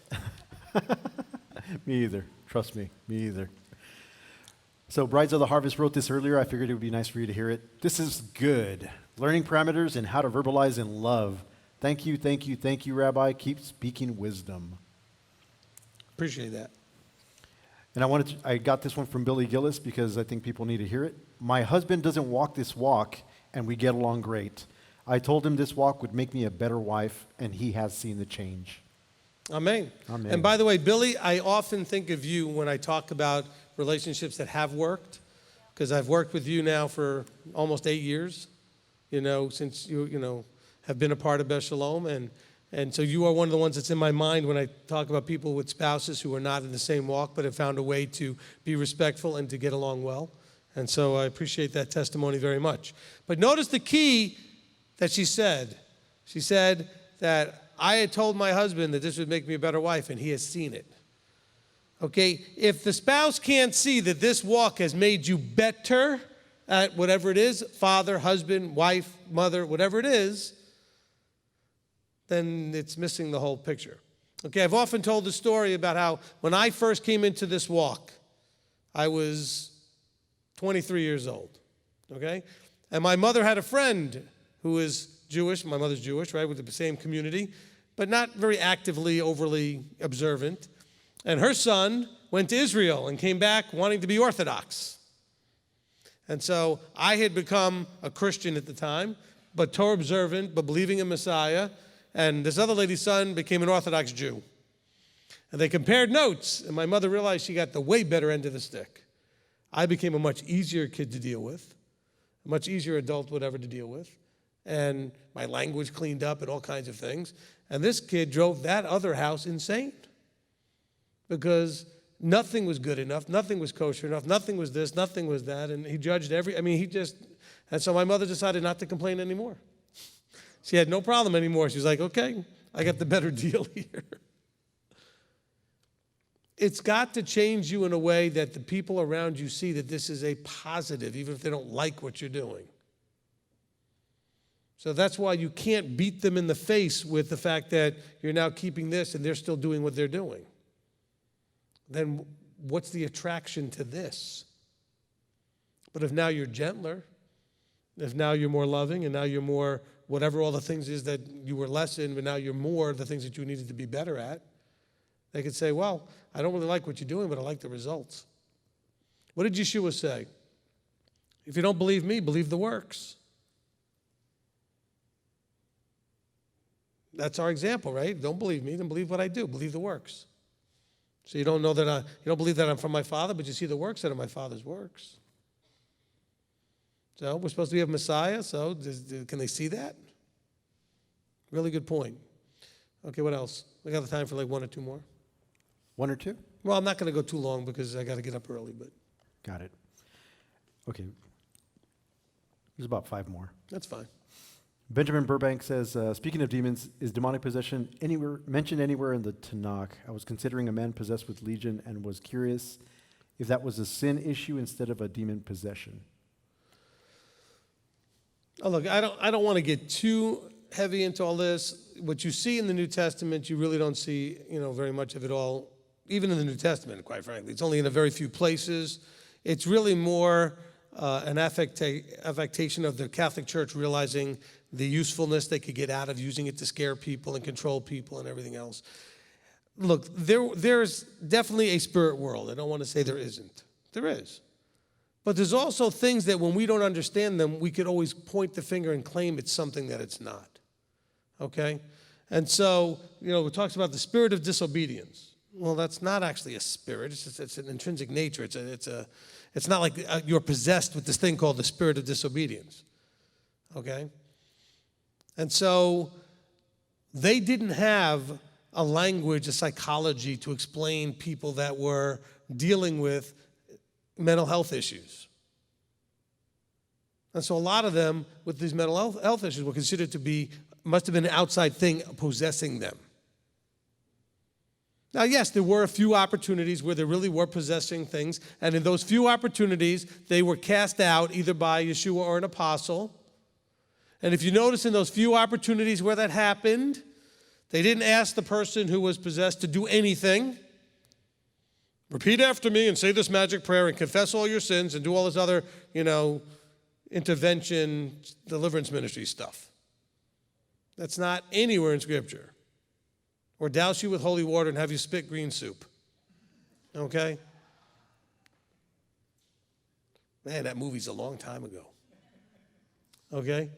Me either. Trust me, me either. So Brides of the Harvest wrote this earlier. I figured it would be nice for you to hear it. This is good. Learning parameters and how to verbalize in love. Thank you, thank you, thank you, Rabbi. Keep speaking wisdom. Appreciate that. And I got this one from Billy Gillis because I think people need to hear it. My husband doesn't walk this walk, and we get along great. I told him this walk would make me a better wife, and he has seen the change. Amen. Amen. And by the way, Billy, I often think of you when I talk about relationships that have worked, because I've worked with you now for almost 8 years, since you have been a part of Beth Shalom. And so you are one of the ones that's in my mind when I talk about people with spouses who are not in the same walk, but have found a way to be respectful and to get along well. And so I appreciate that testimony very much. But notice the key that she said. She said that I had told my husband that this would make me a better wife, and he has seen it. Okay, if the spouse can't see that this walk has made you better at whatever it is, father, husband, wife, mother, whatever it is, then it's missing the whole picture. Okay, I've often told the story about how when I first came into this walk, I was 23 years old, okay? And my mother had a friend who is Jewish. My mother's Jewish, right, with the same community, but not very actively, overly observant. And her son went to Israel and came back wanting to be Orthodox. And so I had become a Christian at the time, but Torah observant, but believing in Messiah. And this other lady's son became an Orthodox Jew. And they compared notes, and my mother realized she got the way better end of the stick. I became a much easier kid to deal with, a much easier adult whatever to deal with. And my language cleaned up and all kinds of things. And this kid drove that other house insane because nothing was good enough, nothing was kosher enough, nothing was this, nothing was that. And he judged and so my mother decided not to complain anymore. She had no problem anymore. She was like, okay, I got the better deal here. It's got to change you in a way that the people around you see that this is a positive, even if they don't like what you're doing. So that's why you can't beat them in the face with the fact that you're now keeping this and they're still doing what they're doing. Then what's the attraction to this? But if now you're gentler, if now you're more loving, and now you're more whatever all the things is that you were less in, but now you're more the things that you needed to be better at, they could say, well, I don't really like what you're doing, but I like the results. What did Yeshua say? If you don't believe me, believe the works. That's our example, right? Don't believe me, then believe what I do. Believe the works. So you don't believe that I'm from my Father, but you see the works that are my Father's works. So we're supposed to be a Messiah, so can they see that? Really good point. Okay, what else? We got the time for like one or two more. One or two? Well, I'm not going to go too long because I got to get up early, but Got it. Okay. There's about 5 more. that's fine. Benjamin Burbank says, speaking of demons, is demonic possession mentioned anywhere in the Tanakh? I was considering a man possessed with legion and was curious if that was a sin issue instead of a demon possession. Oh, look, I don't want to get too heavy into all this. What you see in the New Testament, you really don't see, very much of it all, even in the New Testament, quite frankly. It's only in a very few places. It's really more an affectation of the Catholic Church realizing the usefulness they could get out of using it to scare people and control people and everything else. Look, there's definitely a spirit world. I don't want to say there isn't. There is. But there's also things that when we don't understand them, we could always point the finger and claim it's something that it's not. Okay? And so, it talks about the spirit of disobedience. Well, that's not actually a spirit. It's an intrinsic nature. It's not like you're possessed with this thing called the spirit of disobedience. Okay? And so they didn't have a language, a psychology to explain people that were dealing with mental health issues. And so a lot of them with these mental health issues were considered to be, must have been an outside thing possessing them. Now, yes, there were a few opportunities where they really were possessing things, and in those few opportunities, they were cast out either by Yeshua or an apostle. And if you notice in those few opportunities where that happened, they didn't ask the person who was possessed to do anything. Repeat after me and say this magic prayer and confess all your sins and do all this other, intervention, deliverance ministry stuff. That's not anywhere in Scripture. Or douse you with holy water and have you spit green soup. Okay? Man, that movie's a long time ago. Okay?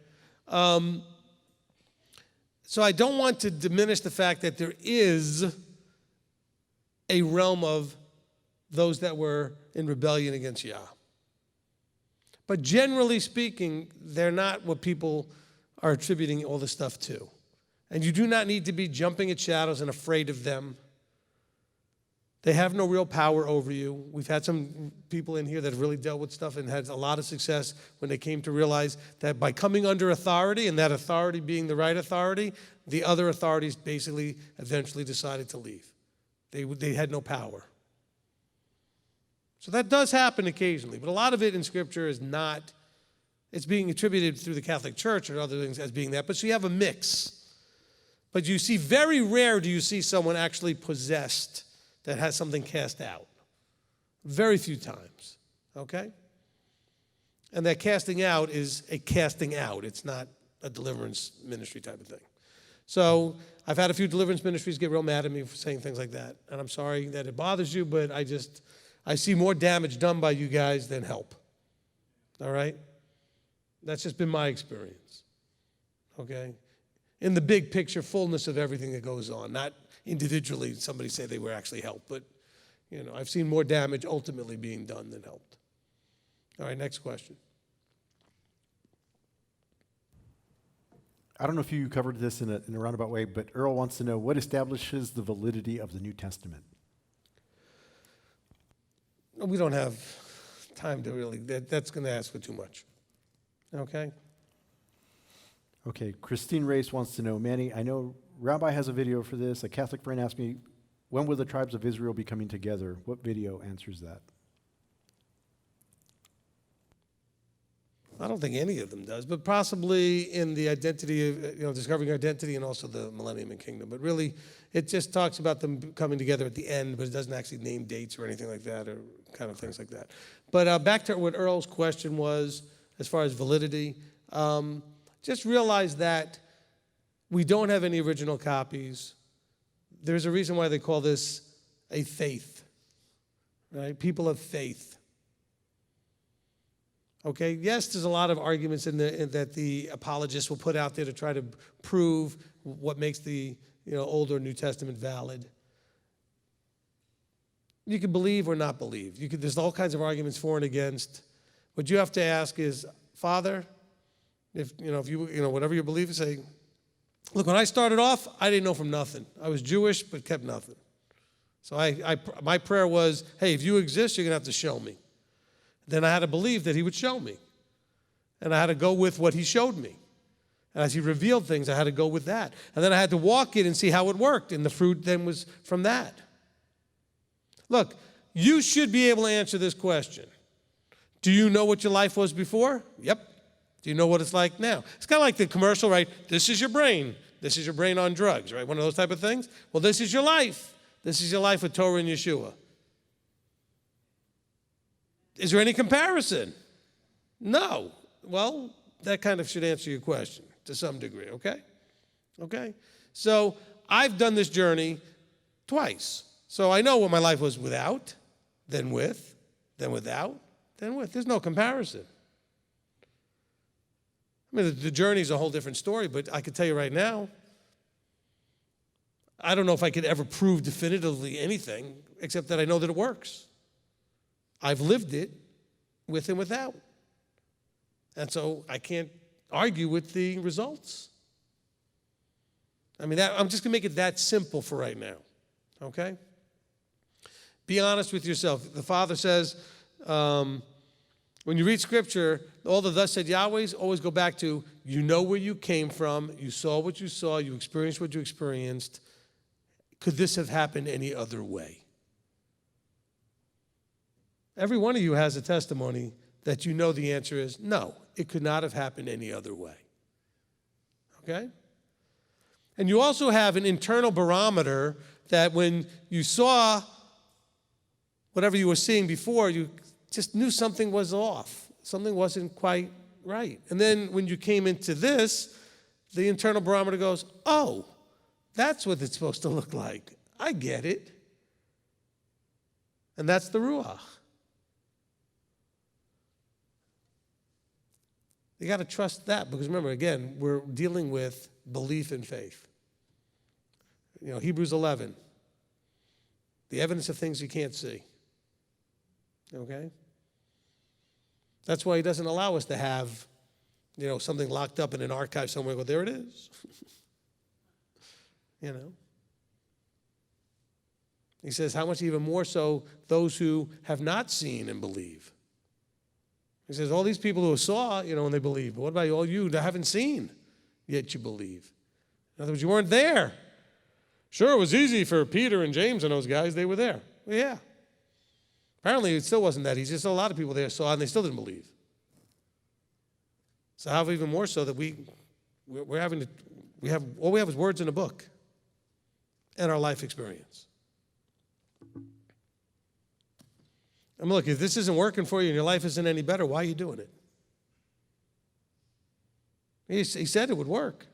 So I don't want to diminish the fact that there is a realm of those that were in rebellion against Yah. But generally speaking, they're not what people are attributing all this stuff to. And you do not need to be jumping at shadows and afraid of them. They have no real power over you. We've had some people in here that have really dealt with stuff and had a lot of success when they came to realize that by coming under authority, and that authority being the right authority, the other authorities basically eventually decided to leave. They had no power. So that does happen occasionally, but a lot of it in Scripture is not, it's being attributed through the Catholic Church or other things as being that, but so you have a mix. But you see, very rare do you see someone actually possessed that has something cast out. Very few times, okay? And that casting out is a casting out. It's not a deliverance ministry type of thing. So I've had a few deliverance ministries get real mad at me for saying things like that. And I'm sorry that it bothers you, but I see more damage done by you guys than help. All right? That's just been my experience, okay? In the big picture, fullness of everything that goes on, not individually somebody say they were actually helped, but I've seen more damage ultimately being done than helped. All right, next question. I don't know if you covered this in a roundabout way, but Earl wants to know what establishes the validity of the New Testament. We don't have time to really, that's going to ask for too much. Okay? Okay, Christine Race wants to know, Manny, I know Rabbi has a video for this. A Catholic friend asked me, when will the tribes of Israel be coming together? What video answers that? I don't think any of them does, but possibly in the identity of, discovering identity and also the millennium and kingdom. But really, it just talks about them coming together at the end, but it doesn't actually name dates or anything like that or kind of things like that. But back to what Earl's question was, as far as validity, just realize that we don't have any original copies. There's a reason why they call this a faith, right? People of faith. Okay, yes, there's a lot of arguments that the apologists will put out there to try to prove what makes the Old or New Testament valid. You can believe or not believe. There's all kinds of arguments for and against. What you have to ask is, Father, if you whatever you believe, say, look, when I started off, I didn't know from nothing. I was Jewish, but kept nothing. So my prayer was, hey, if you exist, you're going to have to show me. Then I had to believe that he would show me. And I had to go with what he showed me. And as he revealed things, I had to go with that. And then I had to walk it and see how it worked. And the fruit then was from that. Look, you should be able to answer this question. Do you know what your life was before? Yep. Do you know what it's like now? It's kind of like the commercial, right? This is your brain. This is your brain on drugs, right? One of those type of things. Well, this is your life. This is your life with Torah and Yeshua. Is there any comparison? No. Well, that kind of should answer your question to some degree, okay? Okay? So I've done this journey twice. So I know what my life was without, then with, then without, then with. There's no comparison. I mean, the journey's a whole different story, but I can tell you right now, I don't know if I could ever prove definitively anything, except that I know that it works. I've lived it with and without. And so I can't argue with the results. I mean, I'm just going to make it that simple for right now, okay? Be honest with yourself. The Father says, When you read Scripture, all the thus said Yahweh's always go back to, you know where you came from, you saw what you saw, you experienced what you experienced. Could this have happened any other way? Every one of you has a testimony that you know the answer is no, it could not have happened any other way. Okay? And you also have an internal barometer that when you saw whatever you were seeing before, you just knew something was off. Something wasn't quite right. And then when you came into this, the internal barometer goes, oh, that's what it's supposed to look like. I get it. And that's the Ruach. You got to trust that because remember, again, we're dealing with belief and faith. You know, Hebrews 11, the evidence of things you can't see. Okay? That's why he doesn't allow us to have, you know, something locked up in an archive somewhere. Well, there it is. You know? He says, how much even more so those who have not seen and believe. He says, all these people who saw, you know, and they believe. But what about all you that haven't seen, yet you believe? In other words, you weren't there. Sure, it was easy for Peter and James and those guys. They were there. Well, yeah. Apparently, it still wasn't that easy. Just a lot of people there saw and they still didn't believe. So how even more so that all we have is words in a book and our life experience. I mean, look, if this isn't working for you and your life isn't any better, why are you doing it? He said it would work.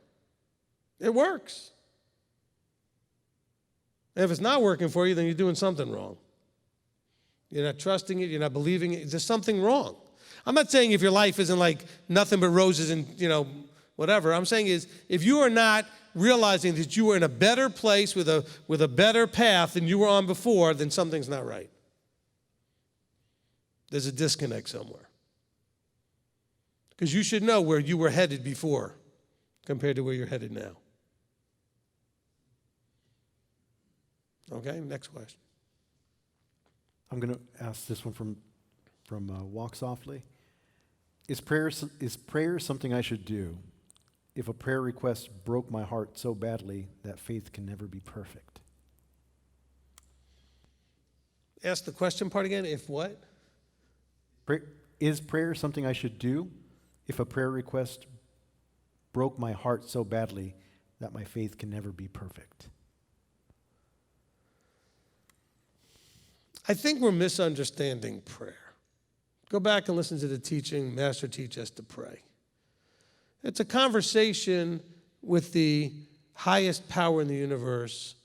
It works. And if it's not working for you, then you're doing something wrong. You're not trusting it. You're not believing it. There's something wrong. I'm not saying if your life isn't like nothing but roses and, you know, whatever. I'm saying is if you are not realizing that you are in a better place with a better path than you were on before, then something's not right. There's a disconnect somewhere. Because you should know where you were headed before compared to where you're headed now. Okay, next question. I'm going to ask this one from Walk Softly. Is prayer something I should do if a prayer request broke my heart so badly that faith can never be perfect? Ask the question part again. If what? Is prayer something I should do if a prayer request broke my heart so badly that my faith can never be perfect? I think we're misunderstanding prayer. Go back and listen to the teaching, Master Teach Us to Pray. It's a conversation with the highest power in the universe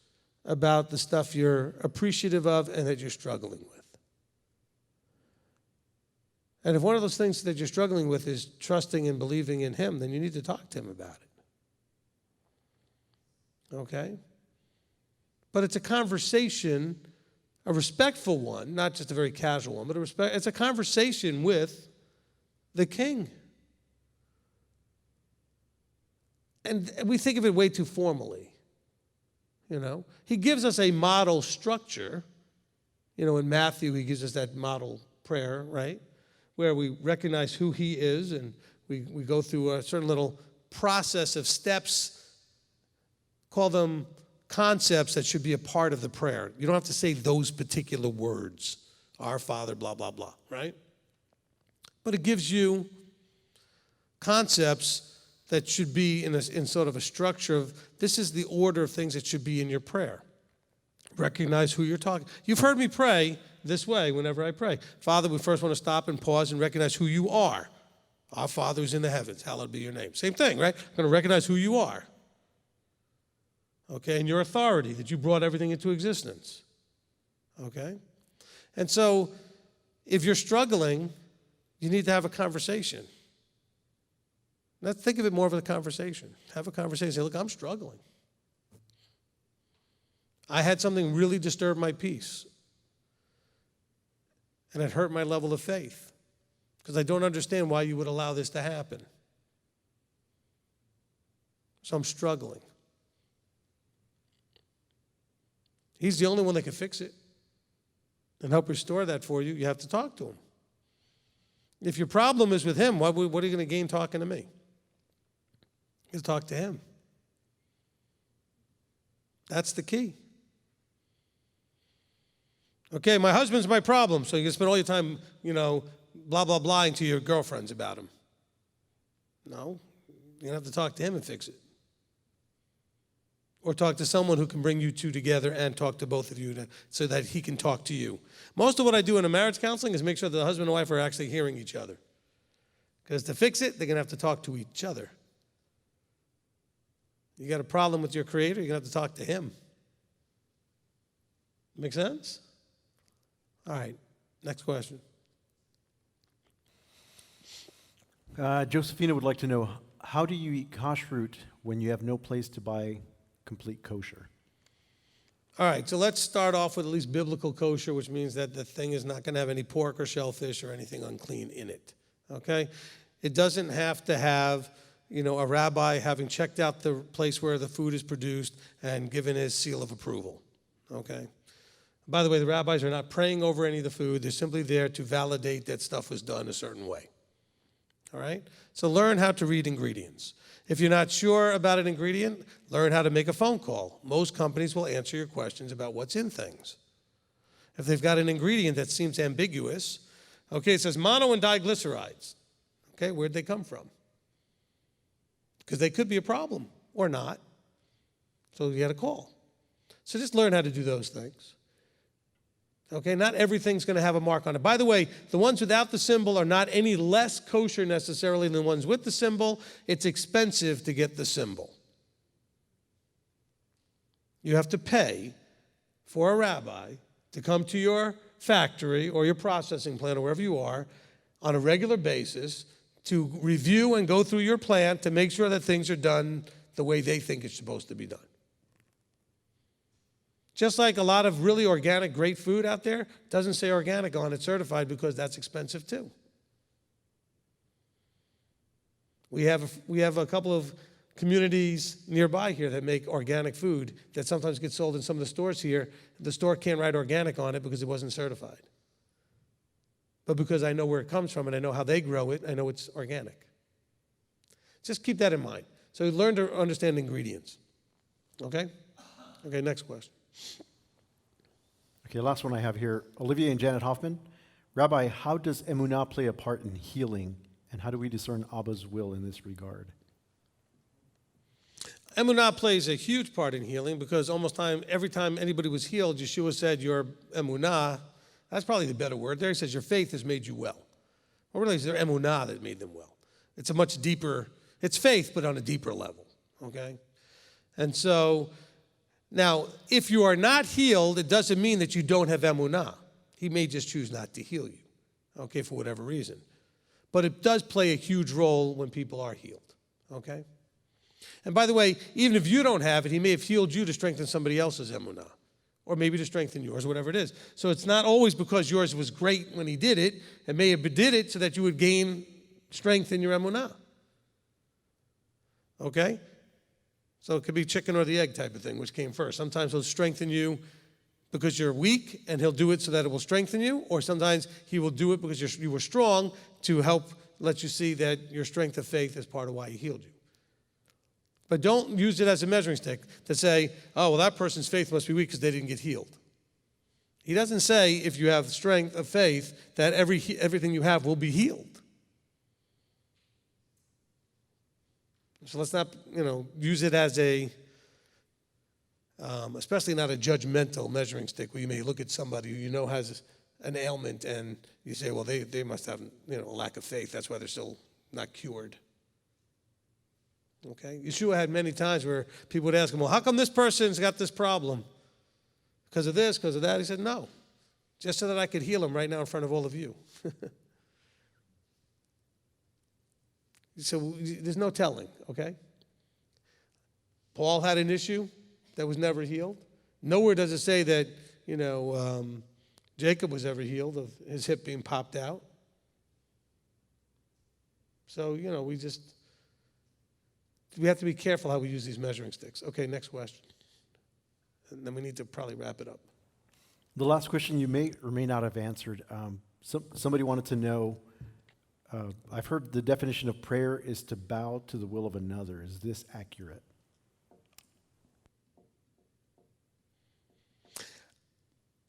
about the stuff you're appreciative of and that you're struggling with. And if one of those things that you're struggling with is trusting and believing in Him, then you need to talk to Him about it. Okay? But it's a conversation, a respectful one, not just a very casual one, but it's a conversation with the King. And we think of it way too formally. You know? He gives us a model structure. You know, in Matthew, he gives us that model prayer, right? Where we recognize who He is and we go through a certain little process of steps, call them concepts that should be a part of the prayer. You don't have to say those particular words, our Father, blah, blah, blah, right? But it gives you concepts that should be in sort of a structure of this is the order of things that should be in your prayer. Recognize who you're talking. You've heard me pray this way whenever I pray. Father, we first want to stop and pause and recognize who you are. Our Father who's in the heavens, hallowed be your name. Same thing, right? I'm going to recognize who you are. Okay, and your authority, that you brought everything into existence. Okay? And so, if you're struggling, you need to have a conversation. Let's think of it more of a conversation. Have a conversation. Say, look, I'm struggling. I had something really disturb my peace. And it hurt my level of faith. Because I don't understand why you would allow this to happen. So I'm struggling. He's the only one that can fix it and help restore that for you. You have to talk to Him. If your problem is with him, what are you going to gain talking to me? You talk to him. That's the key. Okay, my husband's my problem, so you can spend all your time, blah, blah, blahing to your girlfriends about him. No, you're going to have to talk to him and fix it. Or talk to someone who can bring you two together and talk to both of you so that he can talk to you. Most of what I do in a marriage counseling is make sure that the husband and wife are actually hearing each other. Because to fix it, they're going to have to talk to each other. You got a problem with your creator, you're going to have to talk to him. Make sense? All right, next question. Josephina would like to know, how do you eat kashrut when you have no place to buy complete kosher? All right, so let's start off with at least biblical kosher, which means that the thing is not going to have any pork or shellfish or anything unclean in it, okay? It doesn't have to have, a rabbi having checked out the place where the food is produced and given his seal of approval, okay? By the way, the rabbis are not praying over any of the food. They're simply there to validate that stuff was done a certain way, all right? So learn how to read ingredients. If you're not sure about an ingredient, learn how to make a phone call. Most companies will answer your questions about what's in things. If they've got an ingredient that seems ambiguous, okay, it says mono and diglycerides. Okay, where'd they come from? Because they could be a problem or not. So you got to call. So just learn how to do those things. Okay, not everything's going to have a mark on it. By the way, the ones without the symbol are not any less kosher necessarily than the ones with the symbol. It's expensive to get the symbol. You have to pay for a rabbi to come to your factory or your processing plant or wherever you are on a regular basis to review and go through your plant to make sure that things are done the way they think it's supposed to be done. Just like a lot of really organic, great food out there doesn't say organic on it, certified, because that's expensive too. We have a couple of communities nearby here that make organic food that sometimes gets sold in some of the stores here. The store can't write organic on it because it wasn't certified. But because I know where it comes from and I know how they grow it, I know it's organic. Just keep that in mind. So learn to understand ingredients. Okay? Okay, next question. Okay, last one I have here. Olivia and Janet Hoffman. Rabbi, how does emunah play a part in healing, and how do we discern Abba's will in this regard? Emunah plays a huge part in healing because every time anybody was healed, Yeshua said, your emunah, that's probably the better word there. He says, your faith has made you well. Well, really, it's their emunah that made them well. It's a much deeper, it's faith, but on a deeper level, okay? And so, now, if you are not healed, it doesn't mean that you don't have emunah. He may just choose not to heal you, okay, for whatever reason. But it does play a huge role when people are healed, okay? And by the way, even if you don't have it, he may have healed you to strengthen somebody else's emunah, or maybe to strengthen yours, whatever it is. So it's not always because yours was great when he did it. It may have did it so that you would gain strength in your emunah, okay? So it could be chicken or the egg type of thing, which came first. Sometimes he'll strengthen you because you're weak, and he'll do it so that it will strengthen you, or sometimes he will do it because you were strong to help let you see that your strength of faith is part of why he healed you. But don't use it as a measuring stick to say, oh, well, that person's faith must be weak because they didn't get healed. He doesn't say if you have strength of faith that everything you have will be healed. So let's not, use it as especially not a judgmental measuring stick where you may look at somebody who you know has an ailment and you say, well, they must have, a lack of faith. That's why they're still not cured. Okay? Yeshua had many times where people would ask him, well, how come this person's got this problem? Because of this, because of that? He said, no, just so that I could heal him right now in front of all of you. So there's no telling, okay? Paul had an issue that was never healed. Nowhere does it say that, Jacob was ever healed of his hip being popped out. So, we have to be careful how we use these measuring sticks. Okay, next question. And then we need to probably wrap it up. The last question you may or may not have answered. Somebody wanted to know, I've heard the definition of prayer is to bow to the will of another. Is this accurate?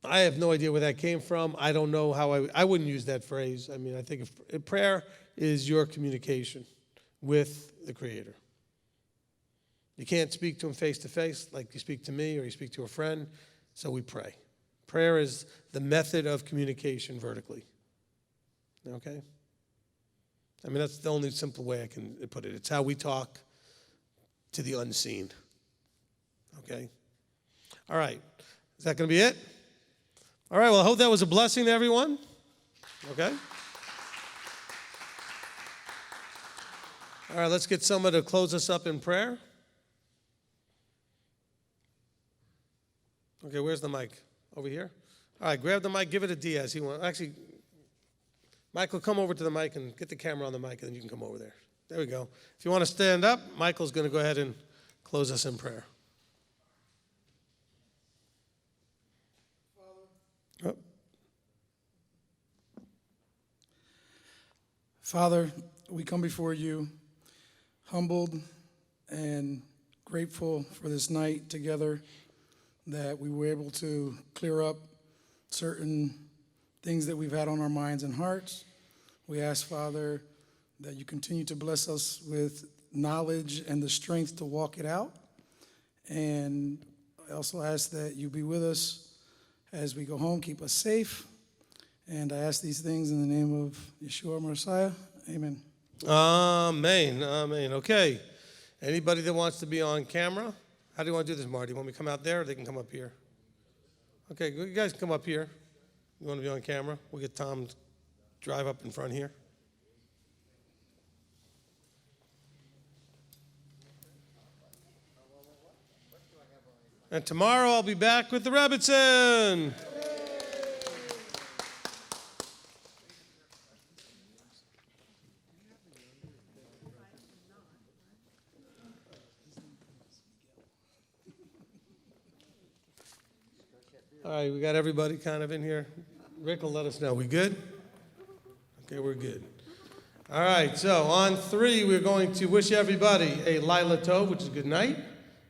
I have no idea where that came from. I don't know how I wouldn't use that phrase. I mean, I think if prayer is your communication with the Creator. You can't speak to him face to face like you speak to me or you speak to a friend, so we pray. Prayer is the method of communication vertically. Okay? I mean, that's the only simple way I can put it. It's how we talk to the unseen. Okay? All right. Is that going to be it? All right, well, I hope that was a blessing to everyone. Okay? All right, let's get someone to close us up in prayer. Okay, where's the mic? Over here? All right, grab the mic, give it to Diaz. Actually, Michael, come over to the mic and get the camera on the mic, and then you can come over there. There we go. If you want to stand up, Michael's going to go ahead and close us in prayer. Oh. Father, we come before you humbled and grateful for this night together, that we were able to clear up certain things that we've had on our minds and hearts. We ask, Father, that you continue to bless us with knowledge and the strength to walk it out. And I also ask that you be with us as we go home, keep us safe. And I ask these things in the name of Yeshua Messiah. Amen. Amen. Amen. Okay. Anybody that wants to be on camera? How do you want to do this, Marty? Want me to come out there or they can come up here? Okay, you guys can come up here. You want to be on camera? We'll get Tom to drive up in front here. And tomorrow I'll be back with the Rebbitzin. All right, we got everybody kind of in here. Rick will let us know. We good? Okay, we're good. All right, so on 3, we're going to wish everybody a Laila Tov, which is good night,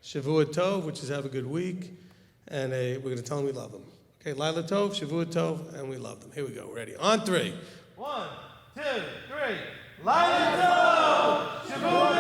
Shavua Tov, which is have a good week, and we're going to tell them we love them. Okay, Laila Tov, Shavua Tov, and we love them. Here we go. Ready? On 3. 1, 2, 3. Laila Tov, Shavua